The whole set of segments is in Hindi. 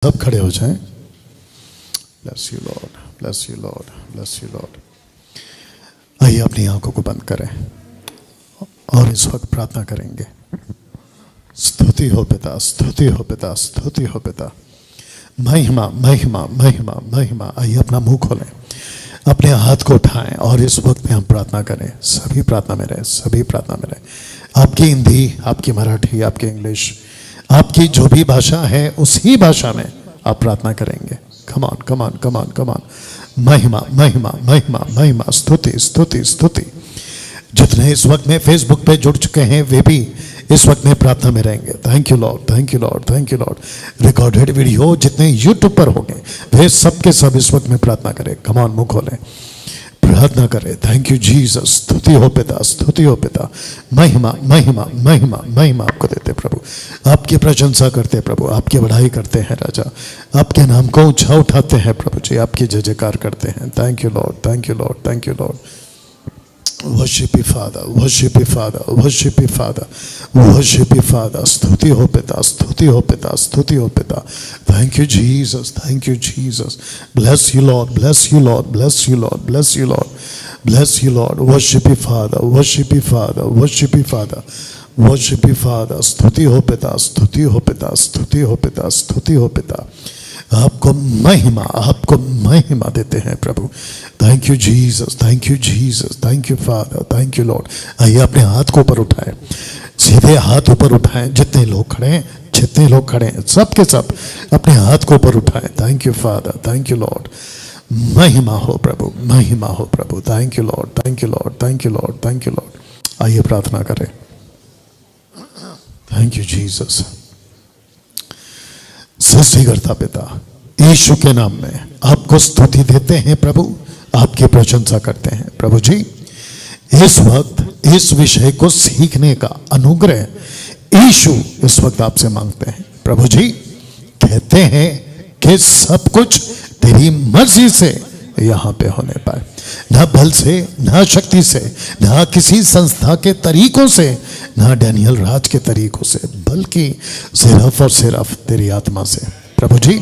सब खड़े हो जाएं। Bless you Lord, bless you Lord, bless you Lord. आइए अपनी आंखों को बंद करें और इस वक्त प्रार्थना करेंगे। स्तुति हो पिता, स्तुति हो पिता, स्तुति हो पिता। महिमा महिमा महिमा महिमा। आइए अपना मुंह खोलें, अपने हाथ को उठाएं और इस वक्त में हम प्रार्थना करें। सभी प्रार्थना में रहें, सभी प्रार्थना में रहें। आपकी हिंदी, आपकी मराठी, आपकी इंग्लिश, आपकी जो भी भाषा है उसी भाषा में आप प्रार्थना करेंगे। Come on come on come on come on. महिमा महिमा महिमा महिमा, स्तुति स्तुति स्तुति। जितने इस वक्त में फेसबुक पे जुड़ चुके हैं वे भी इस वक्त में प्रार्थना में रहेंगे। Thank you Lord, thank you Lord, thank you Lord. Recorded video जितने यूट्यूब पर होंगे वे सब के सब इस वक्त में प्रार्थना करें। कम ऑन, मुंह खोलें, प्रार्थना करें। थैंक यू जीसस, स्तुति हो पिता, स्तुति हो पिता। महिमा महिमा महिमा महिमा आपको देते प्रभु, आपकी प्रशंसा करते प्रभु, आपकी बढ़ाई करते हैं राजा, आपके नाम को ऊंचा उठाते हैं प्रभु जी, आपकी जय जयकार करते हैं। Thank you Lord, thank you Lord, thank you Lord. Worship you Father, worship you Father, worship you Father, worship you Father. स्तुति हो पिता, स्तुति हो पिता, स्तुति हो पिता। Thank you Jesus, thank you Jesus. Bless you Lord, bless you Lord, bless you Lord, bless you Lord, bless you Lord. Worship you Father, worship you Father, worship you Father, worship you Father. स्तुति हो पिता, स्तुति हो पिता, स्तुति हो पिता, स्तुति हो पिता। आपको महिमा देते हैं प्रभु। Thank you Jesus, thank you Jesus, thank you Father, thank you Lord. आइए अपने हाथ को ऊपर उठाएं, सीधे हाथ ऊपर उठाएं। जितने लोग खड़े हैं, जितने लोग खड़े हैं, सब के सब अपने हाथ को ऊपर उठाएं। Thank you Father, thank you Lord. महिमा हो प्रभु, महिमा हो प्रभु। Thank you Lord, thank you Lord, thank you Lord, thank you Lord. आइए प्रार्थना करें। Thank you Jesus. सृष्टिकर्ता पिता यीशु के नाम में आपको स्तुति देते हैं प्रभु, आपकी प्रशंसा करते हैं प्रभु जी। इस वक्त इस विषय को सीखने का अनुग्रह यीशु इस वक्त आपसे मांगते हैं प्रभु जी। कहते हैं कि सब कुछ तेरी मर्जी से यहाँ पे होने पाए, ना बल से, ना शक्ति से, ना किसी संस्था के तरीकों से, ना डैनियल राज के तरीकों से, बल्कि सिर्फ और सिर्फ तेरी आत्मा से प्रभु जी।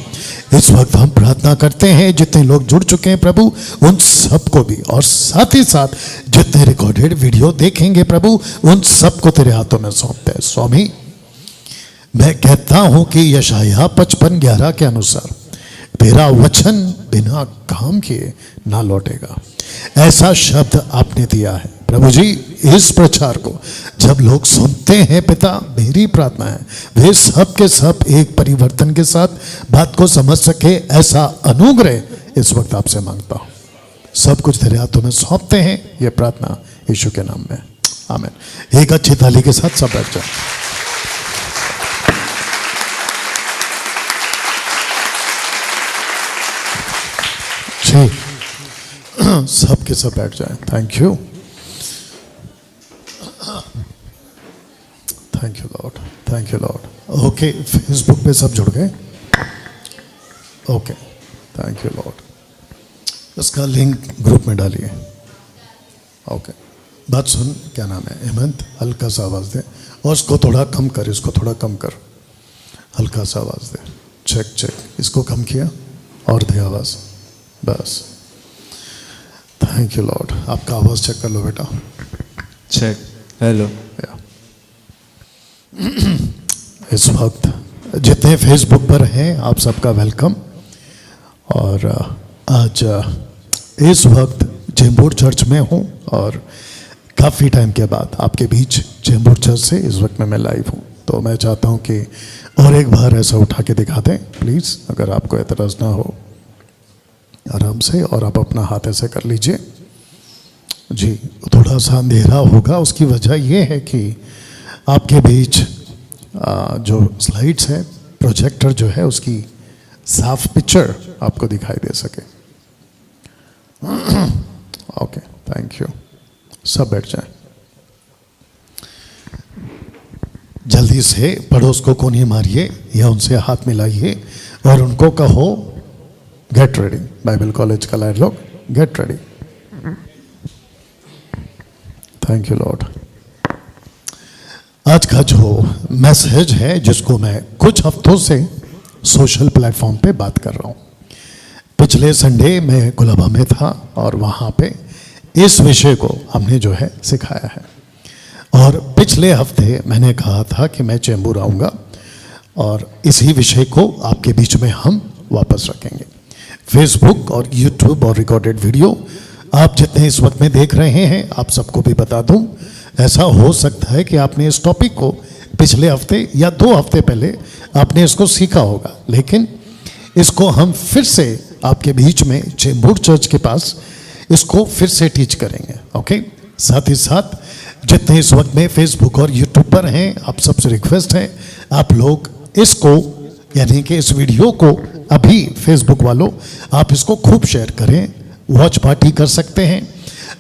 इस वक्त हम प्रार्थना करते हैं जितने लोग जुड़ चुके हैं प्रभु उन सबको भी, और साथ ही साथ जितने रिकॉर्डेड वीडियो देखेंगे प्रभु उन सबको तेरे हाथों में सौंपते हैं स्वामी। मैं कहता हूं कि यशायाह 55:11 के अनुसार तेरा वचन बिना काम किए ना लौटेगा, ऐसा शब्द आपने दिया है प्रभु जी। इस प्रचार को जब लोग सुनते हैं पिता, मेरी प्रार्थना है वे सब के सब एक परिवर्तन के साथ बात को समझ सके, ऐसा अनुग्रह इस वक्त आपसे मांगता हूं। सब कुछ तेरे हाथों में सौंपते हैं, ये प्रार्थना यीशु के नाम में, आमीन। एक अच्छी ताली के साथ सब बैठ जाए। सब के सब बैठ जाएं। Thank you, thank you Lord, thank you Lord. Okay, Facebook पे सब जुड़ गए? Okay, thank you Lord. इसका लिंक ग्रुप में डालिए। ओके, बात सुन, क्या नाम है हेमंत, हल्का सा आवाज दे, और इसको थोड़ा कम कर, इसको थोड़ा कम कर, हल्का सा आवाज दे। चेक चेक, इसको कम किया और दे आवाज, बस। Thank you lord. आपका आवाज चेक कर लो बेटा। Check, hello. इस वक्त जितने फेसबुक पर हैं आप सबका वेलकम। और आज इस वक्त चेंबूर चर्च में हूं और काफ़ी टाइम के बाद आपके बीच चेंबूर चर्च से इस वक्त में मैं लाइव हूं। तो मैं चाहता हूं कि और एक बार ऐसा उठा के दिखा दें प्लीज़, अगर आपको एतराज़ ना हो, आराम से। और आप अपना हाथ ऐसे कर लीजिए जी। थोड़ा सा अंधेरा होगा, उसकी वजह यह है कि आपके बीच जो स्लाइड्स है, प्रोजेक्टर जो है उसकी साफ पिक्चर आपको दिखाई दे सके। Okay, thank you. सब बैठ जाएं। जल्दी से पड़ोस को कोनी मारिए या उनसे हाथ मिलाइए और उनको कहो गेट रेडी। बाइबल कॉलेज का लाइव लोग, get ready. Thank you Lord. आज का जो मैसेज है जिसको मैं कुछ हफ्तों से सोशल प्लेटफॉर्म पे बात कर रहा हूँ। पिछले संडे मैं गुलाबा में था और वहाँ पे इस विषय को हमने जो है सिखाया है। और पिछले हफ्ते मैंने कहा था कि मैं चेंबूर आऊँगा और इसी विषय को आपके बीच में हम वापस रखेंगे। फेसबुक और यूट्यूब और रिकॉर्डेड वीडियो आप जितने इस वक्त में देख रहे हैं, आप सबको भी बता दूं, ऐसा हो सकता है कि आपने इस टॉपिक को पिछले हफ्ते या 2 हफ्ते पहले आपने इसको सीखा होगा, लेकिन इसको हम फिर से आपके बीच में चेंबूर चर्च के पास इसको फिर से टीच करेंगे। ओके, साथ ही साथ जितने इस वक्त में फेसबुक और यूट्यूब पर हैं, आप सबसे रिक्वेस्ट है आप लोग इसको यानी कि इस वीडियो को अभी फेसबुक वालों आप इसको खूब शेयर करें, वॉच पार्टी कर सकते हैं।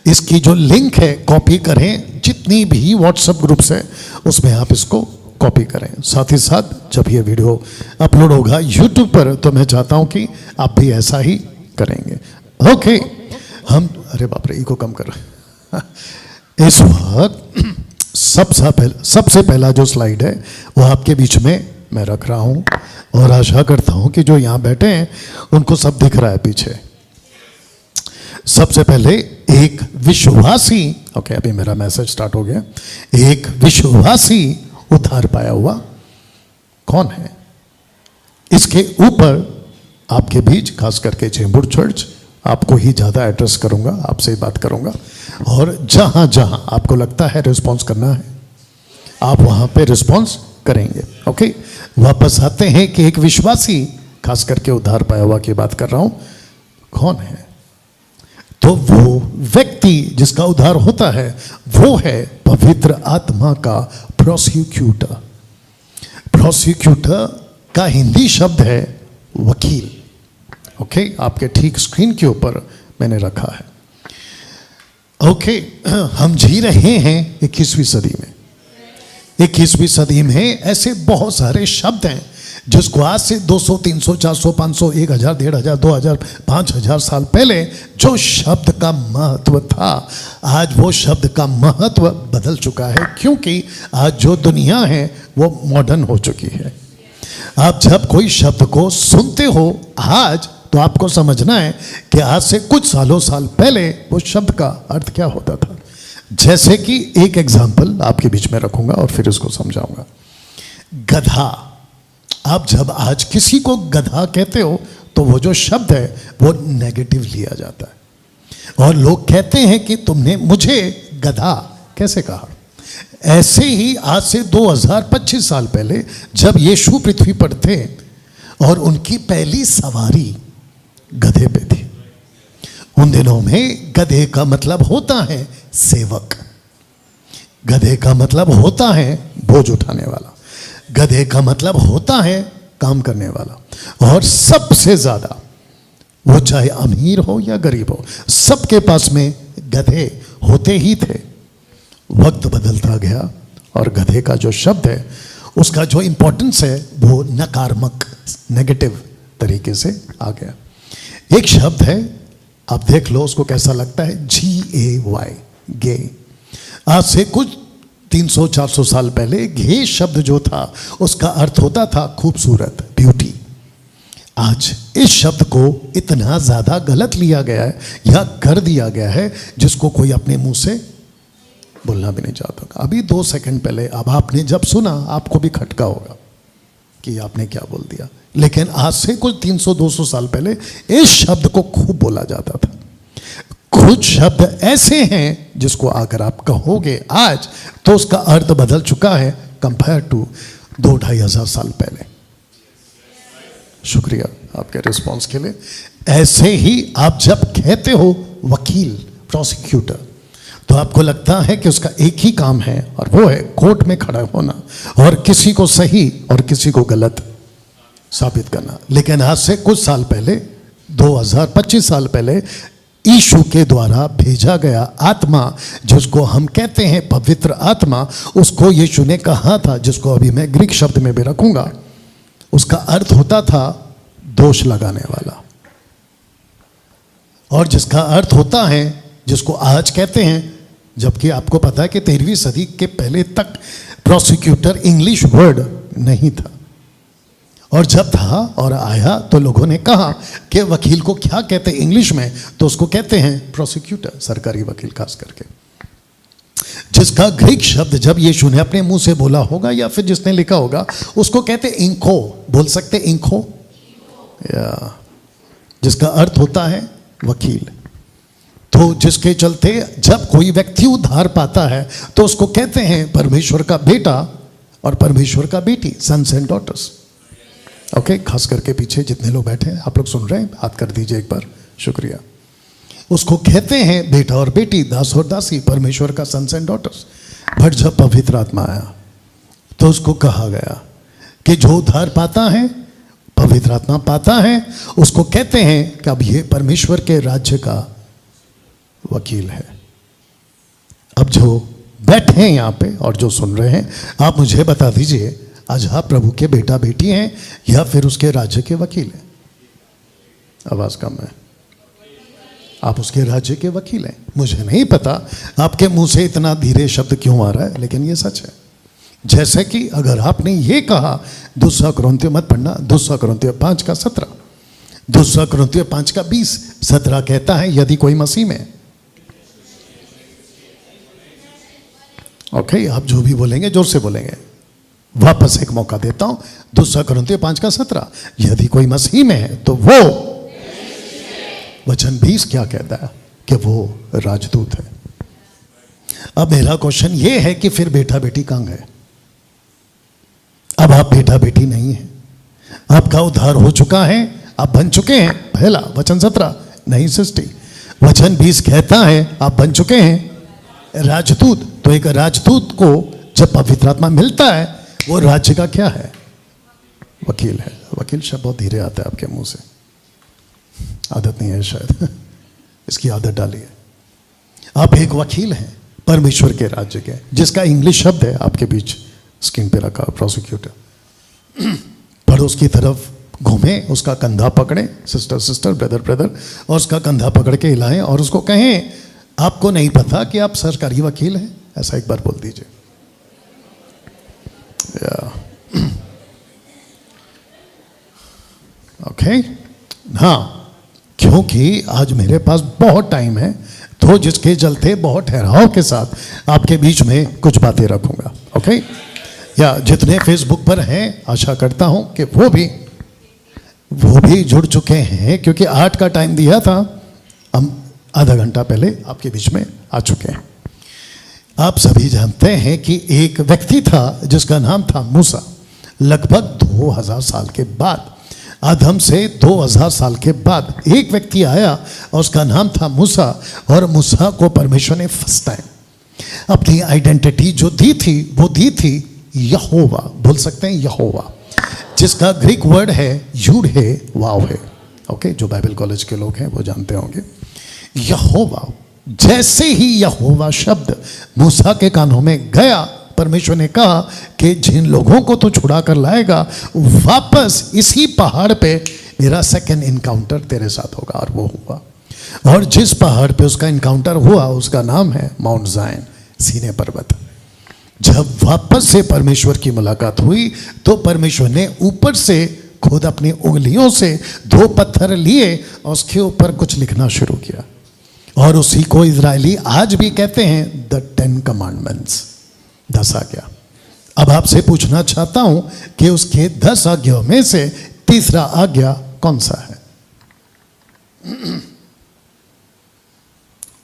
इसकी जो लिंक है कॉपी करें, जितनी भी व्हाट्सएप ग्रुप्स है उसमें आप इसको कॉपी करें। साथ ही साथ जब ये वीडियो अपलोड होगा यूट्यूब पर तो मैं चाहता हूं कि आप भी ऐसा ही करेंगे। ओके, हम अरे बाप रे इको कम कर इस वक्त सबसे पहला जो स्लाइड है वो आपके बीच में मैं रख रहा हूं और आशा करता हूं कि जो यहां बैठे हैं उनको सब दिख रहा है पीछे। सबसे पहले एक विश्वासी, ओके अभी मेरा मैसेज स्टार्ट हो गया, एक विश्वासी उद्धार पाया हुआ कौन है? इसके ऊपर आपके बीच खास करके चेंबूर चर्च आपको ही ज्यादा एड्रेस करूंगा, आपसे ही बात करूंगा और जहां जहां आपको लगता है रिस्पॉन्स करना है आप वहां पे रिस्पॉन्स करेंगे। ओके, वापस आते हैं कि एक विश्वासी खास करके उद्धार पाया हुआ की बात कर रहा हूं, कौन है? तो वो व्यक्ति जिसका उद्धार होता है वो है पवित्र आत्मा का प्रोसिक्यूटर। प्रोसिक्यूटर का हिंदी शब्द है वकील। ओके, आपके ठीक स्क्रीन के ऊपर मैंने रखा है। ओके, हम जी रहे हैं 21वीं सदी में। 21वीं सदी में ऐसे बहुत सारे शब्द हैं जिसको आज से 200, 300, 400, 500, 1000, 1500, 2000, 5000 साल पहले जो शब्द का महत्व था, आज वो शब्द का महत्व बदल चुका है, क्योंकि आज जो दुनिया है वो मॉडर्न हो चुकी है। आप जब कोई शब्द को सुनते हो आज तो आपको समझना है कि आज से कुछ साल पहले वो शब्द का अर्थ क्या होता था। जैसे कि एक एग्जाम्पल आपके बीच में रखूंगा और फिर इसको समझाऊंगा। गधा, आप जब आज किसी को गधा कहते हो तो वो जो शब्द है वो नेगेटिव लिया जाता है और लोग कहते हैं कि तुमने मुझे गधा कैसे कहा। ऐसे ही आज से 2025 साल पहले जब यीशु पृथ्वी पर थे और उनकी पहली सवारी गधे पे थी, उन दिनों में गधे का मतलब होता है सेवक, गधे का मतलब होता है बोझ उठाने वाला, गधे का मतलब होता है काम करने वाला। और सबसे ज्यादा वो चाहे अमीर हो या गरीब हो, सबके पास में गधे होते ही थे। वक्त बदलता गया और गधे का जो शब्द है उसका जो इंपॉर्टेंस है वो नकारात्मक नेगेटिव तरीके से आ गया। एक शब्द है, आप देख लो उसको कैसा लगता है, GAY, गे। आज से कुछ 300-400 साल पहले गे शब्द जो था उसका अर्थ होता था खूबसूरत, ब्यूटी। आज इस शब्द को इतना ज्यादा गलत लिया गया है या कर दिया गया है जिसको कोई अपने मुंह से बोलना भी नहीं चाहता। अभी 2 सेकंड पहले अब आपने जब सुना आपको भी खटका होगा कि आपने क्या बोल दिया, लेकिन आज से कुछ 300-200 साल पहले इस शब्द को खूब बोला जाता था। कुछ शब्द ऐसे हैं जिसको अगर आप कहोगे आज तो उसका अर्थ बदल चुका है कंपेयर टू 2-2.5 हजार साल पहले। शुक्रिया आपके रिस्पॉन्स के लिए। ऐसे ही आप जब कहते हो वकील, प्रोसिक्यूटर, तो आपको लगता है कि उसका एक ही काम है और वो है कोर्ट में खड़ा होना और किसी को सही और किसी को गलत साबित करना। लेकिन आज से कुछ साल पहले, 2025 साल पहले, यीशु के द्वारा भेजा गया आत्मा जिसको हम कहते हैं पवित्र आत्मा, उसको यीशु ने कहा था, जिसको अभी मैं ग्रीक शब्द में भी रखूंगा, उसका अर्थ होता था दोष लगाने वाला, और जिसका अर्थ होता है, जिसको आज कहते हैं, जबकि आपको पता है कि 13वीं सदी के पहले तक प्रोसिक्यूटर इंग्लिश वर्ड नहीं था और जब था और आया तो लोगों ने कहा कि वकील को क्या कहते हैं इंग्लिश में, तो उसको कहते हैं प्रोसिक्यूटर, सरकारी वकील खास करके, जिसका ग्रीक शब्द जब यीशु ने अपने मुंह से बोला होगा या फिर जिसने लिखा होगा उसको कहते इंको, बोल सकते इंको, या जिसका अर्थ होता है वकील। तो जिसके चलते जब कोई व्यक्ति उद्धार पाता है तो उसको कहते हैं परमेश्वर का बेटा और परमेश्वर का बेटी, सन्स एंड डॉटर्स। ओके, खास करके पीछे जितने लोग बैठे हैं, आप लोग सुन रहे हैं, हाथ कर दीजिए एक बार, शुक्रिया। उसको कहते हैं बेटा और बेटी, दास और दासी, परमेश्वर का सन्स एंड डॉटर्स। बट जब पवित्र आत्मा आया तो उसको कहा गया कि जो उद्धार पाता है, पवित्र आत्मा पाता है, उसको कहते हैं कि अब ये परमेश्वर के राज्य का वकील है। अब जो बैठे हैं यहाँ पे और जो सुन रहे हैं, आप मुझे बता दीजिए, आज आप प्रभु के बेटा बेटी हैं या फिर उसके राज्य के वकील हैं? आवाज कम है। आप उसके राज्य के वकील हैं। मुझे नहीं पता आपके मुंह से इतना धीरे शब्द क्यों आ रहा है, लेकिन ये सच है। जैसे कि अगर आपने ये कहा, दूसरा कुरिन्थियों मत पढ़ना, दूसरा कुरिन्थियों 5:17, दूसरा कुरिन्थियों 5:20-17 कहता है यदि कोई मसीह में, ओके, आप जो भी बोलेंगे जोर से बोलेंगे। वापस एक मौका देता हूं, दूसरा कुरिन्थियों 5:17, यदि कोई मसीह में है तो वो, वचन 20 क्या कहता है कि वो राजदूत है। अब मेरा क्वेश्चन ये है कि फिर बेटा बेटी कहां गए? अब आप बेटा बेटी नहीं है, आपका उद्धार हो चुका है, आप बन चुके हैं। पहला वचन 17 नहीं 60, वचन 20 कहता है आप बन चुके हैं राजदूत। तो एक राजदूत को जब पवित्र आत्मा मिलता है, वो राज्य का क्या है? वकील है। वकील शब्द बहुत धीरे आता है आपके मुंह से, आदत नहीं है शायद, इसकी आदत डाली है। आप एक वकील हैं परमेश्वर के राज्य के, जिसका इंग्लिश शब्द है आपके बीच स्क्रीन पे रखा, प्रोसिक्यूटर। पड़ोस की तरफ घूमे, उसका कंधा पकड़े, सिस्टर सिस्टर, ब्रदर ब्रदर, और उसका कंधा पकड़ के हिलाएं और उसको कहें आपको नहीं पता कि आप सरकारी वकील हैं? ऐसा एक बार बोल दीजिए। ओके, हाँ, क्योंकि आज मेरे पास बहुत टाइम है, तो जिसके चलते बहुत ठहराव के साथ आपके बीच में कुछ बातें रखूंगा। ओके, या जितने फेसबुक पर हैं, आशा करता हूं कि वो भी जुड़ चुके हैं, क्योंकि 8 का टाइम दिया था, हम आधा घंटा पहले आपके बीच में आ चुके हैं। आप सभी जानते हैं कि एक व्यक्ति था जिसका नाम था मूसा। लगभग 2000 साल के बाद, आदम से 2000 साल के बाद एक व्यक्ति आया और उसका नाम था मूसा। और मूसा को परमेश्वर ने फर्स्ट टाइम अपनी आइडेंटिटी जो दी थी, वो दी थी यहोवा, बोल सकते हैं यहोवा, जिसका ग्रीक वर्ड है यूड है वाव है। ओके, जो बाइबल कॉलेज के लोग हैं वो जानते होंगे यहोवा। जैसे ही यहोवा शब्द मूसा के कानों में गया, परमेश्वर ने कहा कि जिन लोगों को तो छुड़ा कर लाएगा, वापस इसी पहाड़ पे मेरा सेकंड इनकाउंटर तेरे साथ होगा। और वो हुआ, और जिस पहाड़ पे उसका इनकाउंटर हुआ उसका नाम है माउंट जायन, सीने पर्वत। जब वापस से परमेश्वर की मुलाकात हुई तो परमेश्वर ने ऊपर से खुद अपनी उंगलियों से 2 पत्थर लिए और उसके ऊपर कुछ लिखना शुरू किया, और उसी को इजरायली आज भी कहते हैं द 10 कमांडमेंट्स, 10 आज्ञा। अब आपसे पूछना चाहता हूं कि उसके 10 आज्ञाओं में से तीसरा आज्ञा कौन सा है?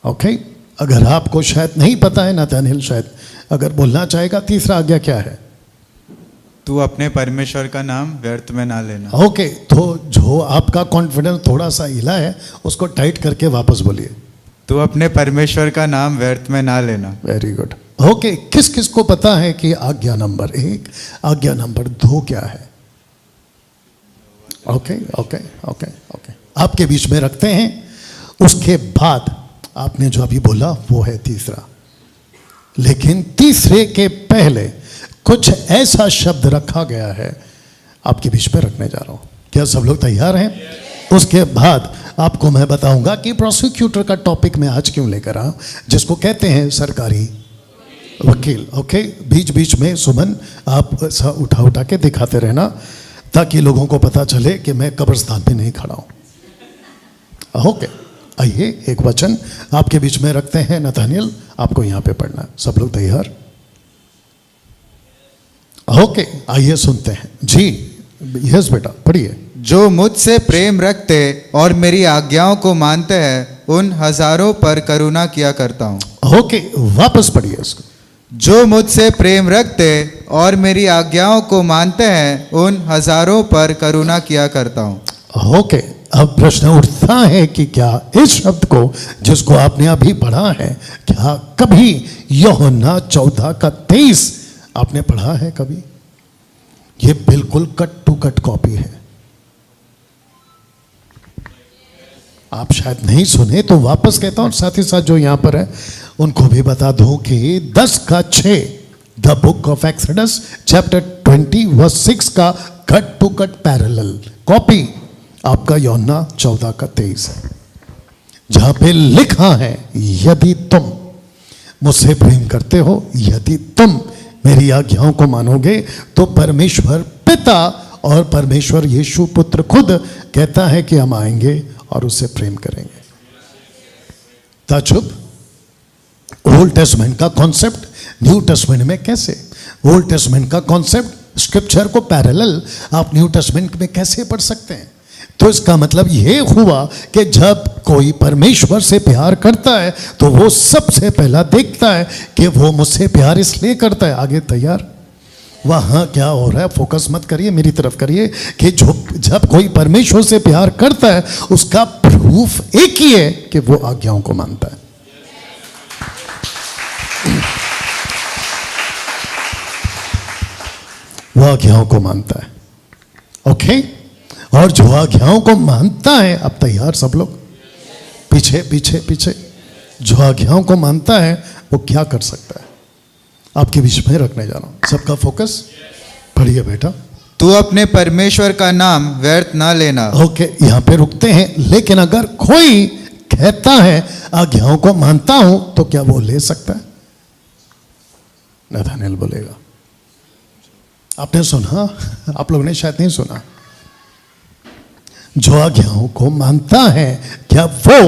ओके, अगर आपको शायद नहीं पता है, नाथानिएल शायद अगर बोलना चाहेगा, तीसरा आज्ञा क्या है? तू अपने परमेश्वर का नाम व्यर्थ में ना लेना। ओके, तो जो आपका कॉन्फिडेंस थोड़ा सा हिला है उसको टाइट करके वापस बोलिए। तू अपने परमेश्वर का नाम व्यर्थ में ना लेना। Very good. ओके, किस किस को पता है कि आज्ञा नंबर 1, आज्ञा नंबर 2 क्या है? ओके ओके ओके ओके, आपके बीच में रखते हैं। उसके बाद आपने जो अभी बोला वो है तीसरा, लेकिन तीसरे के पहले कुछ ऐसा शब्द रखा गया है, आपके बीच में रखने जा रहा हूं। क्या सब लोग तैयार हैं? उसके बाद आपको मैं बताऊंगा कि प्रोसिक्यूटर का टॉपिक मैं आज क्यों लेकर आया, जिसको कहते हैं सरकारी वकील। ओके, बीच बीच में सुमन आप उठा उठा के दिखाते रहना, ताकि लोगों को पता चले कि मैं कब्रिस्तान में नहीं खड़ा हूं। ओके, आइए एक वचन आपके बीच में रखते हैं। नथानियल, आपको यहां पे पढ़ना है। सब लोग तैयार? ओके, आइए सुनते हैं जी। यस बेटा, पढ़िए। जो मुझसे प्रेम रखते और मेरी आज्ञाओं को मानते हैं उन हजारों पर करुणा किया करता हूँ। ओके, वापस पढ़िए इसको। जो मुझसे प्रेम रखते और मेरी आज्ञाओं को मानते हैं उन हजारों पर करुणा किया करता हूँ। ओके, अब प्रश्न उठता है कि क्या इस शब्द को जिसको आपने अभी पढ़ा है, क्या कभी यूहन्ना 14:23 आपने पढ़ा है कभी? ये बिल्कुल कट टू कट कॉपी है। आप शायद नहीं सुने तो वापस कहता हूं, साथ ही साथ जो यहां पर है उनको भी बता दूं कि 10:6 the book of Exodus chapter 20 verse 6 का cut to cut parallel copy आपका यूहन्ना 14:23 है, जहां पे लिखा है यदि तुम मुझसे प्रेम करते हो, यदि तुम मेरी आज्ञाओं को मानोगे, तो परमेश्वर पिता और परमेश्वर यीशु पुत्र खुद कहता है कि हम आएंगे और उससे प्रेम करेंगे। ताजुब, ओल्ड टेस्टमेंट का कॉन्सेप्ट न्यू टेस्टमेंट में कैसे? ओल्ड टेस्टमेंट का कॉन्सेप्ट स्क्रिप्चर को पैरेलल आप न्यू टेस्टमेंट में कैसे पढ़ सकते हैं? तो इसका मतलब यह हुआ कि जब कोई परमेश्वर से प्यार करता है तो वो सबसे पहला देखता है कि वो मुझसे प्यार इसलिए करता है। आगे तैयार? वहां क्या हो रहा है, फोकस मत करिए, मेरी तरफ करिए कि जब कोई परमेश्वर से प्यार करता है उसका प्रूफ एक ही है कि वो आज्ञाओं को मानता है। वो आज्ञाओं को मानता है। ओके, और जो आज्ञाओं को मानता है, अब तैयार सब लोग? पीछे पीछे पीछे। जो आज्ञाओं को मानता है वो क्या कर सकता है? आपके बीच में रखने जा रहा हूं, सबका फोकस। पढ़िए बेटा। तू अपने परमेश्वर का नाम व्यर्थ ना लेना। ओके, यहां पे रुकते हैं। लेकिन अगर कोई कहता है आज्ञाओं को मानता हूं, तो क्या वो ले सकता है? नथानियल बोलेगा। आपने सुना? आप लोगों ने शायद नहीं सुना। जो आज्ञाओं को मानता है, क्या वो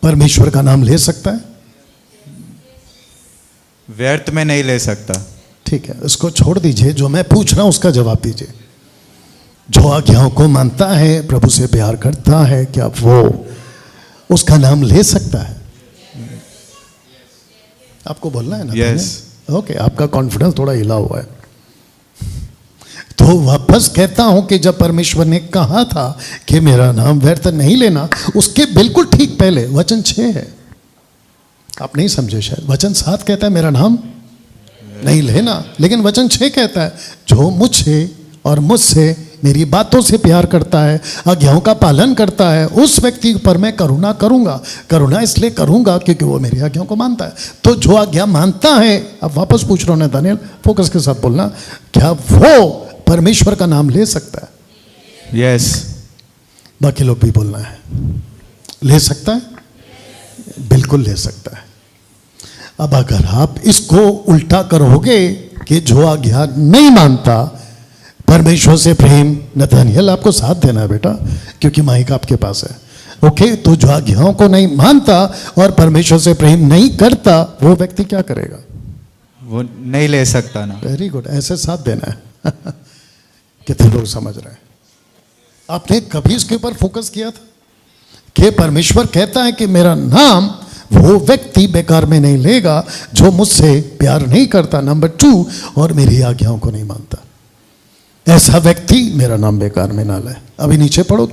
परमेश्वर का नाम ले सकता है? व्यर्थ में नहीं ले सकता। ठीक है, इसको छोड़ दीजिए। जो मैं पूछ रहा हूं उसका जवाब दीजिए। जो आज्ञाओं को मानता है, प्रभु से प्यार करता है, क्या वो उसका नाम ले सकता है? आपको बोलना है ना? यस। ओके, आपका कॉन्फिडेंस थोड़ा हिला हुआ है। तो वापस कहता हूं कि जब परमेश्वर ने कहा था कि मेरा नाम व्यर्थ नहीं लेना, उसके बिल्कुल ठीक पहले वचन 6 है। आप नहीं समझे शायद। वचन 7 कहता है मेरा नाम नहीं लेना, लेकिन वचन 6 कहता है जो मुझसे और मुझसे मेरी बातों से प्यार करता है, आज्ञाओं का पालन करता है, उस व्यक्ति पर मैं करुणा करूंगा। करुणा इसलिए करूंगा क्योंकि वो मेरी आज्ञाओं को मानता है। तो जो आज्ञा मानता है, अब वापस पूछ रहा हूं नथानियल, फोकस के साथ बोलना, क्या वो परमेश्वर का नाम ले सकता है? यस। बाकी लोग भी बोलना है। ले सकता है? बिल्कुल ले सकता है। अब अगर आप इसको उल्टा करोगे कि जो आज्ञा नहीं मानता परमेश्वर से प्रेम, नथानियल आपको साथ देना है बेटा, क्योंकि माइक आपके पास है। ओके, तो जो आज्ञाओं को नहीं मानता और परमेश्वर से प्रेम नहीं करता, वो व्यक्ति क्या करेगा? वो नहीं ले सकता ना। वेरी गुड, ऐसे साथ देना है। कितने लोग समझ रहे हैं? आपने कभी इसके ऊपर फोकस किया था कि परमेश्वर कहता है कि मेरा नाम वो व्यक्ति बेकार में नहीं लेगा जो मुझसे प्यार नहीं करता, नंबर 2, और मेरी आज्ञाओं को नहीं मानता। ऐसा व्यक्ति मेरा नाम बेकार में ना ले। अभी नीचे पढ़ो।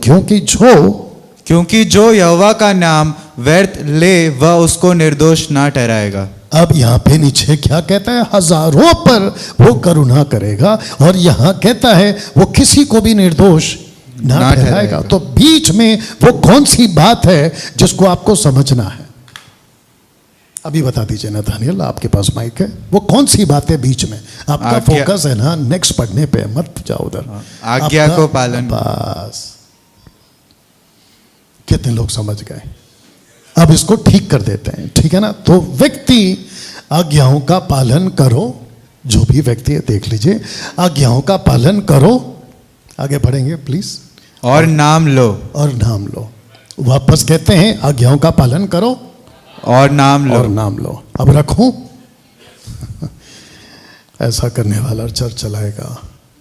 क्योंकि जो यहोवा का नाम व्यर्थ ले वह उसको निर्दोष ना ठहराएगा। अब यहां पे नीचे क्या कहता है? हजारों पर वो करुणा करेगा, और यहां कहता है वो किसी को भी निर्दोष ना ठहराएगा। तो बीच में वो कौन सी बात है जिसको आपको समझना है? अभी बता दीजिए नथानियल, आपके पास माइक है। वो कौन सी बात है बीच में? आपका फोकस है ना नेक्स्ट पढ़ने पे, मत जाओ उधर। आज्ञा को पालन। बस। कितने लोग समझ गए? अब इसको ठीक कर देते हैं, ठीक है ना? तो व्यक्ति आज्ञाओं का पालन करो, जो भी व्यक्ति है देख लीजिए, आज्ञाओं का पालन करो, आगे बढ़ेंगे प्लीज। और नाम लो। और नाम लो। वापस कहते हैं आज्ञाओं का पालन करो और नाम लो। और नाम लो। अब रखूं? ऐसा करने वाला चर्च चलाएगा,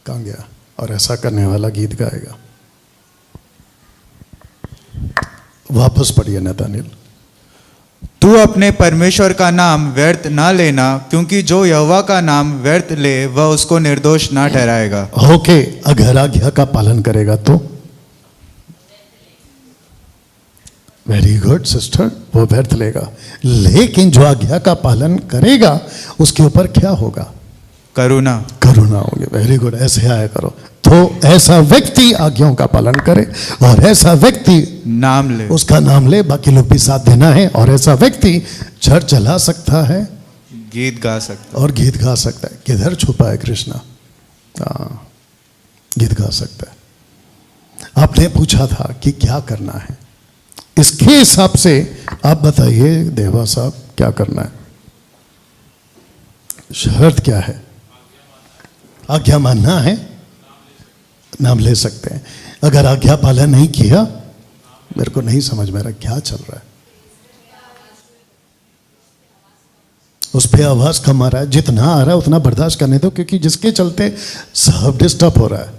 कहाँ गया? और ऐसा करने वाला गीत गाएगा। वापस पढ़िए नतानिल। तू अपने परमेश्वर का नाम व्यर्थ ना लेना, क्योंकि जो यहोवा का नाम व्यर्थ ले वह उसको निर्दोष ना ठहराएगा। ओके, अगर आज्ञा का पालन करेगा तो वेरी गुड सिस्टर, वो व्यर्थ लेगा। लेकिन जो आज्ञा का पालन करेगा उसके ऊपर क्या होगा? करुणा। करुणा होगी। वेरी गुड, ऐसे आया करो। तो ऐसा व्यक्ति आज्ञाओं का पालन करे और ऐसा व्यक्ति नाम ले, उसका नाम ले। बाकी लोग भी साथ देना है। और ऐसा व्यक्ति चर्च चला सकता है, गीत गा सकता और गीत गा सकता है। किधर छुपा है कृष्णा? गीत गा सकता है। आपने पूछा था कि क्या करना है, इसके हिसाब से आप बताइए देवा साहब क्या करना है? शर्त क्या है? आज्ञा मानना है, नाम ले सकते हैं। अगर आज्ञा पालन नहीं किया, मेरे को नहीं समझ में आ रहा क्या चल रहा है। उस पे आवाज कम आ रहा है, जितना आ रहा है उतना बर्दाश्त करने दो, क्योंकि जिसके चलते सब डिस्टर्ब हो रहा है।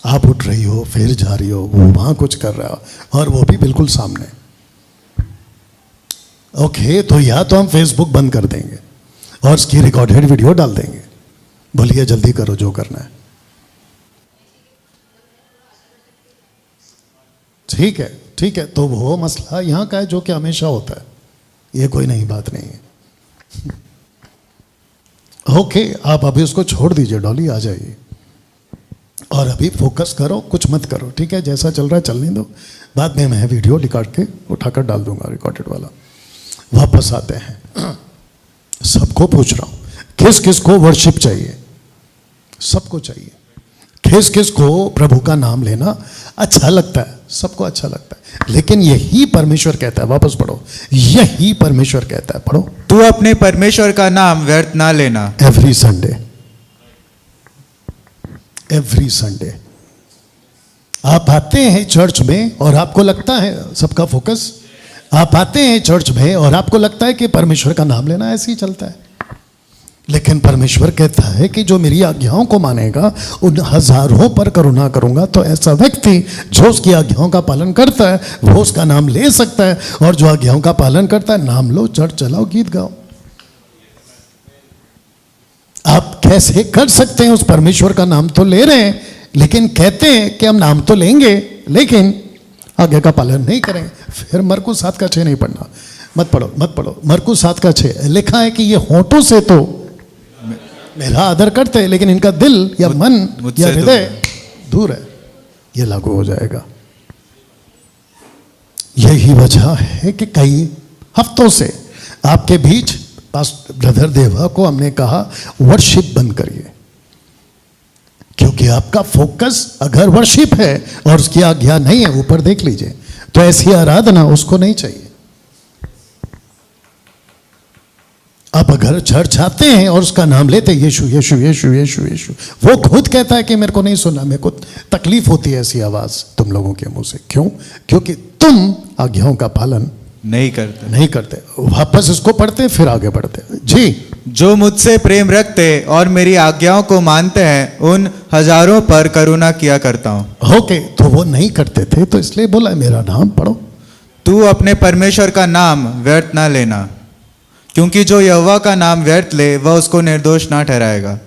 आप उठ रही हो, फिर जा रही हो, वो वहां कुछ कर रहा हो और वो भी बिल्कुल सामने। ओके, तो या तो हम फेसबुक बंद कर देंगे और उसकी रिकॉर्डेड वीडियो डाल देंगे। बोलिए जल्दी करो जो करना है। ठीक है, ठीक है। तो वो मसला यहां का है जो कि हमेशा होता है, ये कोई नई बात नहीं है। ओके, आप अभी उसको छोड़ दीजिए, डॉली आ जाइए और अभी फोकस करो, कुछ मत करो। ठीक है, जैसा चल रहा है चलने दो। बाद में मैं वीडियो निकाल के उठाकर डाल दूंगा, रिकॉर्डेड वाला। वापस आते हैं। सबको पूछ रहा हूं, किस किस को वर्शिप चाहिए? सबको चाहिए। किस किस को प्रभु का नाम लेना अच्छा लगता है? सबको अच्छा लगता है। लेकिन यही परमेश्वर कहता है, वापस पढ़ो, यही परमेश्वर कहता है, पढ़ो। तू अपने परमेश्वर का नाम व्यर्थ ना लेना। एवरी संडे, एवरी संडे आप आते हैं चर्च में और आपको लगता है, सबका फोकस, आप आते हैं चर्च में और आपको लगता है कि परमेश्वर का नाम लेना ऐसे ही चलता है। लेकिन परमेश्वर कहता है कि जो मेरी आज्ञाओं को मानेगा उन हजारों पर करुणा करूंगा। तो ऐसा व्यक्ति जो उसकी आज्ञाओं का पालन करता है वो उसका नाम ले सकता है। और जो आज्ञाओं का पालन करता है, नाम लो, चर्च चलाओ, गीत गाओ। आप कैसे कर सकते हैं? उस परमेश्वर का नाम तो ले रहे हैं, लेकिन कहते हैं कि हम नाम तो लेंगे लेकिन आज्ञा का पालन नहीं करेंगे। फिर मरकुस 7:6 नहीं पढ़ना, मत पढ़ो, मत पढ़ो। मरकुस 7:6 लिखा है कि ये होठों से तो मेरा आदर करते हैं, लेकिन इनका दिल या मन या हृदय दूर है। ये लागू हो जाएगा। यही वजह है कि कई हफ्तों से आपके बीच ब्रदर देवा को हमने कहा वर्शिप बंद करिए, क्योंकि आपका फोकस अगर वर्शिप है और उसकी आज्ञा नहीं है, ऊपर देख लीजिए, तो ऐसी आराधना उसको नहीं चाहिए। आप अगर चर्च आते हैं और उसका नाम लेते यीशु यीशु यीशु यीशु यीशु, वो खुद कहता है कि मेरे को नहीं सुनना, मेरे को तकलीफ होती है ऐसी आवाज तुम लोगों के मुंह से। क्यों? क्योंकि तुम आज्ञाओं का पालन नहीं करते। वापस इसको पढ़ते फिर आगे बढ़ते। जी, जो मुझसे प्रेम रखते और मेरी आज्ञाओं को मानते हैं उन हजारों पर करुणा किया करता हूं। ओके, तो वो नहीं करते थे तो इसलिए बोला मेरा नाम पढ़ो। तू अपने परमेश्वर का नाम व्यर्थ ना लेना, क्योंकि जो यहोवा का नाम व्यर्थ ले वह उसको निर्दोष ना ठहराएगा।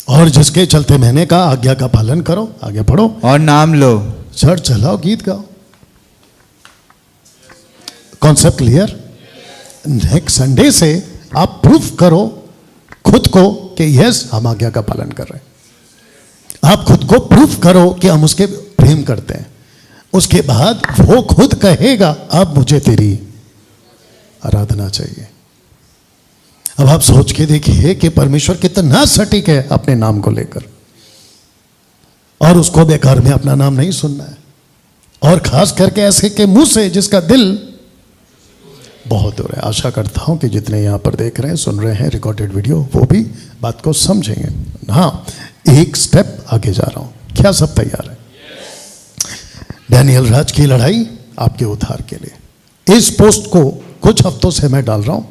और जिसके चलते मैंने कहा आज्ञा का पालन करो, आगे पढ़ो। और नाम लो, चर्च चलाओ, गीत गाओ। Concept clear? नेक्स्ट संडे से आप प्रूफ करो खुद को कि यस हम आज्ञा का पालन कर रहे हैं। आप खुद को प्रूफ करो कि हम उसके प्रेम करते हैं। उसके बाद वो खुद कहेगा अब मुझे तेरी आराधना चाहिए। अब आप सोच के देखिए कि परमेश्वर कितना सटीक है अपने नाम को लेकर, और उसको बेकार में अपना नाम नहीं सुनना है। और खास करके ऐसे के मुंह से जिसका दिल बहुत दूर है। आशा करता हूं कि जितने यहां पर देख रहे हैं, सुन रहे हैं रिकॉर्डेड वीडियो, वो भी बात को समझेंगे। हाँ, एक स्टेप आगे जा रहा हूं। क्या सब तैयार है? डैनियल राज की लड़ाई आपके उद्धार के लिए। इस पोस्ट को कुछ हफ्तों से मैं डाल रहा हूं,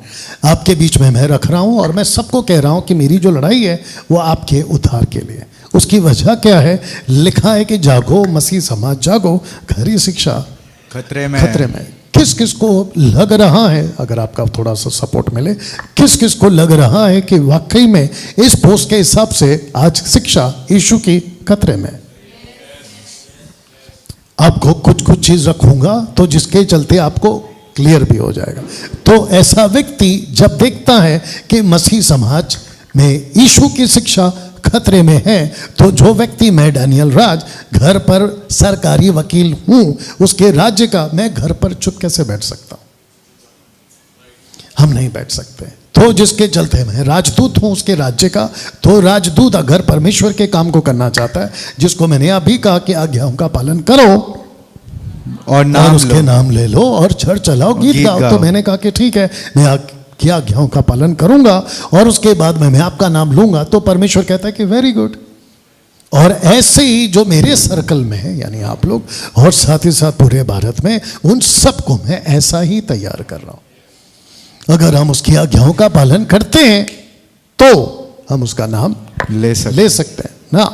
आपके बीच में मैं रख रहा हूं और मैं सबको कह रहा हूं कि मेरी जो लड़ाई है वो आपके उद्धार के लिए। उसकी वजह क्या है? लिखा है कि जागो मसीह समाज जागो, खरी शिक्षा खतरे में खतरे में। किस किस को लग रहा है, अगर आपका थोड़ा सा सपोर्ट मिले, किस किस को लग रहा है कि वाकई में इस पोस्ट के हिसाब से आज शिक्षा यीशु की खतरे में? आपको कुछ कुछ चीज रखूंगा तो जिसके चलते आपको क्लियर भी हो जाएगा। तो ऐसा व्यक्ति जब देखता है कि मसीह समाज में यीशु की शिक्षा खतरे में है, तो जो व्यक्ति, मैं डैनियल राज घर पर सरकारी वकील हूं उसके राज्य का, मैं घर पर चुप कैसे बैठ सकता हूं? हम नहीं बैठ सकते। तो जिसके चलते मैं राजदूत हूं उसके राज्य का, तो राजदूत अगर परमेश्वर के काम को करना चाहता है, जिसको मैंने अभी कहा कि आज्ञाओं का पालन करो और नाम उसके नाम ले लो और चर्च चलाओ, गीत गाओ, तो मैंने कहा कि ठीक है, मैं आपकी आज्ञाओं का पालन करूंगा और उसके बाद मैं आपका नाम लूंगा। तो परमेश्वर कहता है कि वेरी गुड। और ऐसे ही जो मेरे सर्कल में है, यानी आप लोग और साथ ही साथ पूरे भारत में, उन सबको मैं ऐसा ही तैयार कर रहा हूं। अगर हम उसकी आज्ञाओं का पालन करते हैं तो हम उसका नाम ले सकते हैं ना।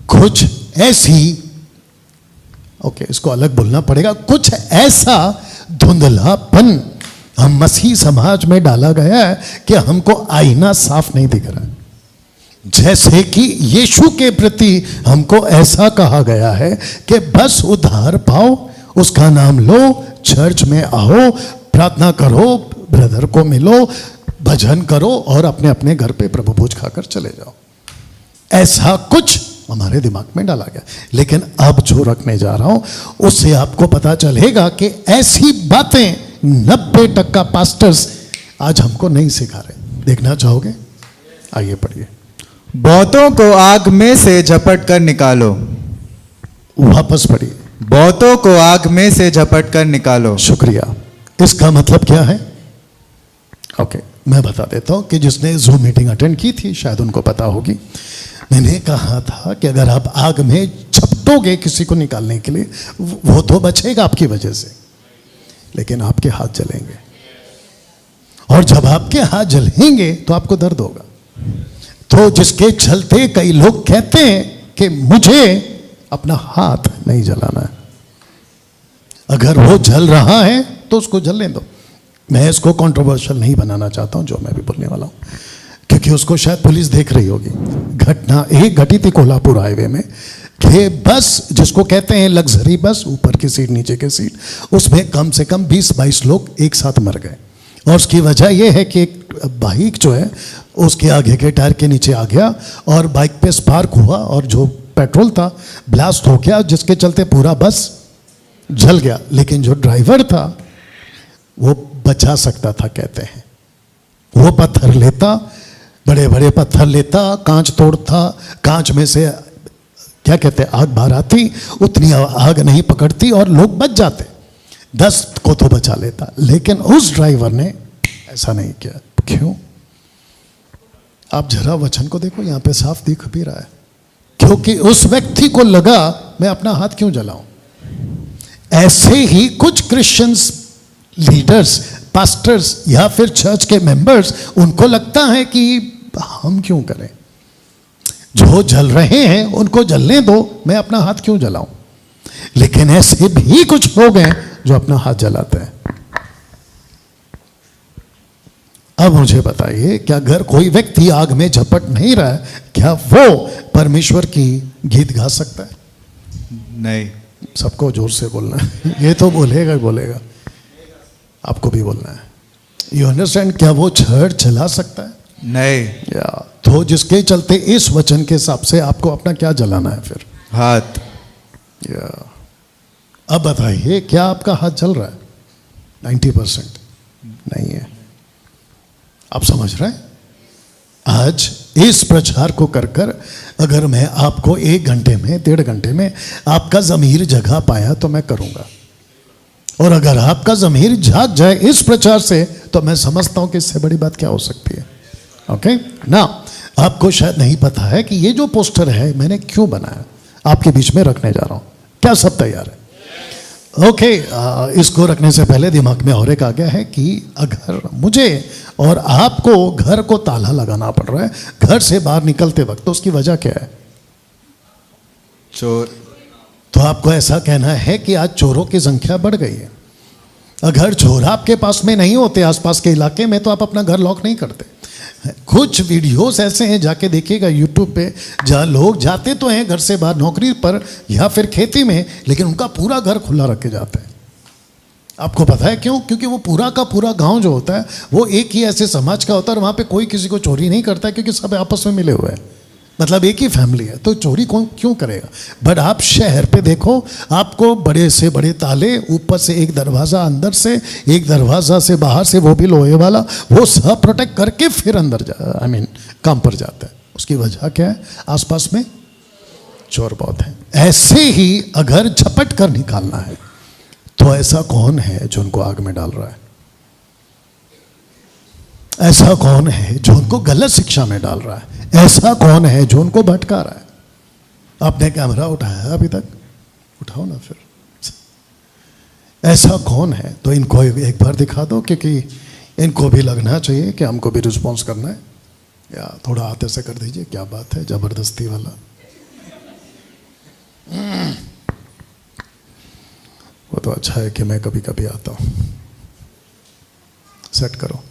कुछ ऐसी, ओके, इसको अलग बोलना पड़ेगा, कुछ ऐसा धुंधलापन हम मसीह समाज में डाला गया है कि हमको आईना साफ नहीं दिख रहा है। जैसे कि यीशु के प्रति हमको ऐसा कहा गया है कि बस उद्धार पाओ, उसका नाम लो, चर्च में आओ, प्रार्थना करो, ब्रदर को मिलो, भजन करो और अपने अपने घर पे प्रभु भोज खाकर चले जाओ। ऐसा कुछ हमारे दिमाग में डाला गया। लेकिन अब जो रखने जा रहा हूं उससे आपको पता चलेगा कि ऐसी बातें 90% पास्टर्स आज हमको नहीं सिखा रहे। देखना चाहोगे? आइए पढ़िए। बहुतों को आग में से झपट कर निकालो। वापस पढ़िए। बहुतों को आग में से झपट कर निकालो। शुक्रिया। इसका मतलब क्या है? ओके, मैं बता देता हूं कि जिसने जूम मीटिंग अटेंड की थी शायद उनको पता होगी। मैंने कहा था कि अगर आप आग में झपटोगे किसी को निकालने के लिए, वो तो बचेगा आपकी वजह से, लेकिन आपके हाथ जलेंगे। और जब आपके हाथ जलेंगे तो आपको दर्द होगा। तो जिसके चलते कई लोग कहते हैं कि मुझे अपना हाथ नहीं जलाना है। अगर वो जल रहा है तो उसको जलने दो। मैं इसको कंट्रोवर्शियल नहीं बनाना चाहता हूं जो मैं भी बोलने वाला हूं, क्योंकि उसको शायद पुलिस देख रही होगी। घटना एक घटी थी कोल्हापुर हाईवे में कि बस, जिसको कहते हैं लग्जरी बस, ऊपर की सीट नीचे की सीट, उसमें कम से कम 20-22 लोग एक साथ मर गए। और उसकी वजह यह है कि एक बाइक जो है उसके आगे के टायर के नीचे आ गया और बाइक पे स्पार्क हुआ और जो पेट्रोल था ब्लास्ट हो गया, जिसके चलते पूरा बस जल गया। लेकिन जो ड्राइवर था वो बचा सकता था, कहते हैं। वो पत्थर लेता, बड़े बड़े पत्थर लेता, कांच तोड़ता, कांच में से क्या कहते हैं आग बाहर आती, उतनी आग नहीं पकड़ती और लोग बच जाते। 10 को तो बचा लेता, लेकिन उस ड्राइवर ने ऐसा नहीं किया। क्यों? आप जरा वचन को देखो, यहां पे साफ दिख भी रहा है। क्योंकि उस व्यक्ति को लगा मैं अपना हाथ क्यों जलाऊं। ऐसे ही कुछ क्रिश्चियंस लीडर्स, पास्टर्स या फिर चर्च के मेंबर्स, उनको लगता है कि हम क्यों करें, जो जल रहे हैं उनको जलने दो, मैं अपना हाथ क्यों जलाऊं। लेकिन ऐसे भी कुछ लोग हैं जो अपना हाथ जलाते हैं। अब मुझे बताइए, क्या अगर कोई व्यक्ति आग में झपट नहीं रहा है, क्या वो परमेश्वर की गीत गा सकता है? नहीं। सबको जोर से बोलना है। ये तो बोलेगा ही बोलेगा, आपको भी बोलना है। You understand? क्या वो चर्च चला सकता है? नहीं। या तो जिसके चलते इस वचन के हिसाब से आपको अपना क्या जलाना है फिर? हाथ। या अब बताइए, क्या आपका हाथ जल रहा है? 90% नहीं है। आप समझ रहे हैं? आज इस प्रचार को कर कर अगर मैं आपको 1 घंटे में, 1.5 घंटे में आपका ज़मीर जगा पाया तो मैं करूंगा। और अगर आपका ज़मीर जाग जाए इस प्रचार से, तो मैं समझता हूं कि इससे बड़ी बात क्या हो सकती है। ओके ना? आपको शायद नहीं पता है कि ये जो पोस्टर है मैंने क्यों बनाया, आपके बीच में रखने जा रहा हूं। क्या सब तैयार है? ओके, इसको रखने से पहले दिमाग में और एक आ गया है कि अगर मुझे और आपको घर को ताला लगाना पड़ रहा है घर से बाहर निकलते वक्त, तो उसकी वजह क्या है? चोर। तो आपको ऐसा कहना है कि आज चोरों की संख्या बढ़ गई है। अगर चोर आपके पास में नहीं होते आसपास के इलाके में, तो आप अपना घर लॉक नहीं करते। कुछ वीडियोस ऐसे हैं, जाके देखिएगा यूट्यूब पे, जहाँ लोग जाते तो हैं घर से बाहर नौकरी पर या फिर खेती में, लेकिन उनका पूरा घर खुला रख के जाते हैं। आपको पता है क्यों? क्योंकि वो पूरा का पूरा गांव जो होता है वो एक ही ऐसे समाज का होता है, और वहाँ पे कोई किसी को चोरी नहीं करता है, क्योंकि सब आपस में मिले हुए हैं, मतलब एक ही फैमिली है, तो चोरी कौन क्यों करेगा? बट आप शहर पे देखो, आपको बड़े से बड़े ताले, ऊपर से एक दरवाज़ा, अंदर से एक दरवाज़ा से बाहर से, वो भी लोहे वाला, वो सब प्रोटेक्ट करके फिर अंदर काम पर जाता है। उसकी वजह क्या है? आसपास में चोर बहुत है। ऐसे ही अगर झपट कर निकालना है, तो ऐसा कौन है जो उनको आग में डाल रहा है? ऐसा कौन है जो उनको गलत शिक्षा में डाल रहा है? ऐसा कौन है जो उनको भटका रहा है? आपने कैमरा उठाया अभी तक? उठाओ ना फिर। ऐसा कौन है? तो इनको एक बार दिखा दो, क्योंकि इनको भी लगना चाहिए कि हमको भी रिस्पॉन्स करना है। या थोड़ा हाथ ऐसे कर दीजिए, क्या बात है, जबरदस्ती वाला। वो तो अच्छा है कि मैं कभी कभी आता हूं। सेट करो।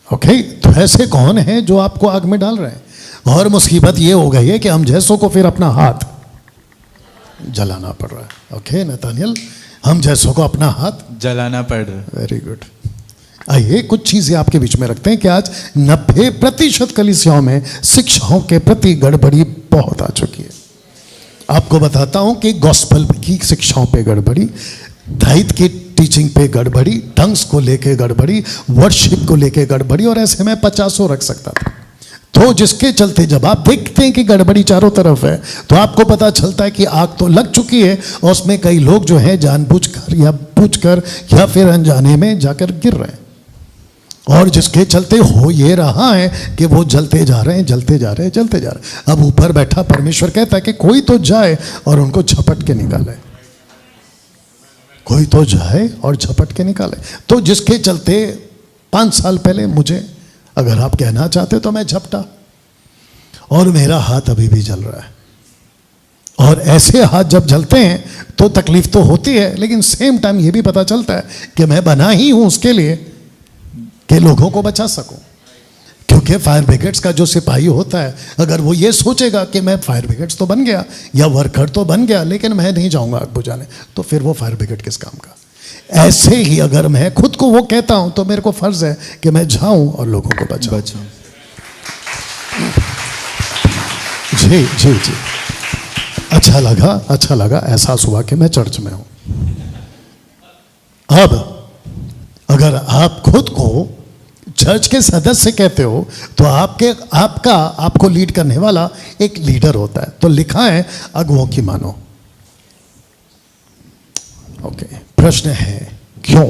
ओके, तो ऐसे कौन है जो आपको आग में डाल रहे हैं? और मुसीबत ये हो गई है कि हम जैसों को फिर अपना हाथ जलाना पड़ रहा है। ओके नतानियल, हम जैसों को अपना हाथ जलाना पड़ रहा है। Very good. आइए कुछ चीजें आपके बीच में रखते हैं कि आज 90% कलीसियाओं में शिक्षाओं के प्रति गड़बड़ी बहुत आ चुकी है। आपको बताता हूं कि गॉस्पल की शिक्षाओं पे गड़बड़ी, दायित्व की टीचिंग पे गड़बड़ी, टंग्स को लेके गड़बड़ी, वर्शिप को लेके गड़बड़ी, और ऐसे में 50 रख सकता था। तो जिसके चलते जब आप देखते हैं कि गड़बड़ी चारों तरफ है, तो आपको पता चलता है कि आग तो लग चुकी है, और उसमें कई लोग जो हैं जानबूझकर या बूझकर या फिर अनजाने में जाकर गिर रहे हैं। और जिसके चलते हो ये रहा है कि वो जलते जा रहे हैं, जलते जा रहे हैं, जलते जा रहे हैं। अब ऊपर बैठा परमेश्वर कहता है कि कोई तो जाए और उनको झपट के निकाले, कोई तो जाए और झपट के निकाले। तो जिसके चलते 5 साल पहले मुझे, अगर आप कहना चाहते तो मैं झपटा, और मेरा हाथ अभी भी जल रहा है। और ऐसे हाथ जब जलते हैं तो तकलीफ तो होती है, लेकिन सेम टाइम ये भी पता चलता है कि मैं बना ही हूं उसके लिए कि लोगों को बचा सकूं। क्योंकि फायर ब्रिगेड्स का जो सिपाही होता है, अगर वो ये सोचेगा कि मैं फायर ब्रिगेड्स तो बन गया या वर्कर तो बन गया, लेकिन मैं नहीं जाऊंगा आग बुझाने, तो फिर वो फायर ब्रिगेड किस काम का? ऐसे ही अगर मैं खुद को वो कहता हूं, तो मेरे को फर्ज है कि मैं जाऊं और लोगों को बचाऊं। जी जी जी, अच्छा लगा, एहसास हुआ कि मैं चर्च में हूं। अब अगर आप खुद को चर्च के सदस्य कहते हो, तो आपको लीड करने वाला एक लीडर होता है। तो लिखा है अगुओं की मानो। ओके, प्रश्न है क्यों?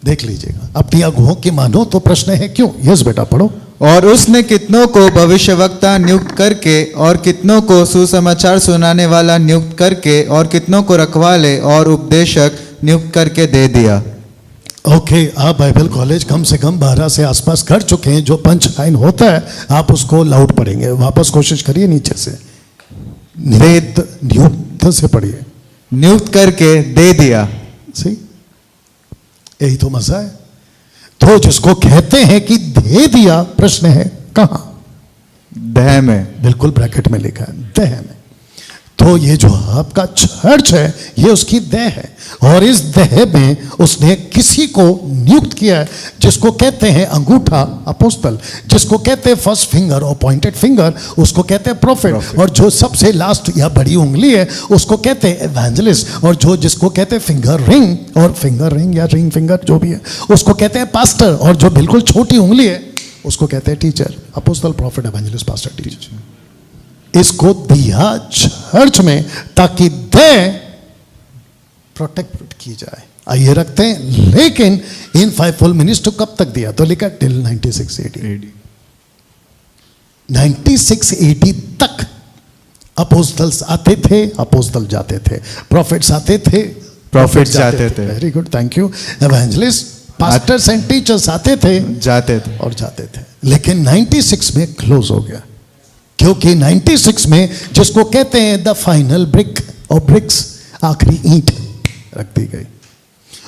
देख लीजिएगा, अपनी अगुओं की मानो, तो प्रश्न है क्यों? यस बेटा पढ़ो। और उसने कितनों को भविष्यवक्ता नियुक्त करके, और कितनों को सुसमाचार सुनाने वाला नियुक्त करके, और कितनों को रखवाले और उपदेशक नियुक्त करके दे दिया। ओके, आप बाइबल कॉलेज कम से कम 12 से आसपास कर चुके हैं। जो पंच लाइन होता है आप उसको लाउड पढ़ेंगे। वापस कोशिश करिए नीचे से, नियुक्त से पढ़िए। नियुक्त करके दे दिया। सही, यही तो मजा है। तो जिसको कहते हैं कि दे दिया, प्रश्न है कहां? देह में, बिल्कुल ब्रैकेट में लिखा है, देह में। तो ये जो आपका चर्च है, ये उसकी देह है, और इस देह में उसने किसी को नियुक्त किया है, जिसको कहते हैं अंगूठा, अपोस्तल, जिसको कहते हैं फर्स्ट फिंगर और पॉइंटेड फिंगर, उसको कहते हैं प्रोफेट, और जो सबसे लास्ट या बड़ी उंगली है उसको कहते हैं एवेंजलिस्ट, और जिसको कहते हैं फिंगर रिंग या रिंग फिंगर जो भी है उसको कहते हैं पास्टर, और जो बिल्कुल छोटी उंगली है उसको कहते हैं teacher. Apostle, prophet, evangelist, pastor, teacher. इसको दिया चर्च में ताकि देह प्रोटेक्ट की जाए। आइए रखते हैं, लेकिन इन 5 फुल मिनिस्ट्री कब तक दिया? तो लिखा टिल 96 AD। 96 AD तक अपोस्टल्स आते थे, अपोस्टल जाते थे, प्रॉफिट्स आते थे, प्रॉफिट्स जाते थे। Very good, thank you. Evangelist, pastors and teachers आते थे, जाते थे और जाते थे। लेकिन 96 में क्लोज हो गया, क्योंकि 96 में जिसको कहते हैं द फाइनल ब्रिक और ब्रिक्स, आखिरी ईंट रख दी गई।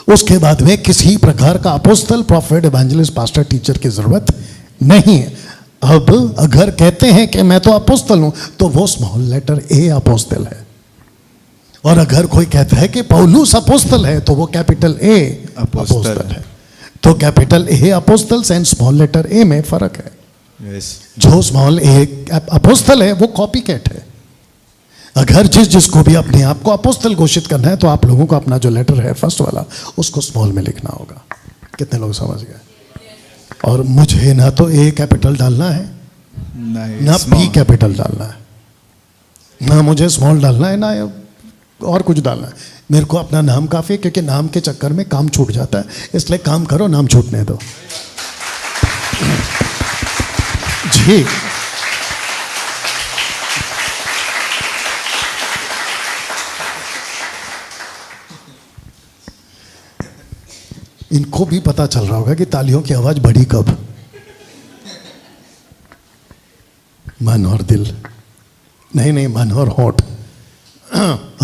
उसके बाद में किसी प्रकार का apostle, profit, evangelist, pastor, teacher की जरूरत नहीं है। अब अगर कहते हैं कि मैं तो अपोस्तल हूं, तो वो स्मॉल लेटर ए अपोस्तल है, और अगर कोई कहता है कि पौलुस अपोस्तल है, तो वो कैपिटल ए अपोस्तल है। तो capital A apostles and small letter A में फर्क है। जो स्मॉल ए अपोस्तल है वो कॉपी कैट है। अगर जिसको भी अपने आप को अपोस्तल घोषित करना है, तो आप लोगों को अपना जो लेटर है फर्स्ट वाला, उसको स्मॉल में लिखना होगा। कितने लोग समझ गए? और मुझे ना तो ए कैपिटल डालना है, ना पी कैपिटल डालना है, ना मुझे स्मॉल डालना है, ना और कुछ डालना है। मेरे को अपना नाम काफी है, क्योंकि नाम के चक्कर में काम छूट जाता है। इसलिए काम करो, नाम छूटने दो जी। इनको भी पता चल रहा होगा कि तालियों की आवाज बढ़ी कब। मन और दिल नहीं, मन और होठ।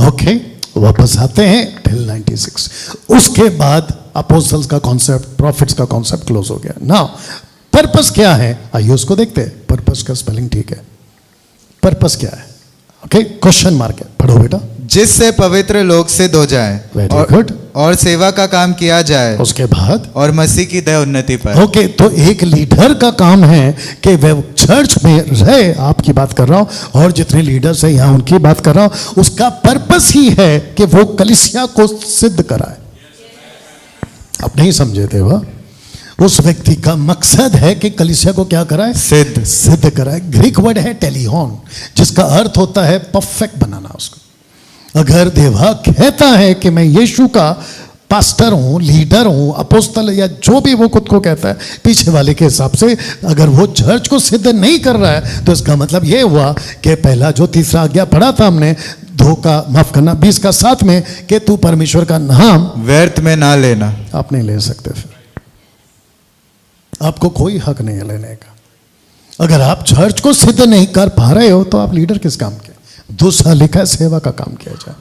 ओके, वापस आते हैं टिल 96। उसके बाद अपोस्टल्स का कॉन्सेप्ट, प्रॉफिट्स का कॉन्सेप्ट क्लोज हो गया। नाउ पर्पस क्या है? आइए उसको देखते हैं। पर्पस का स्पेलिंग ठीक है। पर्पस क्या है? ओके, क्वेश्चन मार्क है, पढ़ो बेटा। जिससे पवित्र लोग सिद्ध हो जाए, वेरी गुड, और सेवा का काम किया जाए, उसके बाद और मसीह की दया उन्नति पर। ओके, तो एक लीडर का काम है कि वह चर्च में रहे, आपकी बात कर रहा हूं, और जितने लीडर्स हैं यहां उनकी बात कर रहा हूं। उसका पर्पस ही है कि वो कलीसिया को सिद्ध कराए। आप नहीं समझे थे? वह उस व्यक्ति का मकसद है कि कलीसिया को क्या कराए? सिद्ध कराए। ग्रीक वर्ड है टेलियन, जिसका अर्थ होता है परफेक्ट बनाना उसको। अगर देवा कहता है कि मैं यीशु का पास्टर हूं, लीडर हूं, अपोस्तल, या जो भी वो खुद को कहता है पीछे वाले के हिसाब से, अगर वो चर्च को सिद्ध नहीं कर रहा है, तो इसका मतलब ये हुआ कि पहला जो तीसरा आज्ञा पढ़ा था हमने, 2 का माफ करना 20 का 7 में, कि तू परमेश्वर का नाम व्यर्थ में ना लेना। आप नहीं ले सकते, फिर आपको कोई हक नहीं है लेने का। अगर आप चर्च को सिद्ध नहीं कर पा रहे हो, तो आप लीडर किस काम के? दूसरा लिखा है सेवा का काम किया जाए।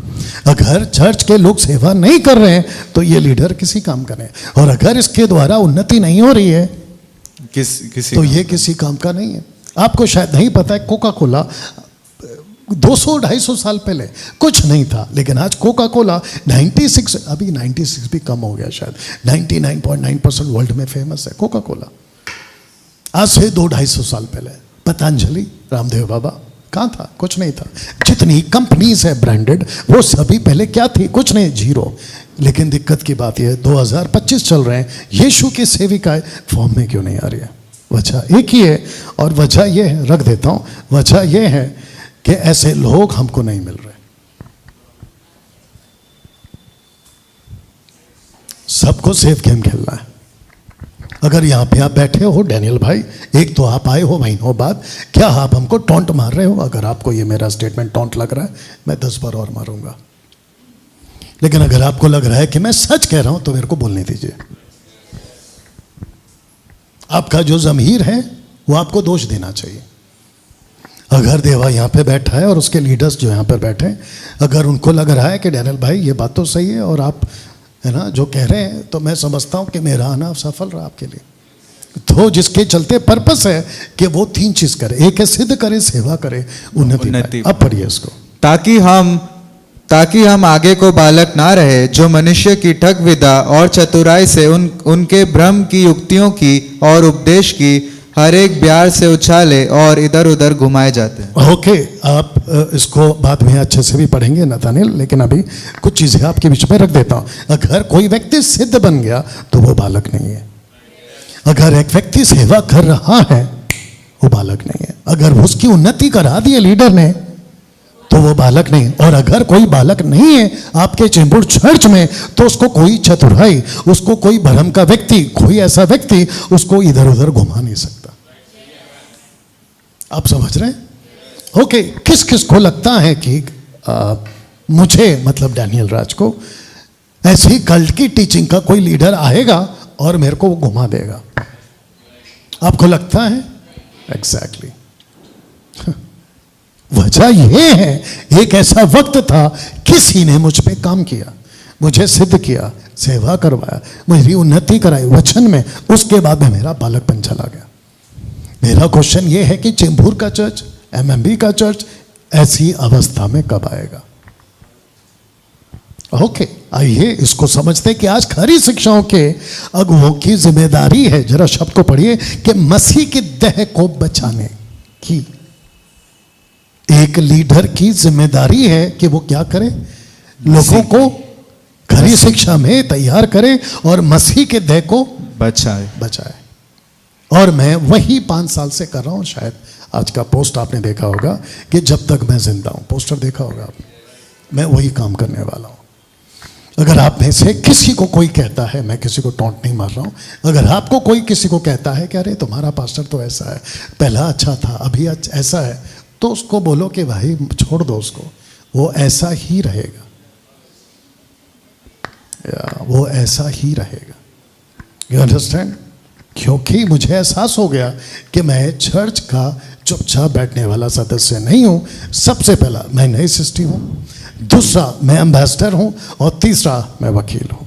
अगर चर्च के लोग सेवा नहीं कर रहे हैं, तो ये लीडर किसी काम का नहीं। और अगर इसके द्वारा उन्नति नहीं हो रही है, किसी तो ये किसी काम का नहीं है। आपको शायद नहीं पता है, कोका कोला 200-250 साल पहले कुछ नहीं था, लेकिन आज कोका कोला 96, अभी 96 भी कम हो गया शायद, 99.9% वर्ल्ड में फेमस है कोका कोला। आज से 200-250 साल पहले पतंजलि, रामदेव बाबा, कहाँ था? कुछ नहीं था। जितनी कंपनीज है ब्रांडेड, वो सभी पहले क्या थी? कुछ नहीं, जीरो। लेकिन दिक्कत की बात यह है, 2025 चल रहे हैं, यीशु की सेविकाएं फॉर्म में क्यों नहीं आ रही है? वजह एक ही है, और वजह यह है, रख देता हूं, वजह यह है कि ऐसे लोग हमको नहीं मिल रहे। सबको सेफ गेम खेलना है। अगर यहां पे आप बैठे हो डैनियल भाई, एक तो आप आए हो महीनों बाद, क्या आप हमको टॉन्ट मार रहे हो? अगर आपको ये मेरा स्टेटमेंट टॉन्ट लग रहा है, मैं 10 बार और मारूंगा। लेकिन अगर आपको लग रहा है कि मैं सच कह रहा हूं, तो मेरे को बोलने दीजिए। आपका जो ज़मीर है वो आपको दोष देना चाहिए। अगर देवा यहाँ पे बैठा है और उसके लीडर्स जो यहाँ पर बैठे हैं, अगर उनको लग रहा है कि डैनियल भाई ये बात तो सही है और आप है ना जो कह रहे हैं, तो मैं समझता हूँ कि मेरा आना सफल रहा आपके लिए। तो जिसके चलते पर्पस है कि वो 3 चीज करे, एक है सिद्ध करे, सेवा करे, उन्नति। अब पढ़िए इसको। ताकि हम आगे को बालक ना रहे, जो मनुष्य की ठग विधा और चतुराई से उनके भ्रम की युक्तियों की और उपदेश की हर एक ब्यार से उछाले और इधर उधर घुमाए जाते हैं। ओके, आप इसको बाद में अच्छे से भी पढ़ेंगे नतानिल, लेकिन अभी कुछ चीजें आपके बीच में रख देता हूं। अगर कोई व्यक्ति सिद्ध बन गया तो वो बालक नहीं है। अगर एक व्यक्ति सेवा कर रहा है, वो बालक नहीं है। अगर उसकी उन्नति करा दी लीडर ने, तो वो बालक नहीं। और अगर कोई बालक नहीं है आपके चेंबूर चर्च में, तो उसको कोई चतुराई, उसको कोई भरम का व्यक्ति, कोई ऐसा व्यक्ति उसको इधर उधर घुमा नहीं सकता। आप समझ रहे हैं? ओके, किस किस को लगता है कि मुझे, मतलब डैनियल राज को, ऐसी कल्ट की टीचिंग का कोई लीडर आएगा और मेरे को वो घुमा देगा? आपको लगता है? एग्जैक्टली वजह यह है, एक ऐसा वक्त था किसी ने मुझ पे काम किया, मुझे सिद्ध किया, सेवा करवाया, मेरी उन्नति कराई वचन में, उसके बाद में मेरा बालकपन चला गया। मेरा क्वेश्चन ये है कि चेंबूर का चर्च, एमएमबी का चर्च ऐसी अवस्था में कब आएगा? ओके, आइए इसको समझते कि आज खरी शिक्षाओं के अगुओं की जिम्मेदारी है, जरा शब्द को पढ़िए, कि मसीह की देह को बचाने की। एक लीडर की जिम्मेदारी है कि वो क्या करे? लोगों को खरी शिक्षा में तैयार करे और मसीह के देह को बचाए। और मैं वही 5 साल से कर रहा हूं। शायद आज का पोस्ट आपने देखा होगा कि जब तक मैं जिंदा हूं, पोस्टर देखा होगा आपने। मैं वही काम करने वाला हूं। अगर आप में से किसी को कोई कहता है, मैं किसी को टॉन्ट नहीं मार रहा हूं, अगर आपको कोई किसी को कहता है कि अरे तुम्हारा पास्टर तो ऐसा है, पहला अच्छा था अभी ऐसा है, तो उसको बोलो कि भाई छोड़ दो उसको, वो ऐसा ही रहेगा, वो ऐसा ही रहेगा। You understand? क्योंकि मुझे एहसास हो गया कि मैं चर्च का चुपचाप बैठने वाला सदस्य नहीं हूं। सबसे पहला मैं नई सृष्टि हूं, दूसरा मैं एम्बेसडर हूं, और तीसरा मैं वकील हूं।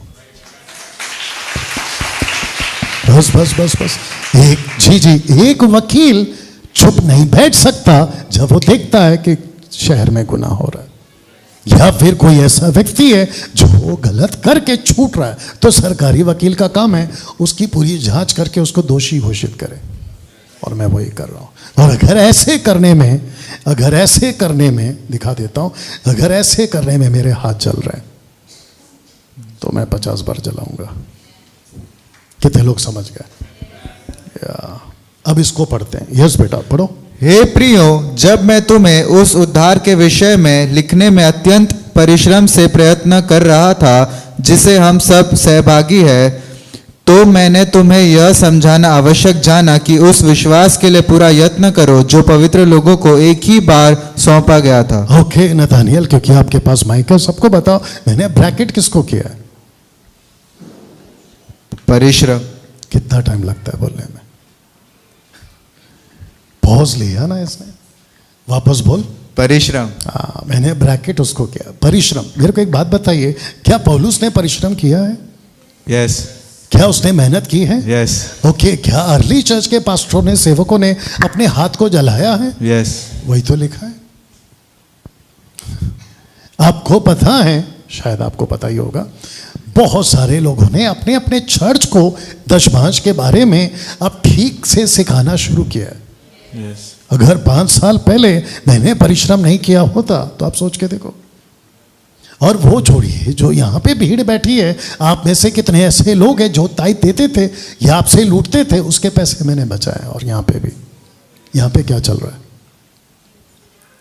बस बस बस बस एक वकील चुप नहीं बैठ सकता जब वो देखता है कि शहर में गुनाह हो रहा है, या फिर कोई ऐसा व्यक्ति है जो गलत करके छूट रहा है, तो सरकारी वकील का काम है उसकी पूरी जांच करके उसको दोषी घोषित करे। और मैं वही कर रहा हूं। और अगर ऐसे करने में दिखा देता हूं, अगर ऐसे करने में मेरे हाथ जल रहे हैं तो मैं 50 बार जलाऊंगा। कितने लोग समझ गए? अब इसको पढ़ते हैं। यस बेटा पढ़ो। हे प्रियो, जब मैं तुम्हें उस उद्धार के विषय में लिखने में अत्यंत परिश्रम से प्रयत्न कर रहा था जिसे हम सब सहभागी है, तो मैंने तुम्हें यह समझाना आवश्यक जाना कि उस विश्वास के लिए पूरा यत्न करो जो पवित्र लोगों को एक ही बार सौंपा गया था। ओके नथानियल, क्योंकि आपके पास माइक है, सबको बताओ मैंने ब्रैकेट किसको किया है? परिश्रम। कितना टाइम लगता है बोलने में? पॉज लिया ना इसने, वापस बोल। परिश्रम। मैंने ब्रैकेट उसको किया, परिश्रम। मेरे को एक बात बताइए, क्या पौलुस ने परिश्रम किया है? यस। क्या उसने मेहनत की है? यस। ओके, क्या अर्ली चर्च के पास्टरों ने, सेवकों ने अपने हाथ को जलाया है? यस। वही तो लिखा है। आपको पता है, शायद आपको पता ही होगा, बहुत सारे लोगों ने अपने अपने चर्च को दशमांश के बारे में अब ठीक से सिखाना शुरू किया है। Yes. अगर 5 साल पहले मैंने परिश्रम नहीं किया होता तो आप सोच के देखो। और वो छोड़िए, जो यहाँ पे भीड़ बैठी है, आप में से कितने ऐसे लोग हैं जो ताई देते थे या आपसे लूटते थे, उसके पैसे मैंने बचाए। और यहाँ पे भी, यहाँ पे क्या चल रहा है?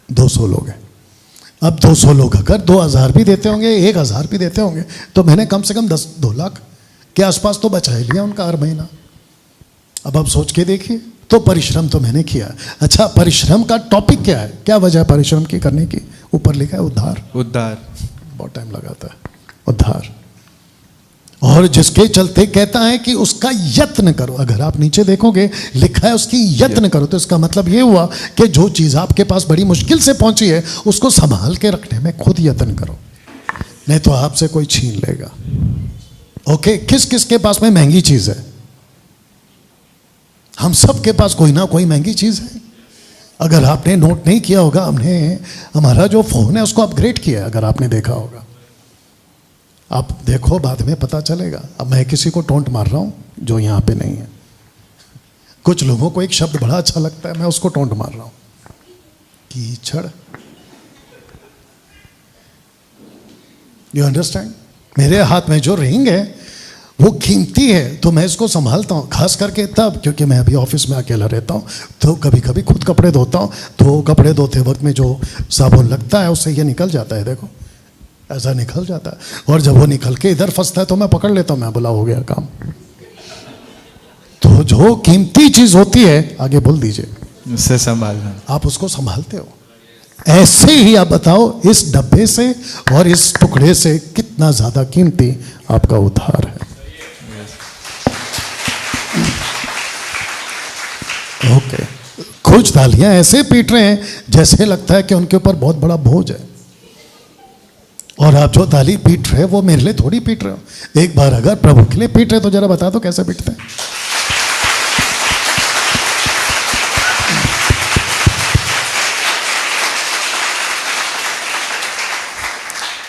200 लोग हैं। अब 200 लोग अगर 2000 भी देते होंगे, 1000 भी देते होंगे, तो मैंने कम से कम 2 लाख के आसपास तो बचा ही लिया उनका हर महीना। अब आप सोच के देखिए, तो परिश्रम तो मैंने किया। अच्छा, परिश्रम का टॉपिक क्या है? क्या वजह है परिश्रम की करने की? ऊपर लिखा है उद्धार। उद्धार। बहुत टाइम लगाता है उद्धार। और जिसके चलते कहता है कि उसका यत्न करो। अगर आप नीचे देखोगे लिखा है उसकी यत्न करो, तो इसका मतलब ये हुआ कि जो चीज आपके पास बड़ी मुश्किल से पहुंची है उसको संभाल के रखने में खुद यत्न करो, नहीं तो आपसे कोई छीन लेगा। ओके, किस किस के पास में महंगी चीज है? हम सब के पास कोई ना कोई महंगी चीज है। अगर आपने नोट नहीं किया होगा, हमने हमारा जो फोन है उसको अपग्रेड किया है, अगर आपने देखा होगा। आप देखो, बाद में पता चलेगा। अब मैं किसी को टोंट मार रहा हूं जो यहां पे नहीं है। कुछ लोगों को एक शब्द बड़ा अच्छा लगता है, मैं उसको टोंट मार रहा हूं, कीचड़। You understand? मेरे हाथ में जो रिंग है वो कीमती है, तो मैं इसको संभालता हूँ। खास करके तब, क्योंकि मैं अभी ऑफिस में अकेला रहता हूँ, तो कभी कभी खुद कपड़े धोता हूँ, तो कपड़े धोते वक्त में जो साबुन लगता है उससे ये निकल जाता है, देखो ऐसा निकल जाता है। और जब वो निकल के इधर फंसता है तो मैं पकड़ लेता हूँ, मैं बोला हो गया काम। तो जो कीमती चीज होती है, आगे बोल दीजिए, उससे संभालना। आप उसको संभालते हो। ऐसे ही आप बताओ, इस डब्बे से और इस टुकड़े से कितना ज्यादा कीमती आपका उद्धार है। ओके, कुछ तालियां ऐसे पीट रहे हैं जैसे लगता है कि उनके ऊपर बहुत बड़ा बोझ है। और आप जो ताली पीट रहे हो वो मेरे लिए थोड़ी पीट रहे हो। एक बार अगर प्रभु के लिए पीट रहे तो जरा बता दो कैसे पीटते हैं।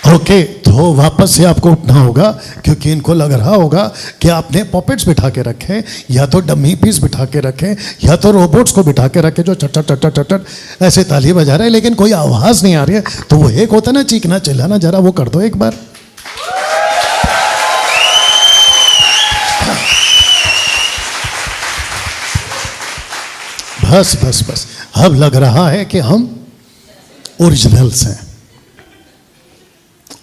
ओके, तो वापस से आपको उठना होगा, क्योंकि इनको लग रहा होगा कि आपने पॉपेट्स बिठा के रखे, या तो डमी पीस बिठा के रखे, या तो रोबोट्स को बिठा के रखे जो चट चट चट चट ऐसे ताली बजा रहे हैं, लेकिन कोई आवाज नहीं आ रही है। तो वो एक होता है ना चीखना चिल्लाना, जरा वो कर दो एक बार। बस बस बस, अब लग रहा है कि हम ओरिजिनल्स हैं।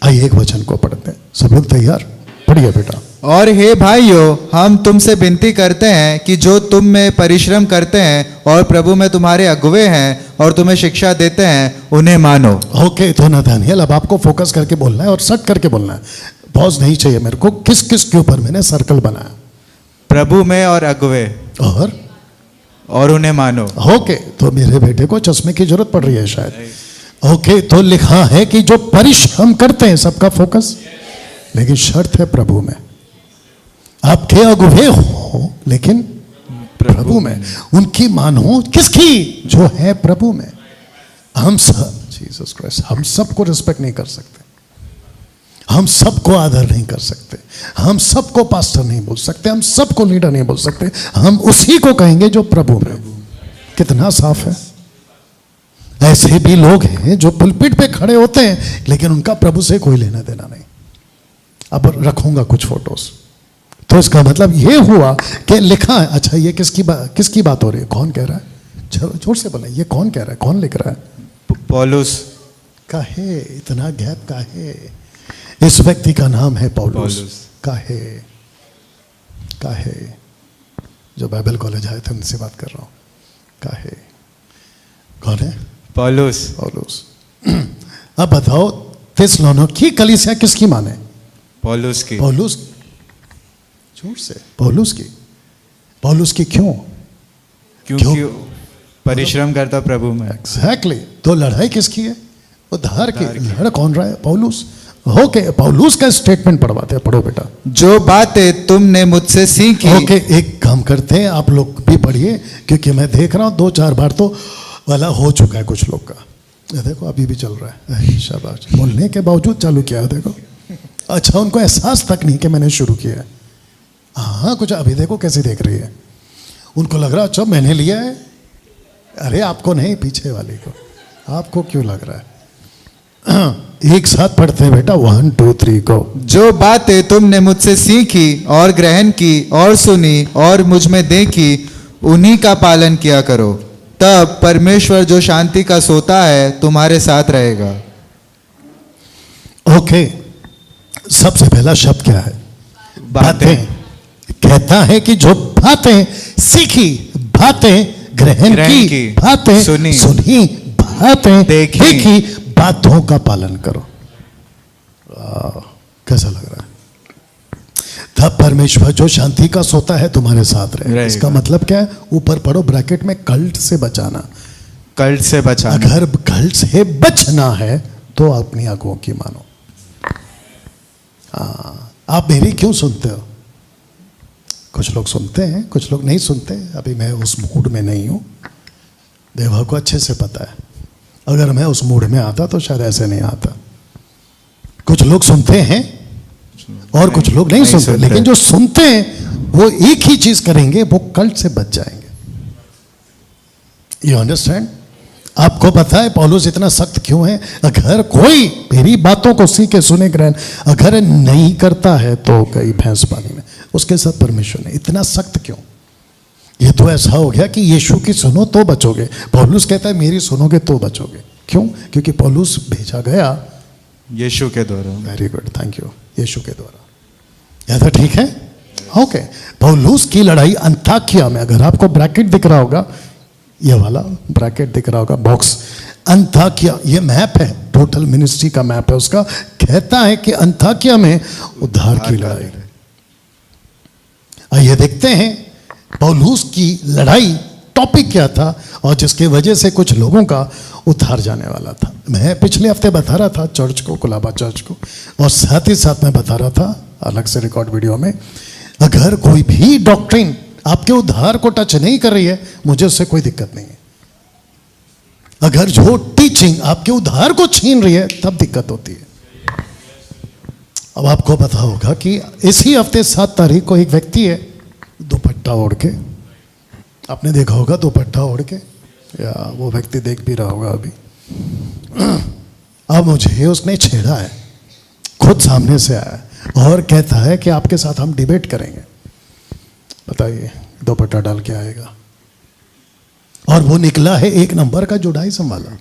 आइए एक वचन को पढ़ते हैं, सब लोग तैयार? पढ़िए बेटा। और हे भाइयों, हम तुमसे विनती करते हैं कि जो तुम में परिश्रम करते हैं और प्रभु में तुम्हारे अगुवे हैं और तुम्हें शिक्षा देते हैं, उन्हें मानो। ओके, तो नाथानिएल, अब आपको फोकस करके बोलना है और सट करके बोलना है, पॉज नहीं चाहिए मेरे को। किस किस के ऊपर मैंने सर्कल बनाया? प्रभु में और अगुवे, और उन्हें मानो। ओके, तो मेरे बेटे को चश्मे की जरूरत पड़ रही है शायद। ओके, तो लिखा है कि जो परिश्रम करते हैं, सबका फोकस, लेकिन शर्त है प्रभु में। आपके अगुवे हो लेकिन प्रभु में, उनकी मानो। किसकी? जो है प्रभु में। हम सब, जीसस क्राइस्ट, हम सबको रिस्पेक्ट नहीं कर सकते, हम सबको आदर नहीं कर सकते, हम सबको पास्टर नहीं बोल सकते, हम सबको लीडर नहीं बोल सकते, हम उसी को कहेंगे जो प्रभु में। कितना साफ है। ऐसे भी लोग हैं जो पुलपिट पे खड़े होते हैं लेकिन उनका प्रभु से कोई लेना देना नहीं। अब रखूंगा कुछ फोटोज, तो इसका मतलब ये हुआ कि लिखा है। अच्छा, ये किसकी बात हो रही है? कौन कह रहा है? जोर से बोले, ये कौन कह रहा है? कौन लिख रहा है? पौलुस। काहे इतना गैप? काहे? इस व्यक्ति का नाम है पौलुस। काहे? काहे? जो बाइबल कॉलेज आए थे उनसे बात कर रहा हूं। काहे? कौन है? पौलुस। पौलुस। अब बताओ, थिस्सलुनीकी कलीसिया किसकी माने? पौलुस की। पौलुस, जोर से, पौलुस की। पौलुस की क्यों? क्योंकि परिश्रम करता प्रभु में। एग्जैक्टली। तो लड़ाई किसकी है? उद्धार की। लड़ कौन रहा है? पौलुस। ओके, पौलुस का स्टेटमेंट पढ़वाते हैं, पढ़ो बेटा। जो बातें तुमने मुझसे सीखी। ओके, एक काम करते हैं, आप लोग भी पढ़िए, क्योंकि मैं देख रहा हूं 2-4 बार तो वाला हो चुका है कुछ लोग का। ये देखो अभी भी चल रहा है। शाबाश, बोलने के बावजूद चालू किया है, देखो। अच्छा, उनको एहसास तक नहीं कि मैंने शुरू किया है। हाँ, कुछ अभी देखो कैसे देख रही है। उनको लग रहा अच्छा मैंने लिया है। अरे आपको नहीं, पीछे वाले को। आपको क्यों लग रहा है? एक साथ पढ़ते हैं बेटा, 1 2 3 को। जो बातें तुमने मुझसे सीखी और ग्रहण की और सुनी और मुझ में देखी, उन्हीं का पालन किया करो, तब परमेश्वर जो शांति का सोता है तुम्हारे साथ रहेगा। ओके, सबसे पहला शब्द क्या है? बातें। कहता है कि जो बातें सीखी, बातें ग्रहण की, बातें सुनी, बातें देखी, बातों का पालन करो। कैसा लग रहा है? तब परमेश्वर जो शांति का सोता है तुम्हारे साथ रहे। इसका मतलब क्या है? ऊपर पढ़ो ब्रैकेट में, कल्ट से बचाना। कल्ट से बचाना। अगर कल्ट से बचना है तो अपनी आंखों की मानो। आप मेरी क्यों सुनते हो? कुछ लोग सुनते हैं, कुछ लोग नहीं सुनते। अभी मैं उस मूड में नहीं हूं, देवा को अच्छे से पता है। अगर मैं उस मूड में आता तो शायद ऐसे नहीं आता। कुछ लोग सुनते हैं और कुछ लोग नहीं सुनते, लेकिन जो सुनते हैं वो एक ही चीज करेंगे, वो कल्ट से बच जाएंगे। You understand? आपको पता है पौलुस इतना सख्त क्यों है? अगर कोई मेरी बातों को सीखे सुने ग्रहण अगर नहीं करता है तो गई भैंस पानी में। उसके साथ परमेश्वर ने इतना सख्त क्यों? ये तो ऐसा हो गया कि यीशु की सुनो तो बचोगे। पौलुस कहता है मेरी सुनोगे तो बचोगे। क्यों? क्योंकि पौलुस भेजा गया यीशु के द्वारा। Very good, thank you. यीशु के द्वारा। ऐसा ठीक है? ओके। पौलुस की लड़ाई अंताकिया में, अगर आपको ब्रैकेट दिख रहा होगा, ये वाला ब्रैकेट दिख रहा होगा, बॉक्स, अंताकिया, ये मैप है, टोटल मिनिस्ट्री का मैप है उसका। कहता है कि अंताकिया में उद्धार की लड़ाई। आइए देखते हैं पौलुस की लड़ाई टॉपिक क्या था और जिसके वजह से कुछ लोगों का उद्धार जाने वाला था। मैं पिछले हफ्ते बता रहा था चर्च को, कुलाबा चर्च को, और साथ ही साथ मैं बता रहा था अलग से रिकॉर्ड वीडियो में, अगर कोई भी डॉक्ट्रिन आपके उद्धार को टच नहीं कर रही है, मुझे उससे कोई दिक्कत नहीं है। अगर जो टीचिंग आपके उद्धार को छीन रही है, तब दिक्कत होती है। अब आपको पता होगा कि इसी हफ्ते 7 तारीख को एक व्यक्ति है दुपट्टा ओढ़ के, आपने देखा होगा दुपट्टा ओढ़ के, या वो व्यक्ति देख भी रहा होगा अभी। अब मुझे उसने छेड़ा है, खुद सामने से आया है और कहता है कि आपके साथ हम डिबेट करेंगे। बताइए, दुपट्टा डाल के आएगा और वो निकला है 1 नंबर का जुडाइज्म वाला,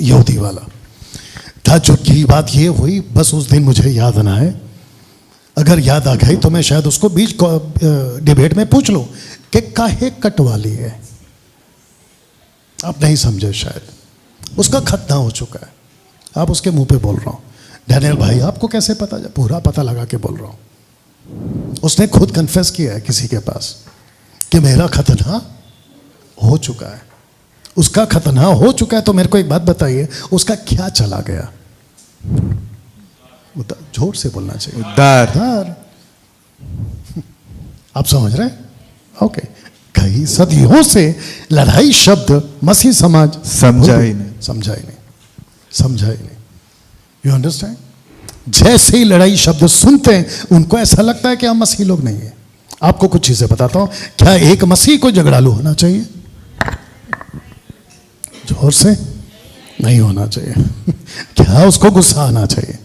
यहूदी वाला। ताज्जुब की बात ये हुई, बस उस दिन मुझे याद ना है, अगर याद आ गई तो मैं शायद उसको बीच डिबेट में पूछ लूं कि काहे कटवाली है। आप नहीं समझे शायद, उसका खतना हो चुका है। आप उसके मुंह पे बोल रहा हूं, डैनियल भाई आपको कैसे पता? पूरा पता लगा के बोल रहा हूं। उसने खुद कन्फेस किया है किसी के पास कि मेरा खतना हो चुका है। उसका खतना हो चुका है, तो मेरे को एक बात बताइए, उसका क्या चला गया? जोर से बोलना चाहिए, उद्धार। आप समझ रहे हैं? ओके। कई सदियों से लड़ाई शब्द मसीह समाज समझा ही नहीं। You understand? जैसे ही लड़ाई शब्द सुनते हैं, उनको ऐसा लगता है कि हम मसीह लोग नहीं है। आपको कुछ चीजें बताता हूं। क्या एक मसीह को झगड़ालू होना चाहिए? जोर से नहीं होना चाहिए। क्या उसको गुस्सा आना चाहिए?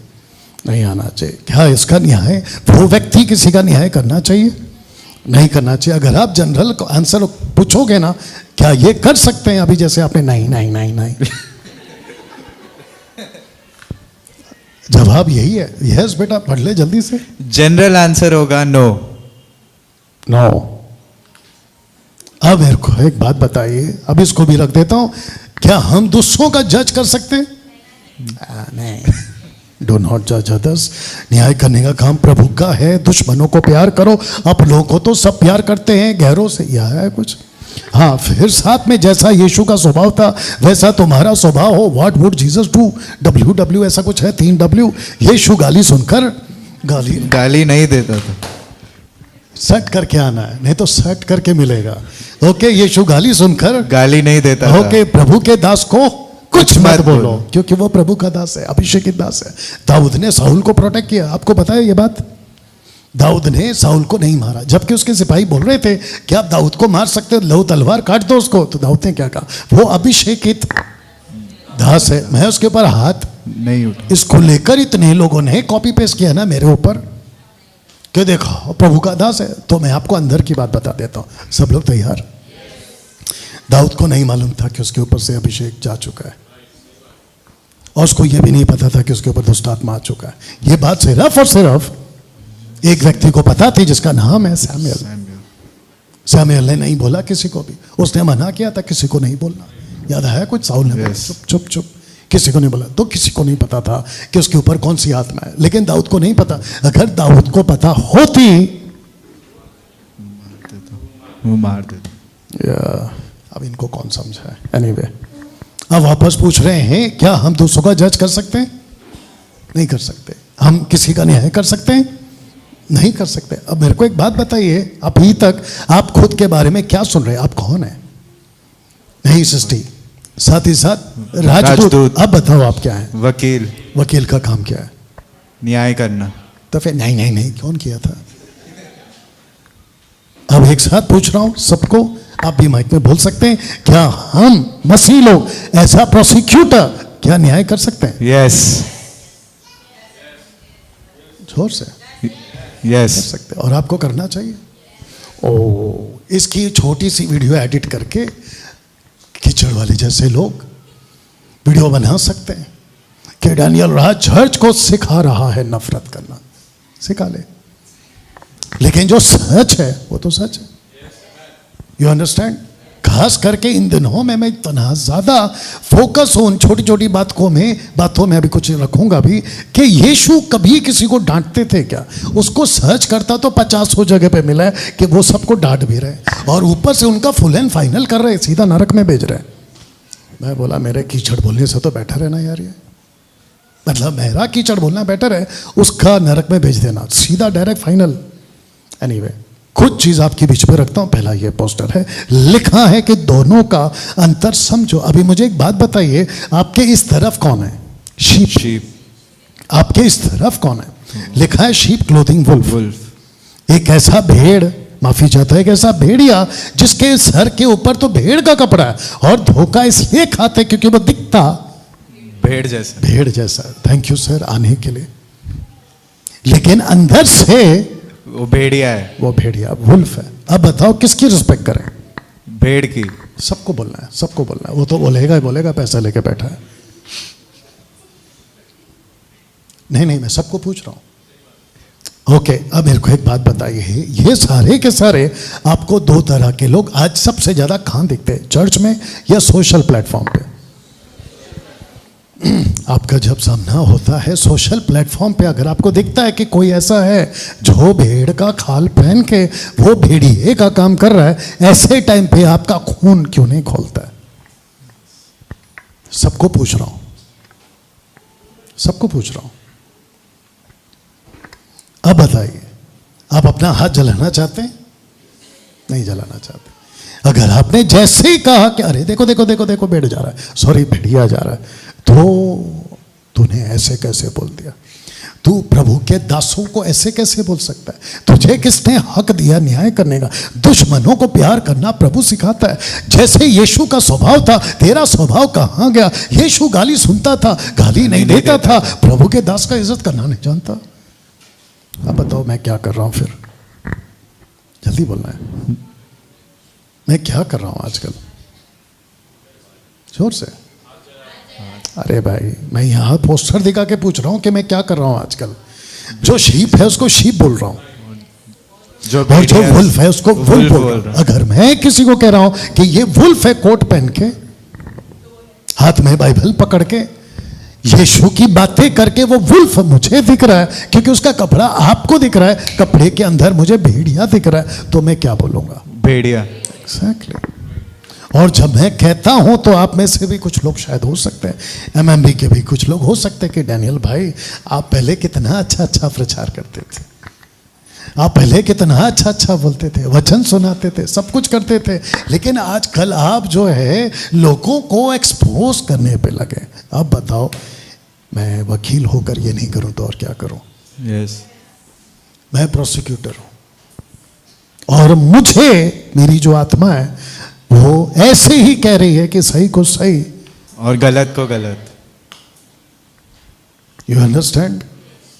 नहीं आना चाहिए। क्या इसका न्याय, वो व्यक्ति किसी का न्याय करना चाहिए? नहीं करना चाहिए। अगर आप जनरल को आंसर पूछोगे ना, क्या ये कर सकते हैं, अभी जैसे आपने नहीं जवाब यही है। यस बेटा, पढ़ ले जल्दी से। जनरल आंसर होगा नो। अब मेरे को एक बात बताइए, अब इसको भी रख देता हूं, क्या हम दूसरों का जज कर सकते हैं? नहीं। डो नॉट जज अदर्स। न्याय करने का काम प्रभु का है। दुश्मनों को प्यार करो, अपनों को तो सब प्यार करते हैं गहरों से। यह है कुछ। हाँ, फिर साथ में जैसा यीशु का स्वभाव था वैसा तुम्हारा स्वभाव हो। What would Jesus do? WW ऐसा कुछ है, 3 W। यीशु गाली सुनकर गाली नहीं देता था, सेट करके आना है, नहीं तो सेट करके मिलेगा। ओके, यीशु गाली सुनकर गाली नहीं देता था। ओके, प्रभु के दास को कुछ मत बोलो, क्योंकि वो प्रभु का दास है, अभिषेकित दास है। दाऊद ने साउल को प्रोटेक्ट किया। आपको पता है ये बात? दाऊद ने साउल को नहीं मारा, जबकि उसके सिपाही बोल रहे थे कि आप दाऊद को मार सकते हो, लो तलवार काट दो उसको। तो दाऊद ने क्या कहा? वो अभिषेकित दास है, मैं उसके ऊपर हाथ नहीं उठा। इसको लेकर इतने लोगों ने कॉपी पेस्ट किया ना मेरे ऊपर कि देखो प्रभु का दास है। तो मैं आपको अंदर की बात बता देता हूं। सब लोग तैयार? दाऊद को नहीं मालूम था कि उसके ऊपर से अभिषेक जा चुका है, और उसको यह भी नहीं पता था कि उसके ऊपर दुष्ट आत्मा आ चुका है। यह बात सिर्फ और सिर्फ एक व्यक्ति को पता थी, जिसका नाम है सैमुएल। सैमुएल ने नहीं बोला किसी को भी, उसने मना किया था किसी को नहीं बोलना। याद है कुछ? साउल ने बोला चुप चुप, किसी को नहीं बोला। तो किसी को नहीं पता था कि उसके ऊपर कौन सी आत्मा है, लेकिन दाऊद को नहीं पता। अगर दाऊद को पता होती, वो मार देता। अब इनको कौन समझा है? एनीवे, अब वापस पूछ रहे हैं, क्या हम दूसरों का जज कर सकते हैं? नहीं कर सकते। हम किसी का न्याय कर सकते हैं? नहीं कर सकते। अब मेरे को एक बात बताइए, अभी तक आप खुद के बारे में क्या सुन रहे हैं? आप कौन है? नहीं सृष्टि, साथ ही साथ राजदूत। अब बताओ आप क्या है? वकील। वकील का काम क्या है? न्याय करना। तो फिर नहीं कौन किया था? अब एक साथ पूछ रहा हूं सबको, आप भी माइक में बोल सकते हैं, क्या हम मसीह लोग ऐसा प्रोसिक्यूटर क्या न्याय कर सकते हैं? यस। जोर से। यस कर सकते हैं, और आपको करना चाहिए। ओ, इसकी छोटी सी वीडियो एडिट करके कीचड़ वाले जैसे लोग वीडियो बना सकते हैं कि डैनियल राज चर्च को सिखा रहा है नफरत करना। सिखा ले, लेकिन जो सच है वो तो सच है। You understand? खास करके इन दिनों में मैं इतना ज्यादा फोकस हूं उन छोटी छोटी बातों में अभी कुछ रखूंगा भी, कि यीशु कभी किसी को डांटते थे क्या? उसको सर्च करता तो 50 जगह पे मिला है कि वो सबको डांट भी रहे, और ऊपर से उनका फुल एंड फाइनल कर रहे, सीधा नरक में भेज रहे। मैं बोला मेरे कीचड़ बोलने से तो बेटर है ना यार, ये मतलब मेरा कीचड़ बोलना बेटर है, उसका नरक में भेज देना, सीधा डायरेक्ट फाइनल। एनीवे, कुछ चीज आपके बीच में रखता हूं। पहला ये पोस्टर है, लिखा है कि दोनों का अंतर समझो। अभी मुझे एक बात बताइए, आपके इस तरफ कौन है? शीप। आपके इस तरफ कौन है? लिखा है शीप क्लोथिंग वुल्फ। एक ऐसा भेड़, माफी चाहता है, एक ऐसा भेड़िया जिसके सर के ऊपर तो भेड़ का कपड़ा है, और धोखा इसलिए खाते क्योंकि वो दिखता भेड़ जैसा। थैंक यू सर आने के लिए, लेकिन अंदर से वो भेड़िया है, वो भेड़िया वुल्फ है। अब बताओ किसकी रिस्पेक्ट करें? भेड़ की। सबको बोलना है, सबको बोलना है। वो तो बोलेगा ही बोलेगा, पैसा लेके बैठा है। नहीं, मैं सबको पूछ रहा हूं। ओके, अब मेरे को एक बात बताइए, ये सारे के सारे आपको दो तरह के लोग आज सबसे ज्यादा कहां दिखते हैं, चर्च में या सोशल प्लेटफॉर्म पे? आपका जब सामना होता है सोशल प्लेटफॉर्म पे, अगर आपको दिखता है कि कोई ऐसा है जो भेड़ का खाल पहन के वो भेड़िए का काम कर रहा है, ऐसे टाइम पे आपका खून क्यों नहीं खोलता है? सबको पूछ रहा हूं, सबको पूछ रहा हूं। अब बताइए, आप अपना हाथ जलाना चाहते हैं? नहीं जलाना चाहते। अगर आपने जैसे ही कहा कि अरे देखो देखो देखो देखो भेड़ जा रहा है, सॉरी भेड़िया जा रहा है, तो तूने ऐसे कैसे बोल दिया? तू प्रभु के दासों को ऐसे कैसे बोल सकता है? तुझे किसने हक दिया न्याय करने का? दुश्मनों को प्यार करना प्रभु सिखाता है। जैसे यीशु का स्वभाव था, तेरा स्वभाव कहां गया? यीशु गाली सुनता था, गाली नहीं देता था, प्रभु के दास का इज्जत करना नहीं जानता। अब बताओ मैं क्या कर रहा हूं? फिर जल्दी बोलना है, मैं क्या कर रहा हूं आजकल? जोर से। अरे भाई, मैं यहां पोस्टर दिखा के पूछ रहा हूं कि मैं क्या कर रहा हूं आजकल। जो शीप है उसको शीप बोल रहा हूं, और जो वुल्फ है उसको वुल्फ बोल रहा हूं। अगर मैं किसी को कह रहा हूं कि ये वुल्फ है, कोट पहन के, हाथ में बाइबल पकड़ के, यीशु की बातें करके, वो वुल्फ मुझे दिख रहा है क्योंकि उसका कपड़ा आपको दिख रहा है, कपड़े के अंदर मुझे भेड़िया दिख रहा है, तो मैं क्या बोलूंगा? भेड़िया। एग्जैक्टली। और जब मैं कहता हूं तो आप में से भी कुछ लोग शायद हो सकते हैं, एमएमबी के भी कुछ लोग हो सकते हैं कि डैनियल भाई आप पहले कितना अच्छा अच्छा प्रचार करते थे, आप पहले कितना अच्छा अच्छा बोलते थे, वचन सुनाते थे, सब कुछ करते थे, लेकिन आजकल आप जो है लोगों को एक्सपोज करने पे लगे। अब बताओ, मैं वकील होकर ये नहीं करूं तो और क्या करूं? यस। मैं प्रोसिक्यूटर हूं, और मुझे मेरी जो आत्मा है वो ऐसे ही कह रही है कि सही को सही और गलत को गलत। You understand?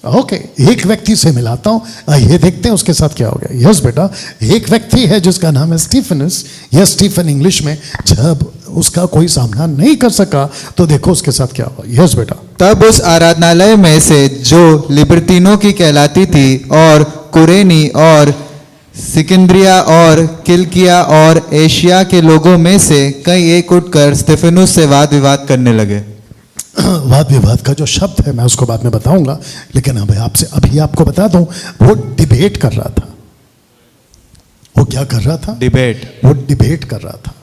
ओके, एक व्यक्ति से मिलाता हूं, आइए देखते हैं उसके साथ क्या हो गया। यस बेटा, एक व्यक्ति है जिसका नाम है स्टीफनस, या स्टीफन इंग्लिश में। जब उसका कोई सामना नहीं कर सका तो देखो उसके साथ क्या हुआ। यस बेटा। तब उस आराधनालय में से जो लिबर्तीनों की कहलाती थी और कुरेनी और सिकंद्रिया और किलकिया और एशिया के लोगों में से कई एक उठकर स्टेफनुस से वाद विवाद करने लगे। वाद विवाद का जो शब्द है मैं उसको बाद में बताऊंगा, लेकिन अभी आपको बता दूं, वो डिबेट कर रहा था। वो क्या कर रहा था? वो डिबेट कर रहा था।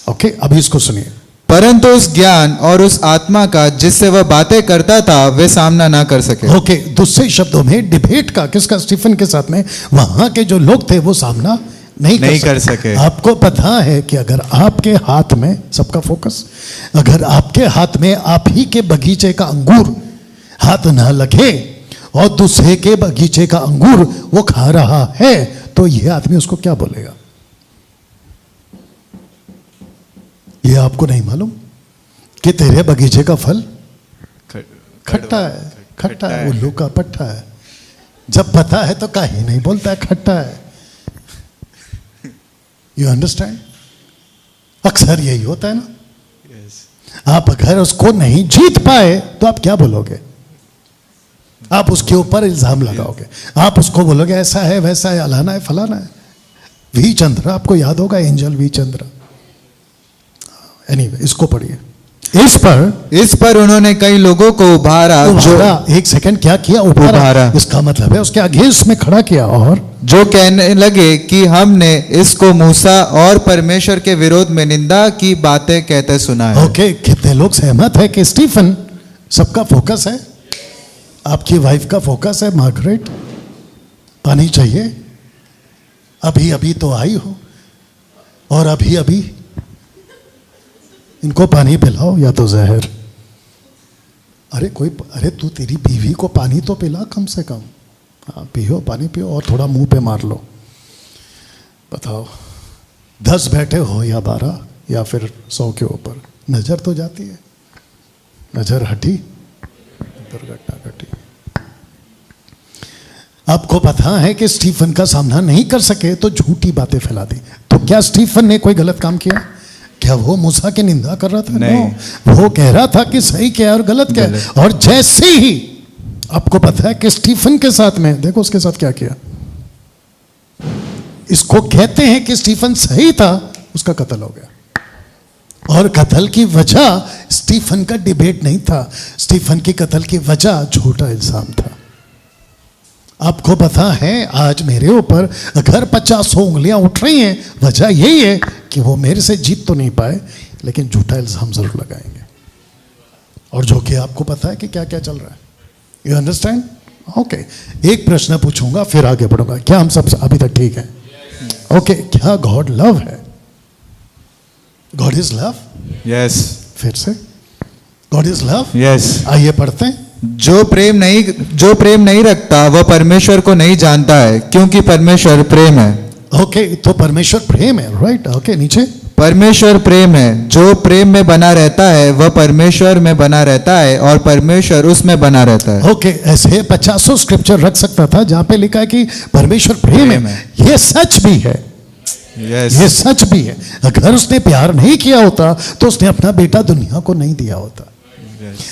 ओके, अभी इसको सुनिए। परंतु उस ज्ञान और उस आत्मा का जिससे वह बातें करता था वे सामना ना कर सके। ओके, दूसरे शब्दों में डिबेट का किसका? स्टीफन के साथ में वहां के जो लोग थे वो सामना नहीं कर सके। आपको पता है कि अगर आपके हाथ में, सबका फोकस, अगर आपके हाथ में आप ही के बगीचे का अंगूर हाथ ना लगे और दूसरे के बगीचे का अंगूर वो खा रहा है, तो ये आदमी उसको क्या बोलेगा? ये आपको नहीं मालूम कि तेरे बगीचे का फल खट्टा है, उल्लू का पट्टा है। जब पता है तो काहे नहीं बोलता है खट्टा है। You understand? अक्सर यही होता है ना। आप अगर उसको नहीं जीत पाए तो आप क्या बोलोगे? आप उसके ऊपर इल्जाम लगाओगे, आप उसको बोलोगे ऐसा है वैसा है, अलाना है फलाना है। वी चंद्र, आपको याद होगा एंजल वी चंद्र। एनीवे, इसको पढ़िए। इस पर उन्होंने कई लोगों को उभारा, एक सेकंड, क्या किया? उभारा। इसका मतलब है उसके अगेंस्ट में खड़ा किया, और जो कहने लगे कि हमने इसको मूसा और परमेश्वर के विरोध में निंदा की बातें कहते सुना है। ओके, कितने लोग सहमत है कि स्टीफन सबका फोकस है? आपकी वाइफ का फोकस है मार्गरेट। पानी चाहिए, अभी अभी तो आई हो, और अभी अभी इनको पानी पिलाओ या तो जहर। अरे तू तेरी बीवी को पानी तो पिला कम से कम। हाँ, पियो, पानी पियो और थोड़ा मुंह पे मार लो। बताओ, 10 बैठे हो या 12 या फिर 100 के ऊपर, नजर तो जाती है। नजर हटी, दुर्घटना घटी। आपको पता है कि स्टीफन का सामना नहीं कर सके तो झूठी बातें फैला दी। तो क्या स्टीफन ने कोई गलत काम किया? क्या वो मूसा की निंदा कर रहा था? नहीं, वो कह रहा था कि सही क्या है और गलत क्या है। और जैसे ही आपको पता है कि स्टीफन के साथ में, देखो उसके साथ क्या किया। इसको कहते हैं कि स्टीफन सही था, उसका कत्ल हो गया। और कत्ल की वजह स्टीफन का डिबेट नहीं था, स्टीफन की कत्ल की वजह झूठा इल्जाम था। आपको पता है आज मेरे ऊपर अगर 50 उंगलियां उठ रही हैं, वजह यही है कि वो मेरे से जीत तो नहीं पाए, लेकिन झूठा इल्जाम जरूर लगाएंगे। और जो कि आपको पता है कि क्या क्या चल रहा है। You understand? ओके, एक प्रश्न पूछूंगा फिर आगे बढ़ूंगा। क्या हम सब अभी तक ठीक है? ओके, क्या गॉड लव है? God is love? यस। फिर से, गॉड इज लव? यस। आइए पढ़ते हैं। जो प्रेम नहीं रखता वह परमेश्वर को नहीं जानता है, क्योंकि परमेश्वर प्रेम है। ओके, तो परमेश्वर प्रेम है, राइट? ओके, नीचे। परमेश्वर प्रेम है, जो प्रेम में बना रहता है वह परमेश्वर में बना रहता है और परमेश्वर उसमें बना रहता है। ओके, ऐसे 50 स्क्रिप्चर रख सकता था जहां पे लिखा है कि परमेश्वर प्रेम है। ये सच भी है। yes. ये सच भी है। अगर उसने प्यार नहीं किया होता तो उसने अपना बेटा दुनिया को नहीं दिया होता।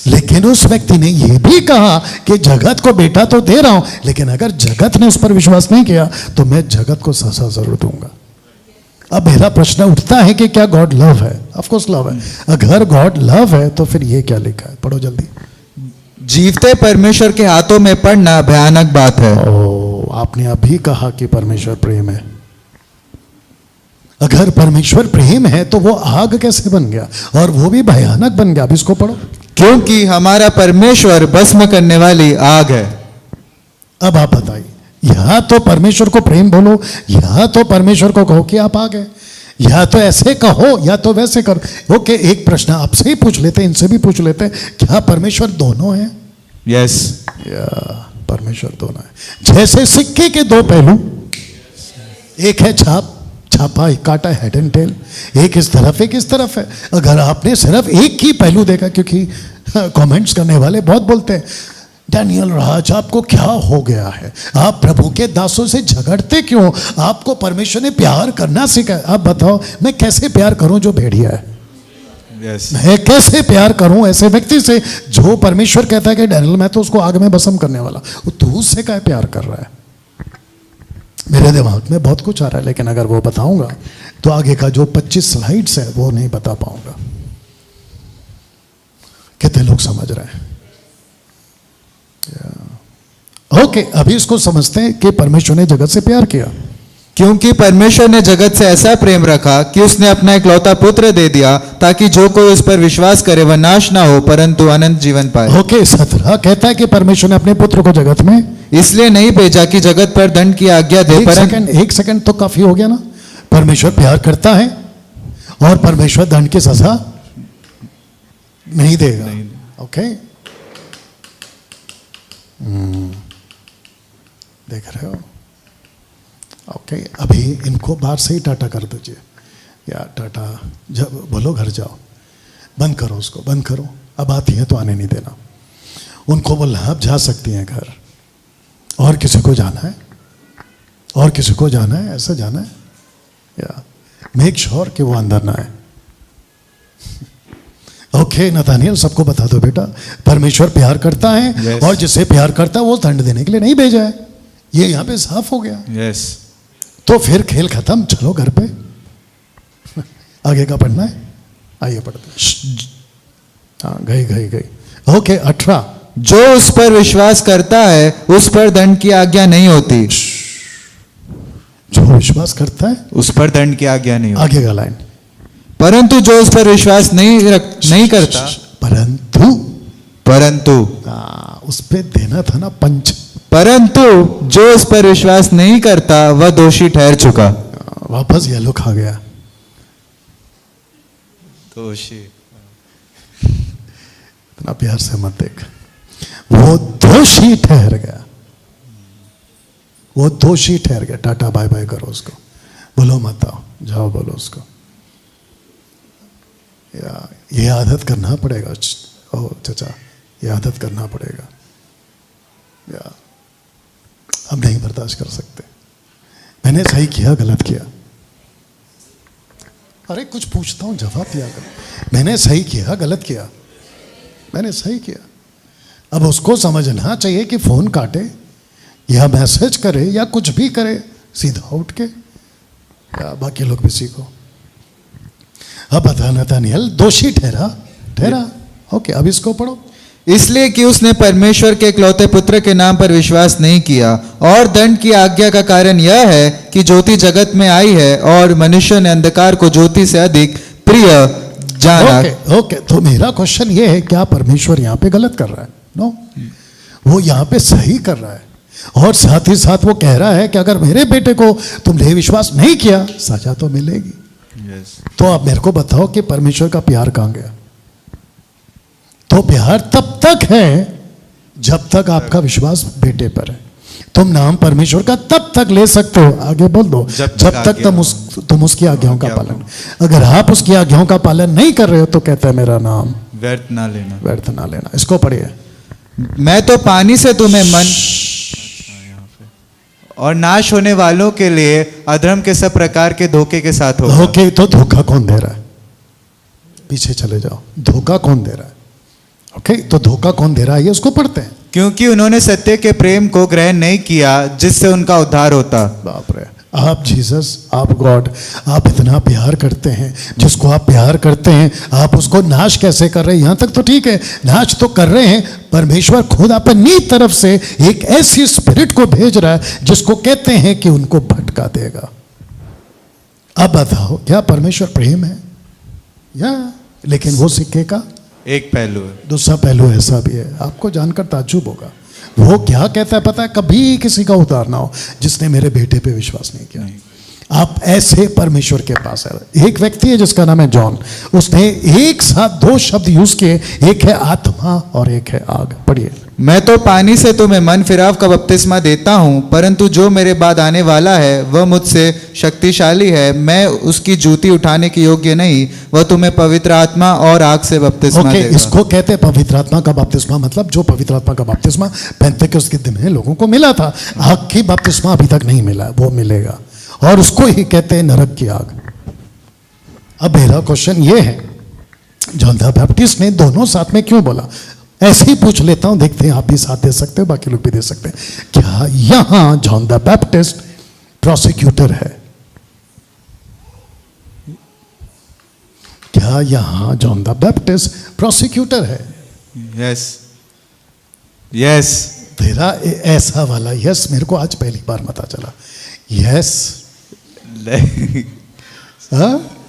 लेकिन उस व्यक्ति ने यह भी कहा कि जगत को बेटा तो दे रहा हूं, लेकिन अगर जगत ने उस पर विश्वास नहीं किया तो मैं जगत को सजा जरूर दूंगा। अब मेरा प्रश्न उठता है कि क्या गॉड लव है? ऑफ कोर्स लव है। अगर गॉड लव है तो फिर ये क्या लिखा है? पढ़ो जल्दी। जीवते परमेश्वर के हाथों में पड़ना भयानक बात है। आपने अभी कहा कि परमेश्वर प्रेम है। अगर परमेश्वर प्रेम है तो वो आग कैसे बन गया, और वो भी भयानक बन गया? अब इसको पढ़ो। क्योंकि हमारा परमेश्वर भस्म करने वाली आग है। अब आप बताइए, यहां तो परमेश्वर को प्रेम बोलो, यहां तो परमेश्वर को कहो कि आप आग है, या तो ऐसे कहो या तो वैसे करो। ओके, एक प्रश्न आपसे ही पूछ लेते हैं, इनसे भी पूछ लेते हैं, क्या परमेश्वर दोनों है? यस। या परमेश्वर दोनों है। जैसे सिक्के के दो पहलू, एक है छापा, एक काटा, हेड एंड टेल, एक इस तरफ एक इस तरफ है। अगर आपने सिर्फ एक ही पहलू देखा, क्योंकि कमेंट्स करने वाले बहुत बोलते हैं, डैनियल राज आपको क्या हो गया है, आप प्रभु के दासों से झगड़ते क्यों, आपको परमेश्वर ने प्यार करना सिखाया। आप बताओ, मैं कैसे प्यार करूं जो भेड़िया है? yes. मैं कैसे प्यार करूं ऐसे व्यक्ति से जो परमेश्वर कहता है कि डैनियल मैं तो उसको आग में भस्म करने वाला, तू उससे क्या प्यार कर रहा है? मेरे दिमाग में बहुत कुछ आ रहा है, लेकिन अगर वो बताऊंगा तो आगे का जो 25 स्लाइड्स है वो नहीं बता पाऊंगा। कितने लोग समझ रहे हैं? ओके, अभी इसको समझते हैं कि परमेश्वर ने जगत से प्यार किया। क्योंकि परमेश्वर ने जगत से ऐसा प्रेम रखा कि उसने अपना इकलौता पुत्र दे दिया, ताकि जो कोई उस पर विश्वास करे वह नाश ना हो परंतु अनंत जीवन पाए। ओके, 17 कहता है कि परमेश्वर ने अपने पुत्र को जगत में इसलिए नहीं भेजा कि जगत पर दंड की आज्ञा दे। एक सेकंड तो काफी हो गया ना। परमेश्वर प्यार करता है और परमेश्वर दंड की सजा नहीं देगा। ओके, देख रहे हो? ओके, अभी इनको बाहर से ही टाटा कर दीजिए, या टाटा जब बोलो घर जाओ, बंद करो उसको, बंद करो। अब आती है तो आने नहीं देना। उनको बोलना आप जा सकती हैं घर, और किसी को जाना है, और किसी को जाना है, ऐसा जाना है, या मेक श्योर कि वो अंदर ना आए। ओके नतानियल, सबको बता दो बेटा, परमेश्वर प्यार करता है, Yes. और जिसे प्यार करता है वो दंड देने के लिए नहीं भेजा है। ये यहां पे साफ हो गया। यस। तो फिर खेल खत्म, चलो घर पे। आगे का पढ़ना है, आइए पढ़ते हैं। हाँ, गई। ओके 18। जो उस पर विश्वास करता है उस पर दंड की आज्ञा नहीं होती। जो विश्वास करता है उस पर दंड की आज्ञा नहीं होती। आगे का लाइन, परंतु जो उस पर विश्वास नहीं करता, परंतु उस पे देना था ना पंच। परंतु जो उस पर विश्वास नहीं करता वह दोषी ठहर चुका। वापस येलो खा गया। दोषी। इतना प्यार से मत देख, वो दोषी ठहर गया, वो दोषी ठहर गया। टाटा बाय बाय करो उसको, बोलो मत आओ, जाओ बोलो उसको। या ये आदत करना पड़ेगा। ओ चाचा, ये आदत करना पड़ेगा। या हम नहीं बर्दाश्त कर सकते। मैंने सही किया गलत किया, अरे कुछ पूछता हूं जवाब दिया कर। मैंने सही किया गलत किया, मैंने सही किया। अब उसको समझना चाहिए कि फोन काटे या मैसेज करे या कुछ भी करे, सीधा उठ के, या बाकी लोग भी सीखो। अब बता नतानियल दोषी ठहरा। ओके, अब इसको पढ़ो। इसलिए कि उसने परमेश्वर के इकलौते पुत्र के नाम पर विश्वास नहीं किया, और दंड की आज्ञा का कारण यह है कि ज्योति जगत में आई है और मनुष्य ने अंधकार को ज्योति से अधिक प्रिय जाना। ओके, तो मेरा क्वेश्चन ये है, क्या परमेश्वर यहाँ पे गलत कर रहा है? नो, वो यहाँ पे सही कर रहा है। और साथ ही साथ वो कह रहा है कि अगर मेरे बेटे को तुमने विश्वास नहीं किया, सजा तो मिलेगी। तो अब मेरे को बताओ कि परमेश्वर का प्यार कहां गया? तो प्यार तब तक है जब तक आपका विश्वास बेटे पर है। तुम नाम परमेश्वर का तब तक ले सकते हो, आगे बोल दो, जब तक तुम उसकी आज्ञाओं का पालन। अगर आप उसकी आज्ञाओं का पालन नहीं कर रहे हो तो कहता है मेरा नाम व्यर्थ ना लेना। इसको पढ़िए। मैं तो पानी से तुम्हें मन और नाश होने वालों के लिए अधर्म के सब प्रकार के धोखे के साथ होगा। ओके, तो धोखा कौन दे रहा है? पीछे चले जाओ, धोखा कौन दे रहा है? ओके, तो धोखा कौन दे रहा है ये उसको पढ़ते हैं। क्योंकि उन्होंने सत्य के प्रेम को ग्रहण नहीं किया जिससे उनका उद्धार होता। बाप रे, आप जीसस, आप गॉड, आप इतना प्यार करते हैं, जिसको आप प्यार करते हैं आप उसको नाश कैसे कर रहे हैं? यहां तक तो ठीक है, नाश तो कर रहे हैं। परमेश्वर खुद अपनी तरफ से एक ऐसी स्पिरिट को भेज रहा है जिसको कहते हैं कि उनको भटका देगा। अब बताओ, क्या परमेश्वर प्रेम है? या लेकिन वो सिक्के का एक पहलू है। दूसरा पहलू ऐसा भी है, आपको जानकर ताज्जुब होगा। वो क्या कहता है पता है? कभी किसी का उद्धार ना हो जिसने मेरे बेटे पे विश्वास नहीं किया। आप ऐसे परमेश्वर के पास है। एक व्यक्ति है जिसका नाम है जॉन, उसने एक साथ दो शब्द यूज किए, एक है आत्मा और एक है आग। पढ़िए। मैं तो पानी से तुम्हें मन फिराव का बपतिस्मा देता हूं, परंतु जो मेरे बाद आने वाला है वह मुझसे शक्तिशाली है। मैं उसकी जूती उठाने के योग्य नहीं। वह तुम्हें पवित्र आत्मा और आग से बपतिस्मा देगा। इसको कहते हैं पवित्र आत्मा का बपतिस्मा। मतलब जो पवित्र आत्मा का बपतिस्मा पेंतेकोस्त के दिन में लोगों को मिला था, आग की बपतिस्मा अभी तक नहीं मिला, वो मिलेगा। और उसको ही कहते हैं नरक की आग। अब मेरा क्वेश्चन ये है, जॉन द बैप्टिस्ट ने दोनों साथ में क्यों बोला? ऐसे ही पूछ लेता हूं, देखते हैं आप भी साथ दे सकते हो, बाकी लोग भी दे सकते हैं। क्या यहां जॉन द बैप्टिस्ट प्रोसिक्यूटर है? क्या यहां जॉन द बैप्टिस्ट प्रोसिक्यूटर है? Yes, yes. तेरा ऐसा वाला यस मेरे को आज पहली बार पता चला। यस,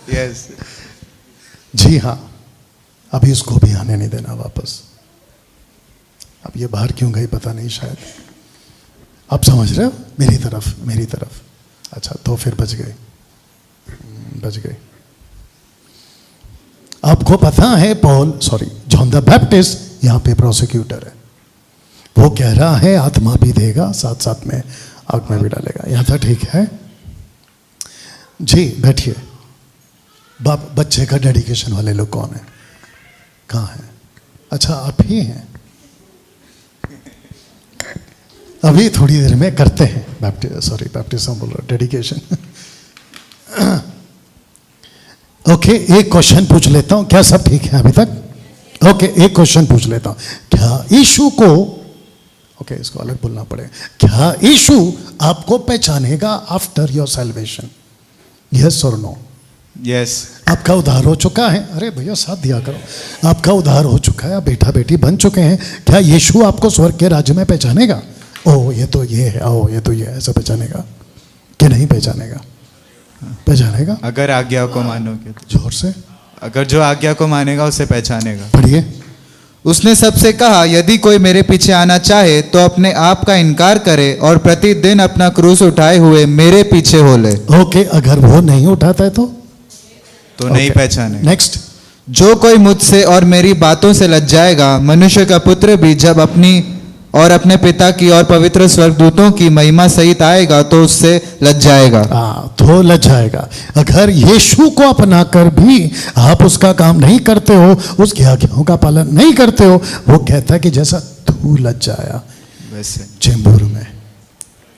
यस, जी हाँ। अभी इसको भी आने नहीं देना वापस। अब ये बाहर क्यों गई पता नहीं, शायद आप समझ रहे हो। मेरी तरफ। अच्छा, तो फिर बच गए। आपको पता है जॉन द बैप्टिस्ट यहां पे प्रोसिक्यूटर है। वो कह रहा है आत्मा भी देगा, साथ साथ में आग में भी डालेगा। यहां तक ठीक है जी? बैठिए। बच्चे का डेडिकेशन वाले लोग कौन है? कहाँ है? अच्छा, आप ही हैं। अभी थोड़ी देर में करते हैं बैप्टिज्म बोल रहा, डेडिकेशन। ओके, एक क्वेश्चन पूछ लेता हूं, क्या सब ठीक है अभी तक? ओके, एक क्वेश्चन पूछ लेता हूं, क्या यीशु को, ओके इसको अलग बोलना पड़ेगा, क्या यीशु आपको पहचानेगा आफ्टर योर सैल्वेशन? यस और नो? यस। आपका उद्धार हो चुका है, अरे भैया साथ दिया करो, आपका उद्धार हो चुका है, आप बेटा बेटी बन चुके हैं, क्या यीशु आपको स्वर्ग के राज्य में पहचानेगा? ओ ये तो ये है, ओ ये तो ये है, ऐसा पहचानेगा कि नहीं पहचानेगा? पहचानेगा अगर आज्ञा को मानोगे तो। जोर से, अगर जो आज्ञा को मानेगा उसे पहचानेगा। पढ़िए। उसने सबसे कहा, यदि कोई मेरे पीछे आना चाहे तो अपने आप का इनकार करे और प्रतिदिन अपना क्रूस उठाए हुए मेरे पीछे हो ले। ओके, अगर वो नहीं उठाता है तो नहीं पहचाने। नेक्स्ट, जो कोई मुझसे और मेरी बातों से लज जाएगा, मनुष्य का पुत्र भी जब अपनी और अपने पिता की और पवित्र स्वर्गदूतों की महिमा सहित आएगा तो उससे लज जाएगा। तो लज जाएगा। अगर यीशु को अपना कर भी आप उसका काम नहीं करते हो, उसकी आज्ञाओं का पालन नहीं करते हो, वो कहता है कि जैसा तू लज जाया वैसे चेंबूर में,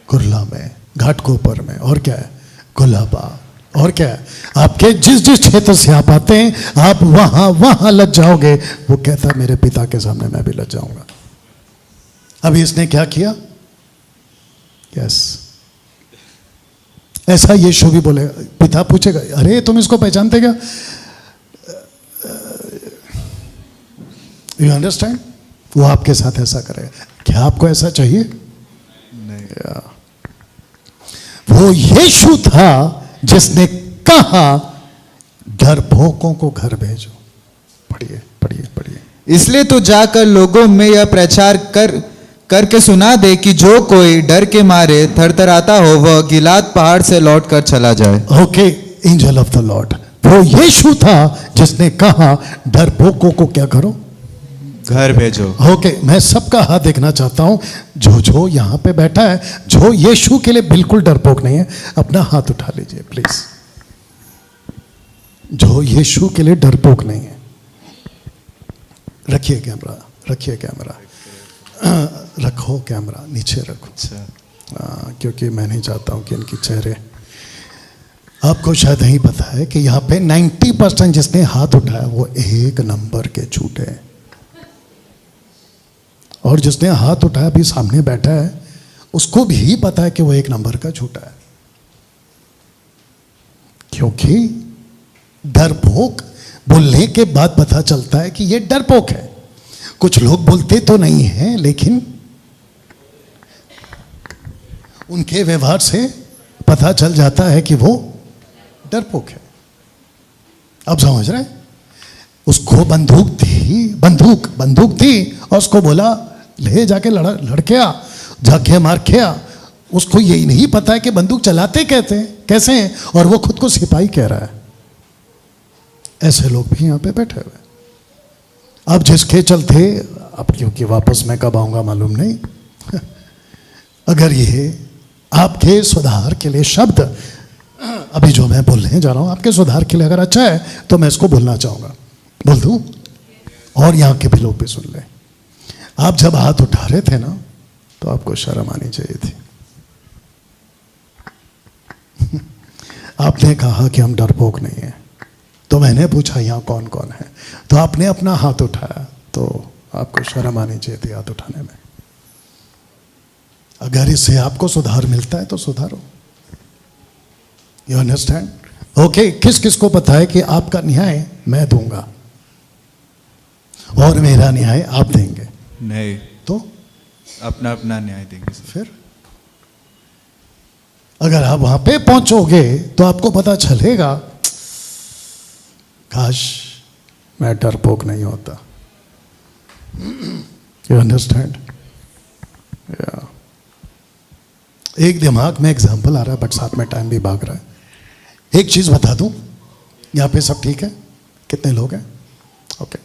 कुर्ला में, घाटकोपर में, और क्या है, गुलाबा, और क्या है, आपके जिस जिस क्षेत्र से आप आते हैं आप वहां वहां लज जाओगे। वो कहता है मेरे पिता के सामने मैं भी लज जाऊंगा। अभी इसने क्या किया? यस, ऐसा यीशु भी बोलेगा। पिता पूछेगा, अरे तुम इसको पहचानते क्या? You understand? वो आपके साथ ऐसा करेगा। क्या आपको ऐसा चाहिए? नहीं। वो यीशु था जिसने कहा डरपोकों को घर भेजो। पढ़िए पढ़िए पढ़िए। इसलिए तो जाकर लोगों में यह प्रचार करके सुना दे कि जो कोई डर के मारे थरथराता हो वह गिलाद पहाड़ से लौट कर चला जाए। Okay, angel of the Lord, वो यीशु था जिसने कहा डरपोकों को क्या करो? घर भेजो। ओके, मैं सबका हाथ देखना चाहता हूं, जो यहां पे बैठा है, जो यीशु के लिए बिल्कुल डरपोक नहीं है, अपना हाथ उठा लीजिए प्लीज। जो यीशु के लिए डरपोक नहीं है, रखिए कैमरा, रखिए कैमरा, रखो कैमरा, नीचे रखो। क्योंकि मैं नहीं चाहता हूं कि इनके चेहरे, आपको शायद नहीं पता है कि यहाँ पे 90% जिसने हाथ उठाया वो एक नंबर के झूठे हैं, और जिसने हाथ उठाया भी सामने बैठा है उसको भी पता है कि वो एक नंबर का झूठा है। क्योंकि डरपोक बोलने के बाद पता चलता है कि ये डरपोक है। कुछ लोग बोलते तो नहीं हैं, लेकिन उनके व्यवहार से पता चल जाता है कि वो डरपोक है। अब समझ रहे हैं? उसको बंदूक थी और उसको बोला ले जाके लड़के आ, जाके मार के आ। उसको यही नहीं पता है कि बंदूक चलाते कैसे हैं, और वो खुद को सिपाही कह रहा है। ऐसे लोग भी यहां पे बैठे हुए। अब जिसके चलते, अब क्योंकि वापस मैं कब आऊंगा मालूम नहीं, अगर ये आपके सुधार के लिए शब्द, अभी जो मैं बोलने जा रहा हूं आपके सुधार के लिए अगर अच्छा है तो मैं इसको बोलना चाहूंगा, बोल दूं, और यहां के भी लोग भी सुन ले। आप जब हाथ उठा रहे थे ना तो आपको शर्म आनी चाहिए थी। आपने कहा कि हम डरपोक नहीं हैं, तो मैंने पूछा यहां कौन कौन है, तो आपने अपना हाथ उठाया, तो आपको शर्म आनी चाहिए थी हाथ उठाने में। अगर इससे आपको सुधार मिलता है तो सुधारो। You understand? ओके, किस किस को पता है कि आपका न्याय मैं दूंगा और मेरा न्याय आप देंगे? नहीं। तो अपना अपना न्याय देंगे। फिर अगर आप वहां पे पहुंचोगे तो आपको पता चलेगा, काश मैं डरपोक नहीं होता। You understand? या एक दिमाग में एग्जांपल आ रहा है, बट साथ में टाइम भी भाग रहा है। एक चीज बता दूं, यहां पे सब ठीक है? कितने लोग हैं? ओके,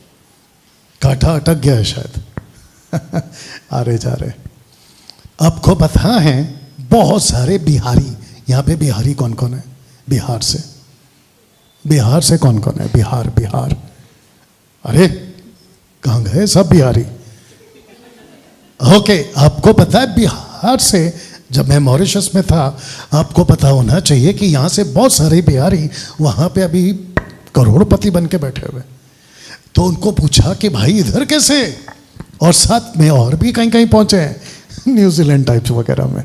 कांटा अटक गया है शायद। आ रहे जा रहे। आपको पता है बहुत सारे बिहारी, यहां पे बिहारी कौन कौन है? बिहार से कौन कौन है? बिहार। अरे कहां गए सब बिहारी? ओके, आपको पता है बिहार बाहर से, जब मैं मॉरिशस में था, आपको पता होना चाहिए कि यहाँ से बहुत सारे बिहारी वहाँ पे अभी करोड़पति बन के बैठे हुए। तो उनको पूछा कि भाई इधर कैसे, और साथ में और भी कहीं कहीं पहुँचे हैं, न्यूजीलैंड टाइप्स वगैरह में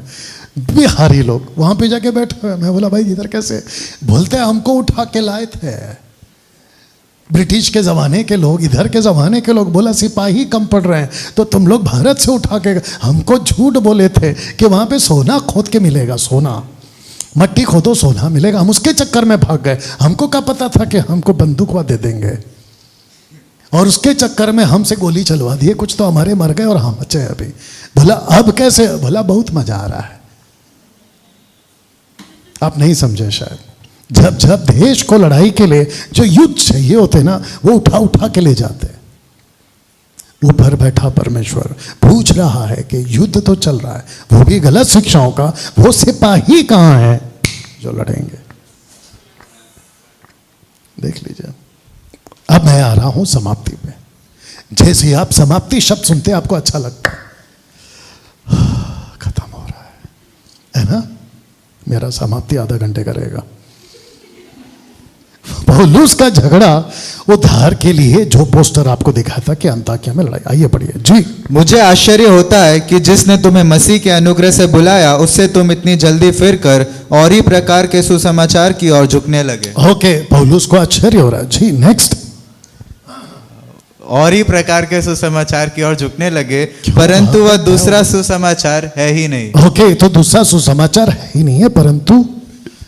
बिहारी लोग वहाँ पे जाके बैठे हुए। मैं बोला भाई इधर कैसे? बोलते हैं हमको उठा के लाए थे ब्रिटिश के ज़माने के लोग, इधर के ज़माने के लोग। बोला सिपाही कम पड़ रहे हैं तो तुम लोग भारत से उठा के, हमको झूठ बोले थे कि वहाँ पे सोना खोद के मिलेगा, सोना, मट्टी खोदो सोना मिलेगा। हम उसके चक्कर में भाग गए। हमको क्या पता था कि हमको बंदूकवा दे देंगे, और उसके चक्कर में हमसे गोली चलवा दिए। कुछ तो हमारे मर गए और हम बचे अभी। बोला अब कैसे? बोला बहुत मजा आ रहा है। आप नहीं समझे शायद। जब जब देश को लड़ाई के लिए जो युद्ध चाहिए होते ना, वो उठा उठा के ले जाते। ऊपर बैठा परमेश्वर पूछ रहा है कि युद्ध तो चल रहा है, वो भी गलत शिक्षाओं का, वो सिपाही कहां है जो लड़ेंगे? देख लीजिए। अब मैं आ रहा हूं समाप्ति पे। जैसे ही आप समाप्ति शब्द सुनते आपको अच्छा लगता है, खत्म हो रहा है ना? मेरा समाप्ति आधा घंटे का रहेगा। पौलुस का झगड़ा उद्धार के लिए जो पोस्टर आपको दिखा था कि अंताकिया में लड़ाई। आइए पढ़िए जी। मुझे आश्चर्य होता है कि जिसने तुम्हें मसीह के अनुग्रह से बुलाया, उससे तुम इतनी जल्दी फिर कर और ही प्रकार के सुसमाचार की ओर झुकने लगे। ओके, पौलुस को आश्चर्य हो रहा है जी। नेक्स्ट। और ही प्रकार के सुसमाचार की ओर झुकने लगे, परंतु वह दूसरा सुसमाचार है ही नहीं। ओके, तो दूसरा सुसमाचार है ही नहीं है, परंतु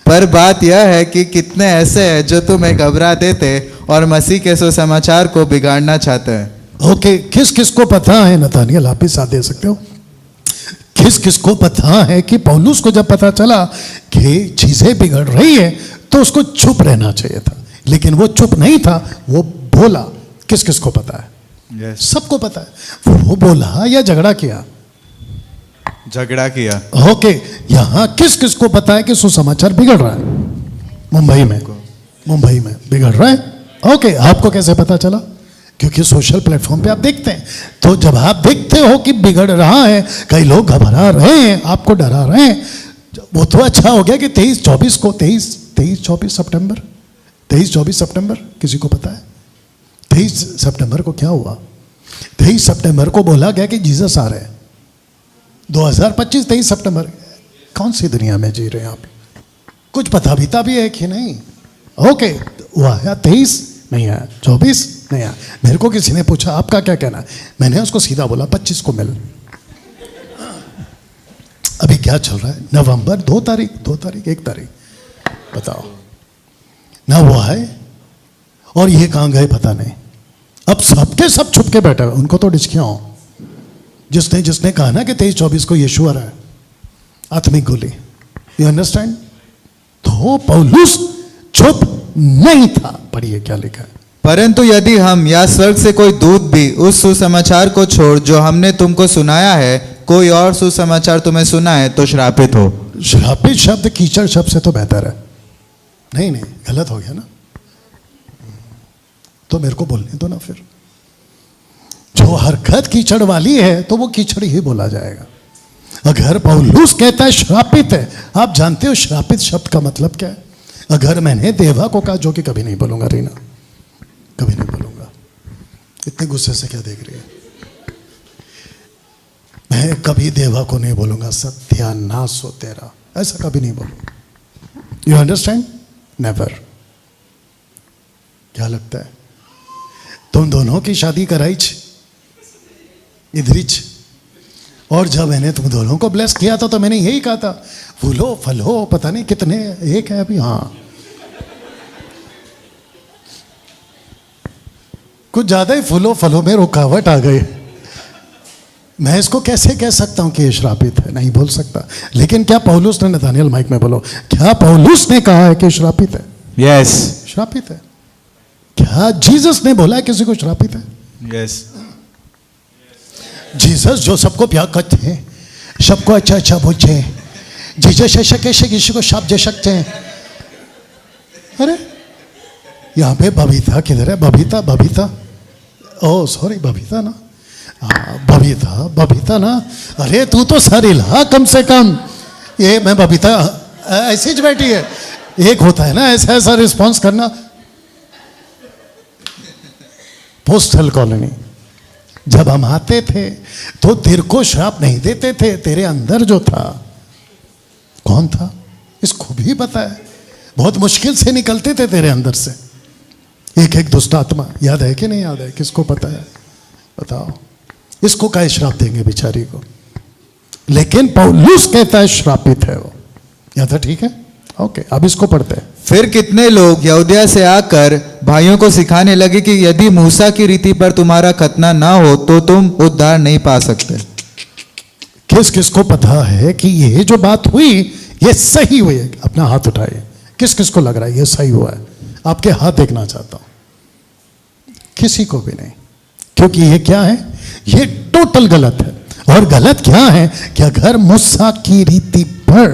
पर बात यह है कि कितने ऐसे हैं जो तुम्हें घबरा देते और मसीह के सुसमाचार को बिगाड़ना चाहते हैं। ओके, किस किस को पता है? नतानियल आप भी साथ दे सकते हो। किस किस को पता है कि पौलुस को जब पता चला कि चीजें बिगड़ रही है तो उसको चुप रहना चाहिए था, लेकिन वो चुप नहीं था, वो बोला। किस किस को पता है? yes. सबको पता है। वो बोला या झगड़ा किया? झगड़ा किया। ओके, यहां किस किस को पता है कि सुसमाचार बिगड़ रहा है? मुंबई में बिगड़ रहा है। ओके, आपको कैसे पता चला? क्योंकि सोशल प्लेटफॉर्म पे आप देखते हैं। तो जब आप देखते हो कि बिगड़ रहा है, कई लोग घबरा रहे हैं, आपको डरा रहे हैं, वो तो अच्छा हो गया कि 23-24 सितंबर किसी को पता है? 23 सितंबर को क्या हुआ? 23 सितंबर को बोला गया कि जीसस आ रहे हैं। 2025 23 सितंबर। कौन सी दुनिया में जी रहे हैं आप? कुछ पता भी है कि नहीं? ओके, वो आया 23 नहीं आया, 24 नहीं आया। मेरे को किसी ने पूछा आपका क्या कहना है, मैंने उसको सीधा बोला 25 को मिल। अभी क्या चल रहा है? नवंबर 2 तारीख 1 तारीख, बताओ ना। वो आए और ये कहां गए पता नहीं। अब सबके सब छुप के बैठे हुए, उनको तो डिचकियां हो। जिसने कहा ना कि 23-24 को यीशु आ रहा है, आत्मिक गोली। You understand? तो पौलुस चुप नहीं था। पढ़िए क्या लिखा है। परंतु यदि हम या स्वर्ग से कोई दूत भी उस सुसमाचार को छोड़ जो हमने तुमको सुनाया है, कोई और सुसमाचार तुम्हें सुनाए तो श्रापित हो। श्रापित शब्द कीचड़ शब्द से तो बेहतर है। नहीं, गलत हो गया ना, तो मेरे को बोलने दो ना। फिर जो हरकत कीचड़ वाली है तो वो कीचड़ ही बोला जाएगा। अगर पौलुस कहता है श्रापित है, आप जानते हो श्रापित शब्द का मतलब क्या है? अगर मैंने देवा को कहा, जो कि कभी नहीं बोलूंगा रीना, कभी नहीं बोलूंगा। इतने गुस्से से क्या देख रही है? मैं कभी देवा को नहीं बोलूंगा सत्यानाश हो तेरा, ऐसा कभी नहीं बोलूंगा। You understand? नेवर। क्या लगता है? तुम दोनों की शादी कराई इधरिच, और जब मैंने तुम दोनों को ब्लेस किया था तो मैंने यही कहा था, फूलो फलो, पता नहीं कितने एक है अभी। हाँ, कुछ ज्यादा ही फूलो फलो में रुकावट आ गई। मैं इसको कैसे कह सकता हूं कि ये श्रापित है? नहीं बोल सकता। लेकिन क्या पौलुस ने, नतानियल माइक में बोलो, क्या पौलुस ने कहा है कि श्रापित है? यस, श्रापित है। क्या जीसस ने बोला है किसी को श्रापित है? यस। जीसस जो सबको प्यार करते हैं, सबको अच्छा अच्छा बोलते हैं, जीसस ऐसा कैसे किसी को शाप दे सकते हैं? अरे यहाँ पे बबीता किधर है? बबीता, ओह सॉरी, बबीता ना, बबीता बबीता ना, अरे तू तो सर हिला कम से कम। ये मैं बबीता ऐसी ज बैठी है, एक होता है ना ऐसा ऐसा रिस्पॉन्स करना। पोस्टल कॉलोनी जब हम आते थे तो तेरे को श्राप नहीं देते थे, तेरे अंदर जो था कौन था इसको भी पता है, बहुत मुश्किल से निकलते थे तेरे अंदर से एक एक दुष्ट आत्मा। याद है कि नहीं याद है? किसको पता है बताओ? इसको क्या श्राप देंगे बेचारी को? लेकिन पौलुस कहता है श्रापित है वो। या था ठीक है, ओके। अब इसको पढ़ते हैं। फिर कितने लोग यहूदिया से आकर भाइयों को सिखाने लगे कि यदि मूसा की रीति पर तुम्हारा खतना ना हो तो तुम उद्धार नहीं पा सकते। किस किस को पता है कि ये जो बात हुई ये सही हुई है? अपना हाथ उठाइए। किस किस को लग रहा है ये सही हुआ है? आपके हाथ देखना चाहता हूं। किसी को भी नहीं, क्योंकि ये क्या है? ये टोटल गलत है। और गलत क्या है कि अगर मूसा की रीति पर,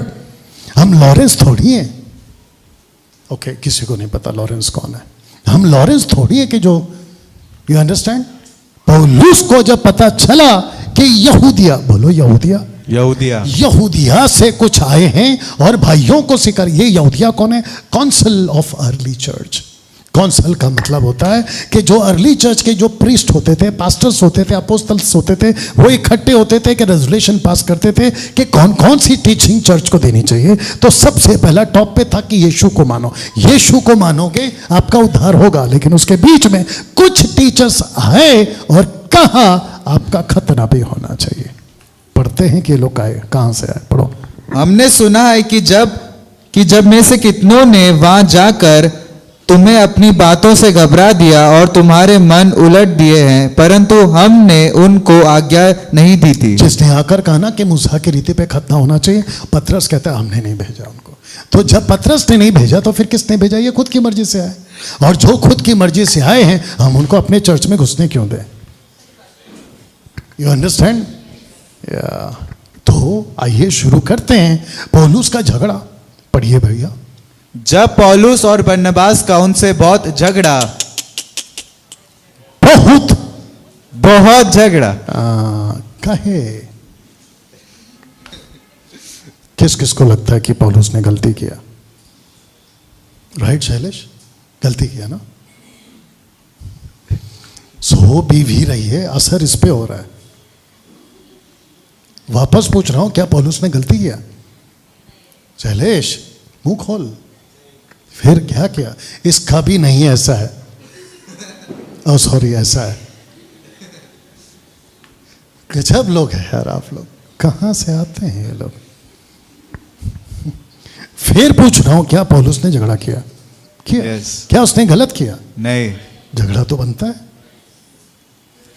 हम लॉरेंस थोड़ी हैं, ओके किसी को नहीं पता लॉरेंस कौन है, हम लॉरेंस थोड़ी है कि जो, यू अंडरस्टैंड? पौलुस को जब पता चला कि यहूदिया, बोलो यहूदिया, यहूदिया से कुछ आए हैं और भाइयों को सिखा, ये यहूदिया कौन है? Council of early church. Council का मतलब होता है कि जो अर्ली चर्च के जो प्रीस्ट होते थे, पास्टर्स होते थे, अपोस्टल्स होते थे, वो इकट्ठे होते थे कि रेजोल्यूशन पास करते थे कि कौन कौन सी टीचिंग चर्च को देनी चाहिए। तो सबसे पहला टॉप पे था कि यीशु को मानो, यीशु को मानोगे आपका उद्धार होगा। लेकिन उसके बीच में कुछ टीचर्स आए और कहा आपका खतना भी होना चाहिए। पढ़ते हैं कि लोग आए, कहां से आए? पढ़ो। हमने सुना है कि जब में से कितनों ने वहां जाकर तुम्हें अपनी बातों से घबरा दिया और तुम्हारे मन उलट दिए हैं, परंतु हमने उनको आज्ञा नहीं दी थी। जिसने आकर कहा ना कि मूसा की रीति पे खतना होना चाहिए, पतरस कहता है हमने नहीं भेजा उनको। तो जब पतरस ने नहीं भेजा तो फिर किसने भेजा? ये खुद की मर्जी से आए। और जो खुद की मर्जी से आए हैं हम उनको अपने चर्च में घुसने क्यों दें? You understand? तो आइए शुरू करते हैं पौलुस का झगड़ा। पढ़िए भैया। जब पौलुस और बरनबास का उनसे बहुत झगड़ा, बहुत झगड़ा कहे, किस किस को लगता है कि पौलुस ने गलती किया? राइट शैलेश, गलती किया ना? सो भी रही है, असर इस पे हो रहा है। वापस पूछ रहा हूं, क्या पौलुस ने गलती किया? शैलेश मुंह खोल। फिर क्या किया? इसका भी नहीं ऐसा है, ओ सॉरी ऐसा है। गजब लोग हैं यार आप लोग, कहां से आते हैं ये लोग? फिर पूछ रहा हूं, क्या पौलुस ने झगड़ा किया? क्या उसने गलत किया? नहीं। झगड़ा तो बनता है,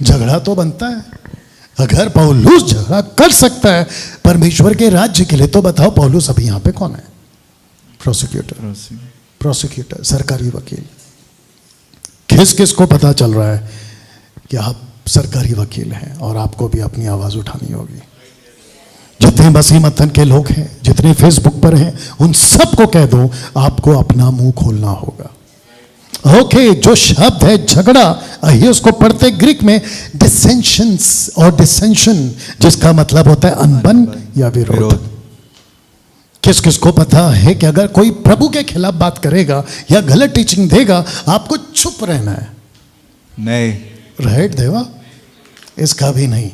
झगड़ा तो बनता है। अगर पौलुस झगड़ा कर सकता है परमेश्वर के राज्य के लिए, तो बताओ पौलुस अभी यहां पे कौन है? प्रोसिक्यूटर, सरकारी वकील। किस किस को पता चल रहा है कि आप सरकारी वकील हैं और आपको भी अपनी आवाज उठानी होगी? जितने मसीह मतन के लोग हैं, जितने फेसबुक पर हैं, उन सबको कह दो आपको अपना मुंह खोलना होगा। ओके, जो शब्द है झगड़ा, आइए उसको पढ़ते ग्रीक में डिसेंशंस और डिसेंशन, जिसका मतलब होता है अनबन या विरोध। किस किस को पता है कि अगर कोई प्रभु के खिलाफ बात करेगा या गलत टीचिंग देगा, आपको चुप रहना है? नहीं। राइट देवा? इसका भी नहीं।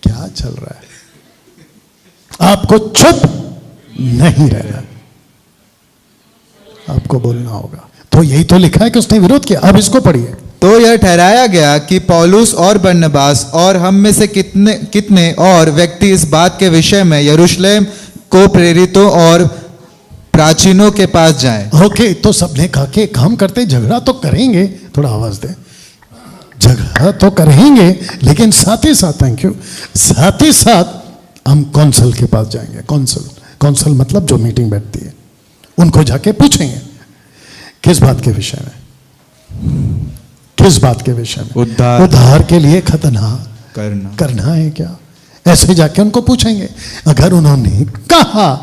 क्या चल रहा है? आपको चुप नहीं रहना, आपको बोलना होगा। तो यही तो लिखा है कि उसने विरोध किया। अब इसको पढ़िए। तो यह ठहराया गया कि पौलुस और बरनबास और हम में से कितने और व्यक्ति इस बात के विषय में यरूशलेम को प्रेरितों और प्राचीनों के पास जाएं। ओके, तो सबने कहा कि काम करते, झगड़ा तो करेंगे, थोड़ा आवाज दे, झगड़ा तो करेंगे, लेकिन साथ ही साथ, थैंक यू, साथ ही साथ हम कौंसल के पास जाएंगे। कौंसल मतलब जो मीटिंग बैठती है, उनको जाके पूछेंगे किस बात के विषय में, किस बात के विषय में? उद्धार के लिए खतना करना है क्या? ऐसे जाके उनको पूछेंगे। अगर उन्होंने कहा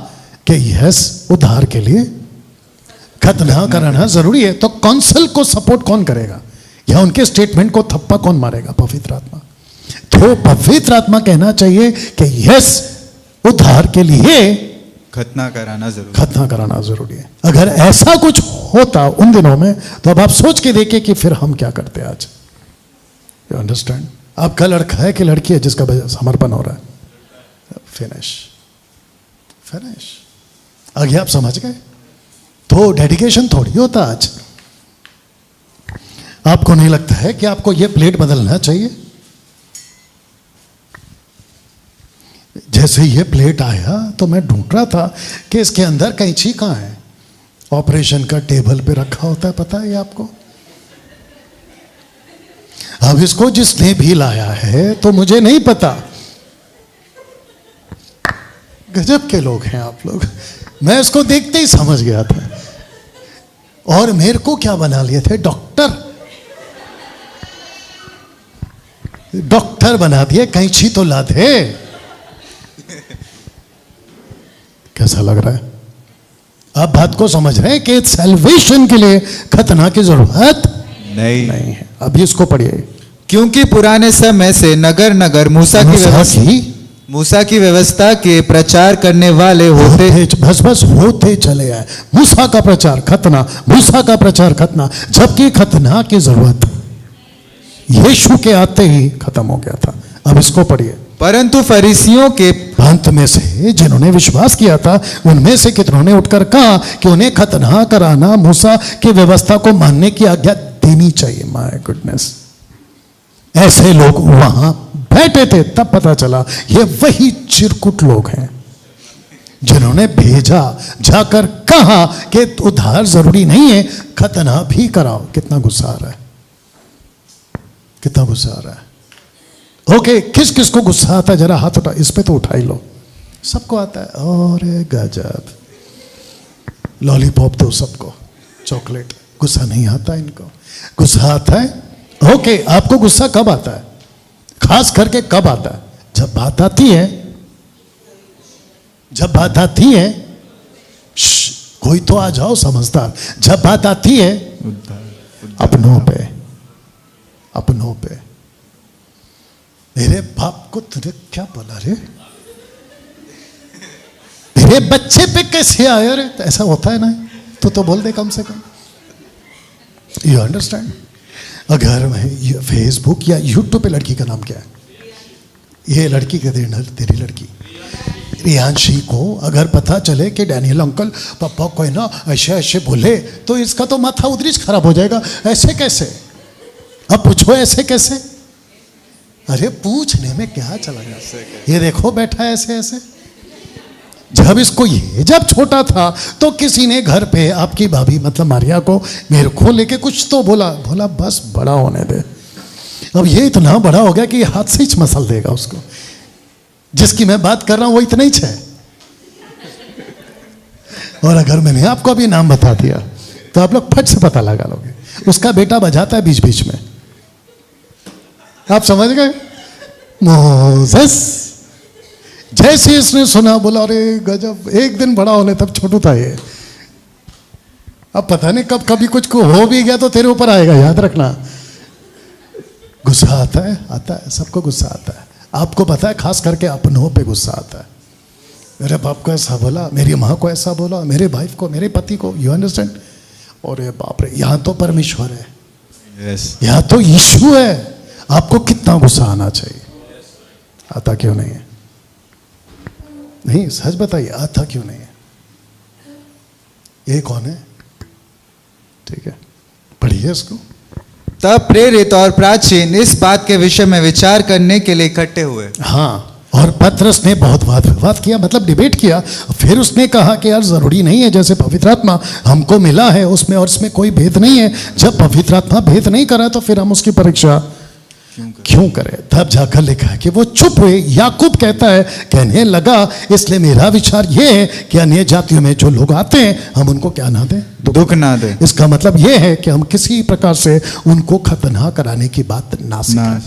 कि यस उद्धार के लिए खतना कराना जरूरी है, तो कौंसिल को सपोर्ट कौन करेगा? क्या उनके स्टेटमेंट को थप्पा कौन मारेगा? पवित्र आत्मा। तो पवित्र आत्मा कहना चाहिए कि यस, उद्धार के लिए खतना कराना जरूरी है। अगर ऐसा कुछ होता उन दिनों में, तो अब आप सोच के देखिए कि फिर हम क्या करते आज। You understand? आपका लड़का है कि लड़की है जिसका समर्पण हो रहा है? फिनिश। आगे आप समझ गए? तो डेडिकेशन थोड़ी होता आज। आपको नहीं लगता है कि आपको यह प्लेट बदलना चाहिए? जैसे ये प्लेट आया तो मैं ढूंढ रहा था कि इसके अंदर कैंची कहाँ है। ऑपरेशन का टेबल पे रखा होता है, पता है आपको? अब इसको जिसने भी लाया है तो मुझे नहीं पता। गजब के लोग हैं आप लोग। मैं इसको देखते ही समझ गया था। और मेरे को क्या बना लिए थे? डॉक्टर बना दिए। कैंची तो ला दे। कैसा लग रहा है? आप बात को समझ रहे हैं कि सैल्वेशन के लिए खतना की जरूरत नहीं है। अभी इसको पढ़िए। क्योंकि पुराने समय से नगर नगर मूसा की व्यवस्था के प्रचार करने वाले होते बस होते चले आए। मूसा का प्रचार खतना, मूसा का प्रचार खतना, जबकि खतना की जरूरत यीशु के आते ही खत्म हो गया था। अब इसको पढ़िए। परंतु फरीसियों के अंत में से जिन्होंने विश्वास किया था, उनमें से कितनों ने उठकर कहा कि उन्हें खतना कराना, मूसा की व्यवस्था को मानने की आज्ञा देनी चाहिए। माय गुडनेस, ऐसे लोग वहां बैठे थे। तब पता चला ये वही चिरकुट लोग हैं जिन्होंने भेजा, जाकर कहा कि उद्धार जरूरी नहीं है, खतना भी कराओ। कितना गुस्सा आ रहा है, कितना गुस्सा आ रहा है। ओके, किस किस को गुस्सा आता है? जरा हाथ उठा, इस पे तो उठा ही लो। सबको आता है। और गजब, लॉलीपॉप दो सबको, चॉकलेट। गुस्सा नहीं आता इनको? गुस्सा आता है। ओके, आपको गुस्सा कब आता है? खास करके कब आता है? जब बात आती है, कोई तो आ जाओ समझदार। जब बात आती है अपनों पे। मेरे बाप को तुझे क्या बोला रे? मेरे बच्चे पे कैसे आया रे? तो ऐसा होता है ना, तो बोल दे कम से कम। You understand? अगर मैं फेसबुक या यूट्यूब पे, लड़की का नाम क्या है? ये लड़की के तेरी लड़की रियांशी को अगर पता चले कि डैनियल अंकल पापा को ना ऐसे बोले, तो इसका तो माथा उधरी खराब हो जाएगा। ऐसे कैसे? अब पूछो ऐसे कैसे? अरे पूछने में क्या चला गया? ये देखो बैठा है ऐसे। जब छोटा था तो किसी ने घर पे आपकी भाभी मतलब मारिया को, मेरे को लेके कुछ तो बोला बस बड़ा होने दे। अब ये इतना बड़ा हो गया कि हाथ से ही मसल देगा उसको। जिसकी मैं बात कर रहा हूं वो इतना ही है। और अगर मैंने आपको अभी नाम बता दिया तो आप लोग फट से पता लगा लोगे। उसका बेटा बजाता है बीच बीच में। आप समझ गए? मोसेस। जैसे इसने सुना, बोला अरे गजब, एक दिन बड़ा होने तब छोटू था ये। अब पता नहीं कब कभी कुछ को हो भी गया तो तेरे ऊपर आएगा, याद रखना। गुस्सा आता है, सबको गुस्सा आता है। आपको पता है, खास करके अपनों पे गुस्सा आता है। मेरे बाप को ऐसा बोला, मेरी माँ को ऐसा बोला, मेरे वाइफ को, मेरे पति को। You understand? और ये बाप रे, यहाँ तो परमेश्वर है, यहाँ तो यीशु है। आपको कितना गुस्सा आना चाहिए? आता क्यों नहीं है? नहीं, सच बताइए, आता क्यों नहीं है? ये कौन है? ठीक है, पढ़िए इसको। तब प्रेरित और प्राचीन इस बात के विषय में विचार करने के लिए इकट्ठे हुए। हाँ, और पतरस ने बहुत वाद विवाद किया, मतलब डिबेट किया। फिर उसने कहा कि यार जरूरी नहीं है, जैसे पवित्र आत्मा हमको मिला है उसमें और इसमें कोई भेद नहीं है। जब पवित्र आत्मा भेद नहीं करा तो फिर हम उसकी परीक्षा क्यों करें? तब जाकर लिखा है कि वो चुप हुए। याकूब कहता है, कहने लगा इसलिए मेरा विचार ये है कि अन्य जातियों में जो लोग आते हैं हम उनको क्या ना दें, दुख ना दें। इसका मतलब ये है कि हम किसी प्रकार से उनको खतना कराने की बात ना सीखें।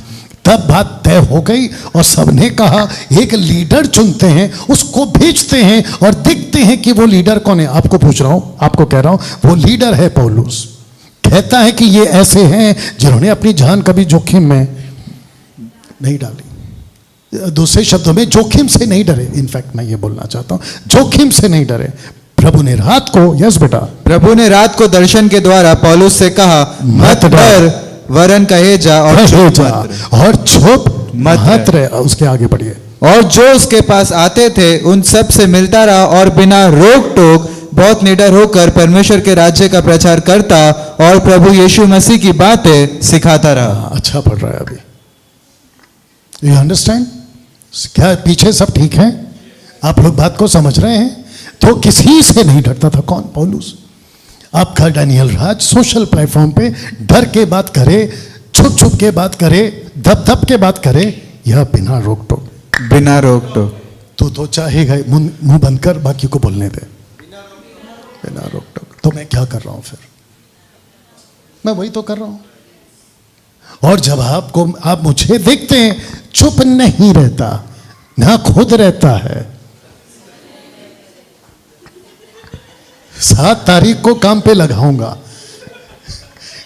तब बात तय हो गई और सबने कहा एक लीडर चुनते हैं, उसको भेजते हैं और देखते हैं कि वो लीडर कौन है। आपको पूछ रहा हूं, आपको कह रहा हूं, वो लीडर है पौलुस। कहता है कि ये ऐसे हैं जिन्होंने अपनी जान कभी जोखिम में नहीं डाली। दूसरे शब्दों में जोखिम से नहीं डरे। इनफैक्ट मैं ये बोलना चाहता हूं, जोखिम से नहीं डरे। प्रभु ने रात को, यस बेटा, प्रभु ने रात को दर्शन के द्वारा पौलुस से कहा, मत डर, वरन कहे जा और चुप मत रह। और चुप मत मत रहे। उसके आगे बढ़िए। और जो उसके पास आते थे उन सब से मिलता रहा और बिना रोक टोक बहुत निडर होकर परमेश्वर के राज्य का प्रचार करता और प्रभु यीशु मसीह की बातें सिखाता रहा। अच्छा पढ़ रहा है अभी। You understand? क्या पीछे सब ठीक है? आप लोग बात को समझ रहे हैं? तो किसी से नहीं डरता था। कौन? पौलुस। आपका डैनियल राज सोशल प्लेटफॉर्म पे डर के बात करे, छुप छुप के बात करे, धप धप के बात करे, यह बिना रोक टोक। बिना रोक टोक। तो चाहेगा मुंह बंद कर, बाकी को बोलने दे। बिना रोक टोक। तो मैं क्या कर रहा हूं फिर? मैं वही तो कर रहा हूं। और जब आप मुझे देखते हैं, चुप नहीं रहता, ना खुद रहता है। 7 तारीख को काम पे लगाऊंगा।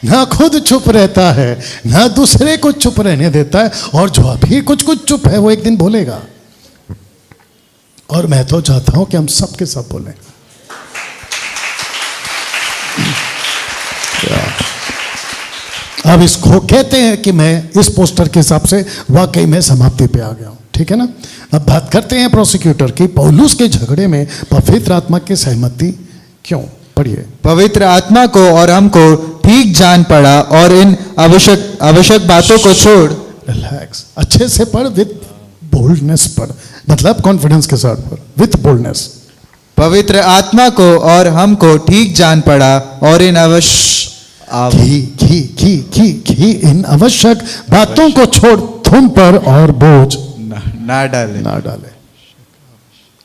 ना खुद चुप रहता है, ना दूसरे को चुप रहने देता है, और जो अभी कुछ कुछ चुप है वो एक दिन बोलेगा। और मैं तो चाहता हूं कि हम सब के सब बोलें। अब इसको कहते हैं कि मैं इस पोस्टर के हिसाब से वाकई में समाप्ति पे आ गया हूं। ठीक है ना? अब बात करते हैं प्रोसिक्यूटर की। पौलुस के झगड़े में पवित्र आत्मा की सहमति क्यों? पढ़िए। पवित्र आत्मा को और हमको ठीक जान पड़ा और इन आवश्यक बातों को छोड़। रिलैक्स, अच्छे से पढ़, विद बोल्डनेस पढ़, मतलब कॉन्फिडेंस के साथ पढ़, विद बोल्डनेस। पवित्र आत्मा को और हमको ठीक जान पड़ा और इन इन आवश्यक बातों को छोड़ तुम पर और बोझ ना डाले।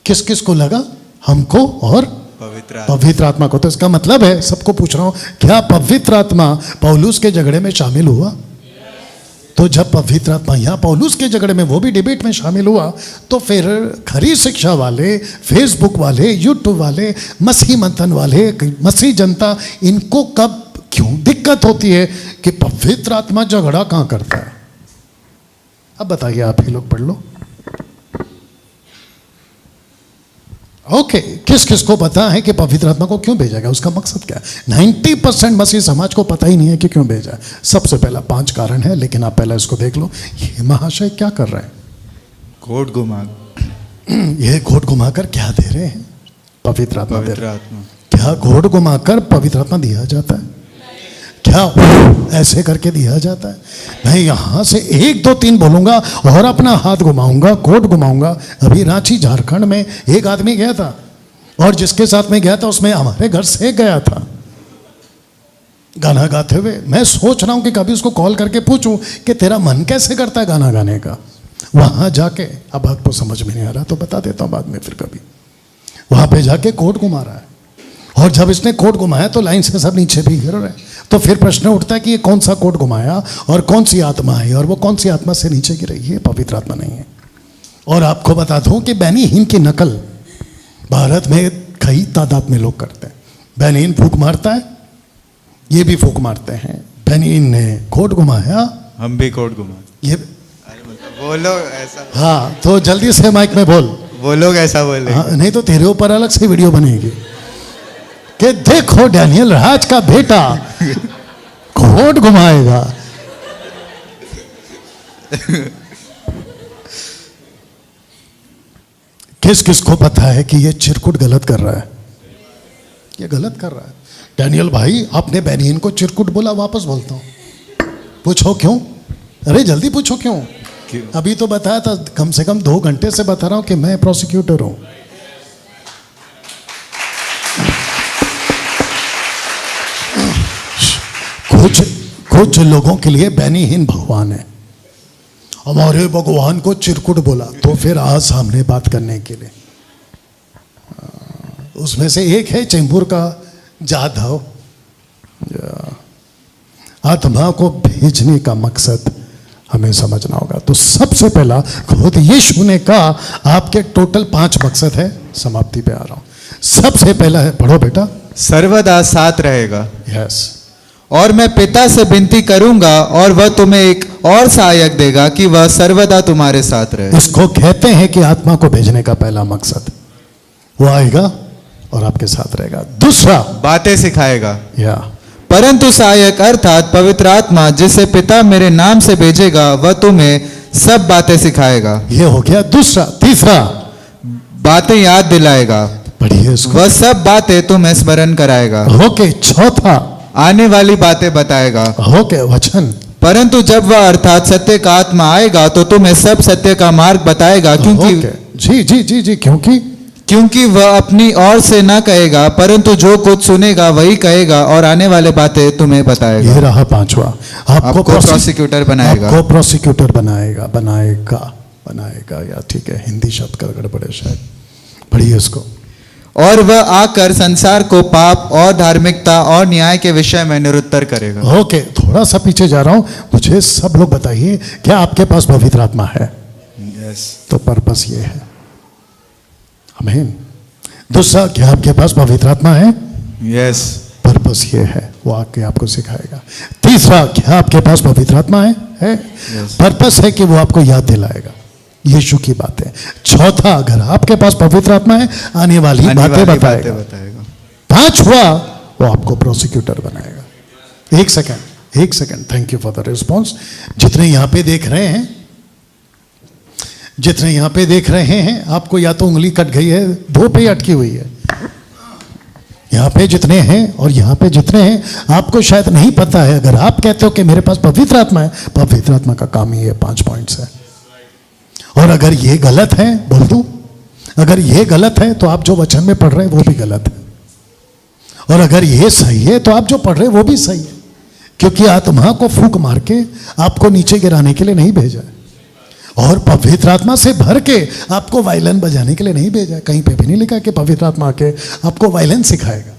किस किस को लगा? हमको और पवित्र आत्मा को। तो इसका मतलब है, सबको पूछ रहा हूं, क्या पवित्र आत्मा पौलुस के झगड़े में शामिल हुआ? तो जब पवित्र आत्मा यहां पौलुस के झगड़े में, वो भी डिबेट में शामिल हुआ, तो फिर खरी शिक्षा वाले, फेसबुक वाले, यूट्यूब वाले, मसीह मंथन वाले, मसीह जनता, इनको कब क्यों दिक्कत होती है कि पवित्र आत्मा झगड़ा कहां करता है? अब बताइए, आप ही लोग पढ़ लो। ओके, किस किस को पता है कि पवित्र आत्मा को क्यों भेजा गया, उसका मकसद क्या है? 90% मसीह समाज को पता ही नहीं है कि क्यों भेजा है। सबसे पहला 5 कारण है, लेकिन आप पहले इसको देख लो। ये महाशय क्या कर रहे हैं? घोट घुमा। ये घोट घुमाकर क्या दे रहे हैं? पवित्र आत्मा। क्या घोट घुमाकर पवित्र आत्मा दिया जाता है? क्या ऐसे करके दिया जाता है? मैं यहां से 1 2 3 बोलूंगा और अपना हाथ घुमाऊंगा, कोट घुमाऊंगा। अभी रांची झारखंड में एक आदमी गया था, और जिसके साथ में गया था उसमें हमारे घर से गया था गाना गाते हुए। मैं सोच रहा हूं कि कभी उसको कॉल करके पूछूं कि तेरा मन कैसे करता है गाना गाने का। वहां जाके, अब आपको समझ में नहीं आ रहा तो बता देता हूं बाद में, फिर कभी वहां पे जाके कोट घुमा रहा है। और जब इसने कोट घुमाया तो लाइन से सब नीचे भी गिर रहे। तो फिर प्रश्न उठता है कि ये कौन सा कोट घुमाया और कौन सी आत्मा है, और वो कौन सी आत्मा से नीचे गिर रही है? पवित्र आत्मा नहीं है। और आपको बता दूं कि बेनी हिन की नकल भारत में कई तादाद में लोग करते हैं। बेनी हिन फूक मारता है, ये भी फूक मारते हैं। बेनी हिन ने कोट घुमाया, हम भी कोट घुमा। ये वो लोग ऐसा, हाँ, तो जल्दी से माइक में बोल। वो लोग ऐसा बोले। हाँ, नहीं तो तेरे ऊपर अलग से वीडियो बनेगी कि देखो डैनियल राज का बेटा घोट घुमाएगा। किस किस को पता है कि ये चिरकुट गलत कर रहा है? ये गलत कर रहा है। डैनियल भाई, आपने बेनियन को चिरकुट बोला, वापस बोलता हूं। पूछो क्यों? अरे जल्दी पूछो क्यों? अभी तो बताया था, कम से कम 2 घंटे से बता रहा हूं कि मैं प्रोसिक्यूटर हूं। कुछ लोगों के लिए बेनीहीन भगवान है। हमारे भगवान को चिरकुट बोला तो फिर आज सामने बात करने के लिए। उसमें से एक है चेंबूर का जाधव। आत्मा को भेजने का मकसद हमें समझना होगा। तो सबसे पहला खुद यीशु ने कहा, आपके टोटल 5 मकसद है। समाप्ति पे आ रहा हूं। सबसे पहला है, पढ़ो बेटा, सर्वदा साथ रहेगा। यस। और मैं पिता से विनती करूंगा और वह तुम्हें एक और सहायक देगा कि वह सर्वदा तुम्हारे साथ रहे। इसको कहते हैं कि आत्मा को भेजने का पहला मकसद, वो आएगा और आपके साथ रहेगा। दूसरा, बातें सिखाएगा। या परंतु सहायक अर्थात पवित्र आत्मा जिसे पिता मेरे नाम से भेजेगा वह तुम्हें सब बातें सिखाएगा। ये हो गया दूसरा। तीसरा, बातें याद दिलाएगा। पढ़िए इसको। वह सब बातें तुम्हें स्मरण कराएगा। ओके। चौथा, आने वाली बातें बताएगा। ओके, वचन। परंतु जब वह अर्थात सत्य का आत्मा आएगा तो तुम्हें सब सत्य का मार्ग बताएगा, क्योंकि ओके। जी जी जी जी, क्योंकि वह अपनी ओर से न कहेगा परंतु जो कुछ सुनेगा वही कहेगा और आने वाले बातें तुम्हें बताएगा। ये रहा पांचवा, आपको प्रोसिक्यूटर बनाएगा। आपको प्रोसिक्यूटर बनाएगा। बनाएगा या ठीक है, हिंदी शब्द का गड़बड़ है शायद। पढ़िए इसको। और वह आकर संसार को पाप और धार्मिकता और न्याय के विषय में निरुत्तर करेगा। ओके, थोड़ा सा पीछे जा रहा हूं। मुझे सब लोग बताइए, क्या आपके पास पवित्र आत्मा है? यस। तो पर्पस ये है। आमीन। दूसरा, क्या आपके पास पवित्र आत्मा है? यस। पर्पस ये है, वो आके आपको सिखाएगा। तीसरा, क्या आपके पास पवित्र आत्मा है? पर्पस है कि वो आपको याद दिलाएगा यीशु की बातें। चौथा, अगर आपके पास पवित्र आत्मा है, आने वाली बातें बताएगा। पांचवा, वो आपको प्रोसिक्यूटर बनाएगा। एक second, thank you for the response. जितने यहां पे देख रहे हैं, आपको या तो उंगली कट गई है, दो पे अटकी हुई है। यहाँ पे जितने हैं और यहाँ पे जितने हैं, आपको शायद नहीं पता है। अगर आप कहते हो कि मेरे पास पवित्र आत्मा है, पवित्र आत्मा का काम ही है 5 पॉइंट्स है। और अगर ये गलत है, बोल दूं, अगर ये गलत है तो आप जो वचन में पढ़ रहे हैं वो भी गलत है। और अगर ये सही है तो आप जो पढ़ रहे हैं वो भी सही है। क्योंकि आत्मा को फूंक मार के आपको नीचे गिराने के लिए नहीं भेजा है, और पवित्र आत्मा से भर के आपको वायलिन बजाने के लिए नहीं भेजा है। कहीं पे भी नहीं लिखा कि पवित्र आत्मा आके आपको वायलिन सिखाएगा।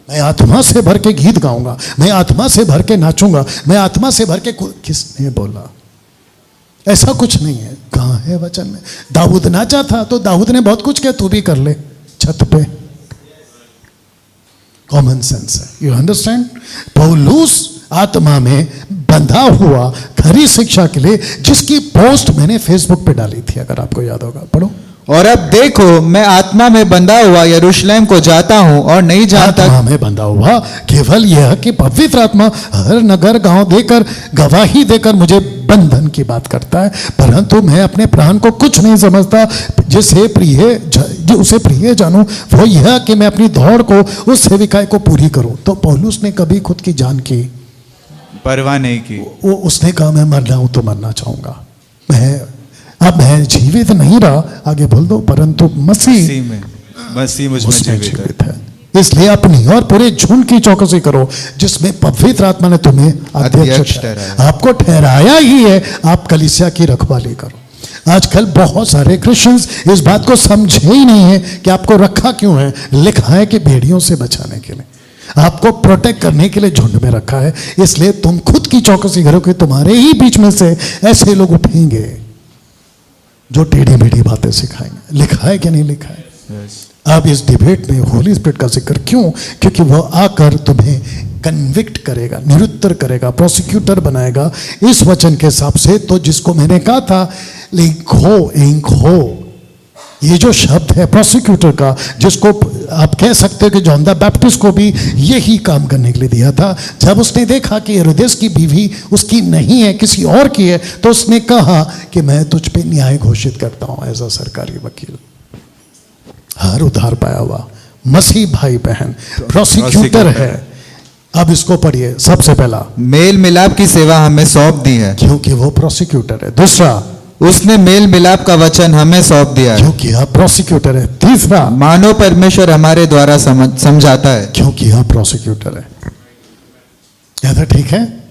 मैं आत्मा से भर के गीत गाऊंगा, मैं आत्मा से भर के नाचूंगा, मैं आत्मा से भर के। किसने बोला? ऐसा कुछ नहीं है। कहाँ है वचन में? दाऊद नाचा था तो दाऊद ने बहुत कुछ किया, तू भी कर ले छत पे। कॉमन सेंस है। You understand? पौलुस आत्मा में बंधा हुआ खरी शिक्षा के लिए, जिसकी पोस्ट मैंने फेसबुक पे डाली थी, अगर आपको याद होगा, पढ़ो। और अब देखो, मैं आत्मा में बंधा हुआ यरूशलेम को जाता हूं और नहीं जानता। आत्मा में बंधा हुआ केवल यह कि पवित्र आत्मा हर नगर गांव देकर, गवाही देकर मुझे बंधन की बात करता है, परंतु मैं अपने प्राण को कुछ नहीं समझता। उसे प्रिय जानूं वो यह कि मैं अपनी दौड़ को, उस सेविकाई को पूरी करूं। तो पौलुस ने कभी खुद की जान की परवाह नहीं की। वो उसने कहा मैं मरना हूं तो मरना चाहूंगा, मैं जीवित नहीं रहा, आगे बोल दो, परंतु मसीह मुझ में जीवित है। इसलिए अपनी और पूरे झुंड की चौकसी करो, जिसमें पवित्र आत्मा ने तुम्हें अध्यक्ष आपको ठहराया ही है। आप कलीसिया की रखवाली करो। आजकल बहुत सारे क्रिश्चियंस इस बात को समझे ही नहीं है कि आपको रखा क्यों है। लिखा है कि भेड़ियों से बचाने के लिए, आपको प्रोटेक्ट करने के लिए झुंड में रखा है। इसलिए तुम खुद की चौकसी करो कि तुम्हारे ही बीच में से ऐसे लोग उठेंगे जो टेढ़ी मेढ़ी बातें सिखाएंगे। लिखा है कि नहीं लिखा है? अब इस डिबेट में होली स्पिरिट का जिक्र क्यों? क्योंकि वह आकर तुम्हें कन्विक्ट करेगा, निरुत्तर करेगा, प्रोसिक्यूटर बनाएगा इस वचन के हिसाब से। तो जिसको मैंने कहा था इंखो, ये जो शब्द है प्रोसिक्यूटर का, जिसको आप कह सकते हो कि जॉन द बैप्टिस्ट को भी यही काम करने के लिए दिया था। जब उसने देखा कि हेरोदेस की बीवी उसकी नहीं है, किसी और की है, तो उसने कहा कि मैं तुझ पे न्याय घोषित करता हूं एज अ सरकारी वकील। हर उधार पाया हुआ मसीह भाई बहन प्रोसिक्यूटर है। अब इसको पढ़िए। सबसे पहला, मेल मिलाप की सेवा हमें सौंप दी है, क्योंकि वो प्रोसिक्यूटर है। दूसरा, उसने मेल मिलाप का वचन हमें सौंप दिया है, क्योंकि आप प्रोसिक्यूटर है। तीसरा, मानो परमेश्वर हमारे द्वारा समझाता है, क्योंकि आप प्रोसिक्यूटर है। ऐसा ठीक है?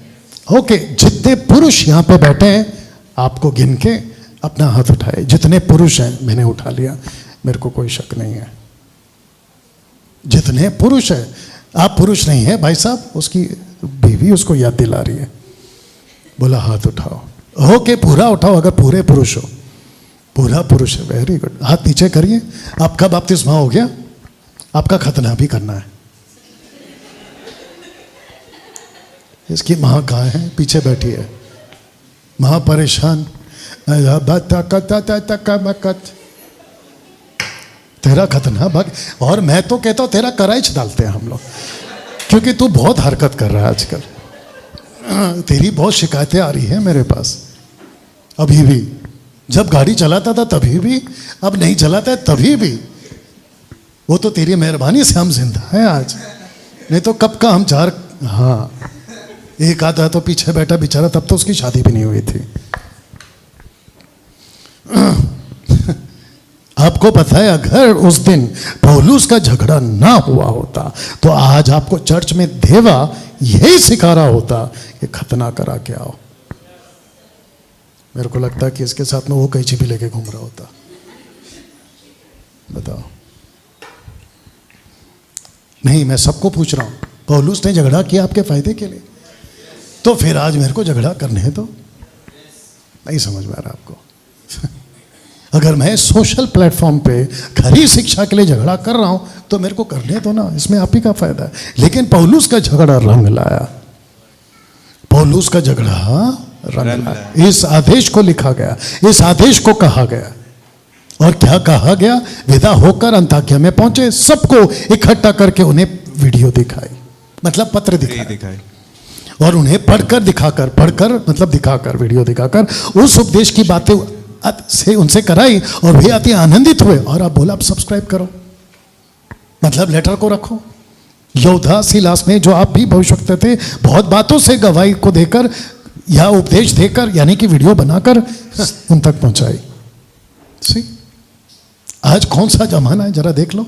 ओके। जितने पुरुष यहाँ पे बैठे हैं, आपको गिन के अपना हाथ उठाए। जितने पुरुष हैं, मैंने उठा लिया, मेरे को कोई शक नहीं है। जितने पुरुष है, आप पुरुष नहीं है भाई साहब, उसकी बीवी उसको याद दिला रही है, बोला हाथ उठाओ। ओके, पूरा उठाओ अगर पूरे पुरुष हो। पूरा पुरुष है, वेरी गुड। हाथ नीचे करिए। आपका बपतिस्मा हो गया, आपका खतना भी करना है। इसकी माँ कहाँ है? पीछे बैठी है। माँ परेशान, तेरा खतना भाग। और मैं तो कहता हूँ तेरा कराइच डालते हैं हम लोग, क्योंकि तू बहुत हरकत कर रहा है आजकल। तेरी बहुत शिकायतें आ रही है मेरे पास। अभी भी जब गाड़ी चलाता था तभी भी, अब नहीं चलाता है तभी भी। वो तो तेरी मेहरबानी से हम जिंदा हैं आज, नहीं तो कब का हम चार। हाँ, एक आधा तो पीछे बैठा बेचारा, तब तो उसकी शादी भी नहीं हुई थी। आपको पता है, अगर उस दिन पौलुस का झगड़ा ना हुआ होता तो आज आपको चर्च में देवा यही सिखा रहा होता कि खतना करा के आओ। मेरे को लगता है कि इसके साथ में वो कैंची भी लेके घूम रहा होता। बताओ। नहीं, मैं सबको पूछ रहा हूं, पौलुस ने झगड़ा किया आपके फायदे के लिए, तो फिर आज मेरे को झगड़ा करने दो। नहीं समझ में आ रहा आपको? अगर मैं सोशल प्लेटफॉर्म पे खरी शिक्षा के लिए झगड़ा कर रहा हूं तो मेरे को करने दो ना, इसमें आप ही का फायदा है। लेकिन पौलुस का झगड़ा रंग लाया, पौलुस का झगड़ा रंग लाया। इस आदेश को लिखा गया, इस आदेश को कहा गया, और क्या कहा गया? विदा होकर अंताकिया में पहुंचे, सबको इकट्ठा करके उन्हें वीडियो दिखाई, मतलब पत्र दिखाई, और उन्हें पढ़कर दिखाकर, पढ़कर मतलब दिखाकर, वीडियो दिखाकर उस उपदेश की बातें से उनसे कराई, और वे अति आनंदित हुए। और आप बोला, आप सब्सक्राइब करो, मतलब लेटर को रखो। योद्धा सिलास ने, जो आप भी भविष्यवक्ता थे, बहुत बातों से गवाही को देकर या उपदेश देकर, यानी कि वीडियो बनाकर उन तक पहुंचाई। आज कौन सा जमाना है जरा देख लो।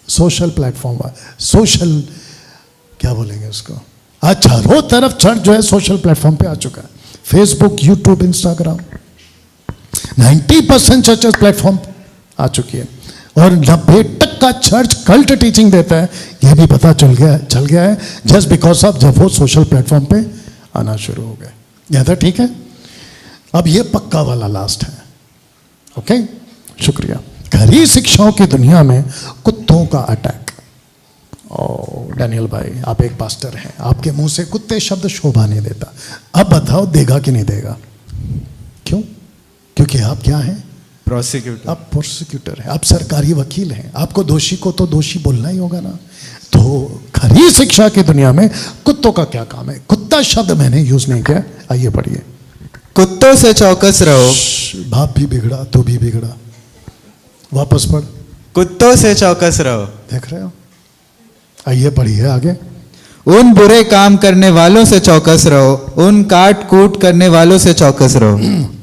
सोशल प्लेटफॉर्म, सोशल क्या बोलेंगे उसको, आज चारों तरफ चर्च जो है सोशल प्लेटफॉर्म पे आ चुका है। Facebook, YouTube, Instagram, 90% churches platform आ चुकी है, और 90% चर्च कल्ट टीचिंग देता है। यह भी पता चल गया है जस्ट बिकॉज ऑफ जब वो सोशल प्लेटफॉर्म पे आना शुरू हो गए। यह था ठीक है। अब ये पक्का वाला लास्ट है। ओके, शुक्रिया। खरी शिक्षाओं की दुनिया में कुत्तों का अटैक। डैनियल भाई, आप एक पास्टर हैं, आपके मुंह से कुत्ते शब्द शोभा नहीं देता। अब बताओ, देगा कि नहीं देगा? क्यों? क्योंकि आप क्या हैं? प्रोसिक्यूटर। आप प्रोसिक्यूटर हैं, आप सरकारी वकील हैं। आपको दोषी को तो दोषी बोलना ही होगा ना। तो खरी शिक्षा की दुनिया में कुत्तों का क्या काम है? कुत्ता शब्द मैंने यूज नहीं किया। आइए पढ़िए। कुत्तों से चौकस रहो। बाप भी बिगड़ा तो भी बिगड़ा। वापस पढ़। कुत्तों से चौकस रहो। देख रहे हो? आइए पढ़िए आगे। उन बुरे काम करने वालों से चौकस रहो, उन काट कूट करने वालों से चौकस रहो।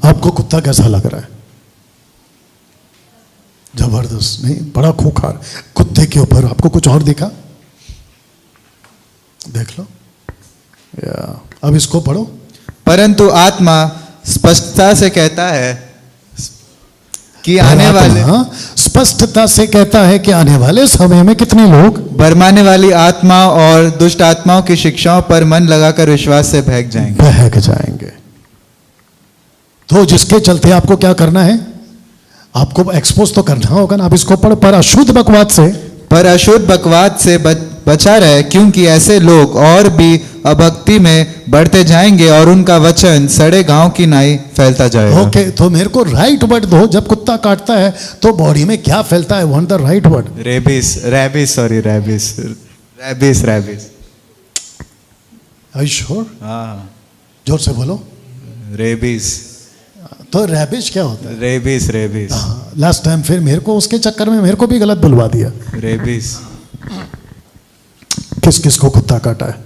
आपको कुत्ता कैसा लग रहा है? जबरदस्त नहीं, बड़ा खूंखार। कुत्ते के ऊपर आपको कुछ और दिखा? देख लो। अब इसको पढ़ो। परंतु आत्मा स्पष्टता से कहता है कि आने वाले, स्पष्टता से कहता है कि आने वाले समय में कितने लोग बरमाने वाली आत्मा और दुष्ट आत्माओं की शिक्षाओं पर मन लगाकर विश्वास से बहक जाएंगे। तो जिसके चलते आपको क्या करना है? आपको एक्सपोज तो करना होगा ना। आप इसको पढ़। पर अशुद्ध बकवाद से बचा रहे, क्योंकि ऐसे लोग और भी अभक्ति में बढ़ते जाएंगे और उनका वचन सड़े गांव की नाई फैलता जाएगा। ओके, तो मेरे को राइट वर्ड दो। जब कुत्ता काटता है तो बॉडी में क्या फैलता है? Want the right word. Rabies. Are you sure? हाँ, जोर से बोलो। रेबिस। तो रैबिश क्या होता है? रेबिस। लास्ट टाइम फिर मेरे को उसके चक्कर में मेरे को भी गलत बुलवा दिया। रेबिस। किस किस को कुत्ता काटा है?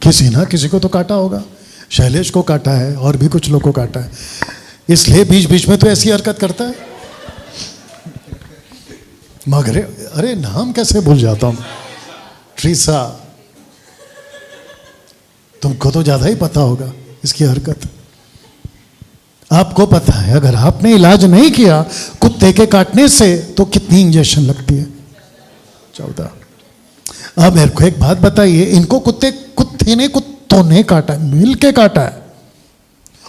किसी ना किसी को तो काटा होगा। शैलेश को काटा है, और भी कुछ लोग को काटा है। इसलिए बीच बीच में तो ऐसी हरकत करता है। मगर अरे नाम कैसे भूल जाता हूं। ट्रीसा, तुमको तो ज्यादा ही पता होगा इसकी हरकत। आपको पता है, अगर आपने इलाज नहीं किया कुत्ते के काटने से तो कितनी इंजेक्शन लगती है? 14। अब मेरे को एक बात बताइए, इनको कुत्तों ने काटा है, मिल के काटा है,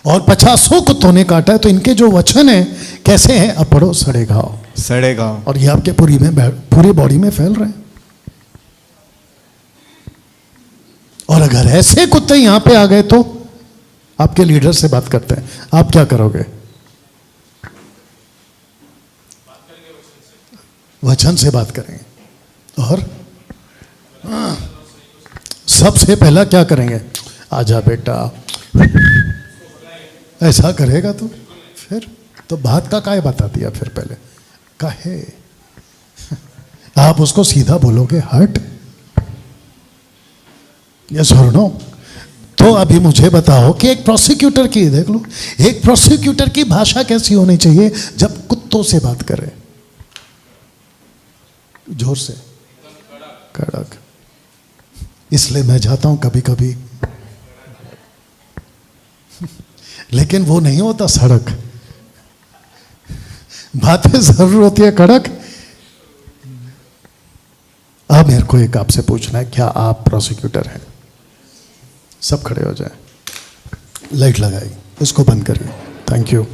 और 50 कुत्तों ने काटा है। तो इनके जो वचन है कैसे हैं? अब पढ़ो। सड़े घाव। और ये आपके पूरी बॉडी में फैल रहे हैं। और अगर ऐसे कुत्ते यहां पे आ गए तो आपके लीडर से बात करते हैं, आप क्या करोगे? वचन से बात करेंगे। और सबसे पहला क्या करेंगे? आजा बेटा, ऐसा करेगा तो फिर तो बात का काहे बता दिया फिर पहले काहे? आप उसको सीधा बोलोगे हट, यस और नो? तो अभी मुझे बताओ कि एक प्रोसिक्यूटर की, देख लो, एक प्रोसिक्यूटर की भाषा कैसी होनी चाहिए जब कुत्तों से बात करे? जोर से, कड़क। इसलिए मैं जाता हूं कभी कभी, लेकिन वो नहीं होता सड़क, बातें जरूर होती है कड़क। अब मेरे को एक आपसे पूछना है, क्या आप प्रोसिक्यूटर हैं? सब खड़े हो जाए, लाइट लगाई, इसको बंद करिए। Thank you.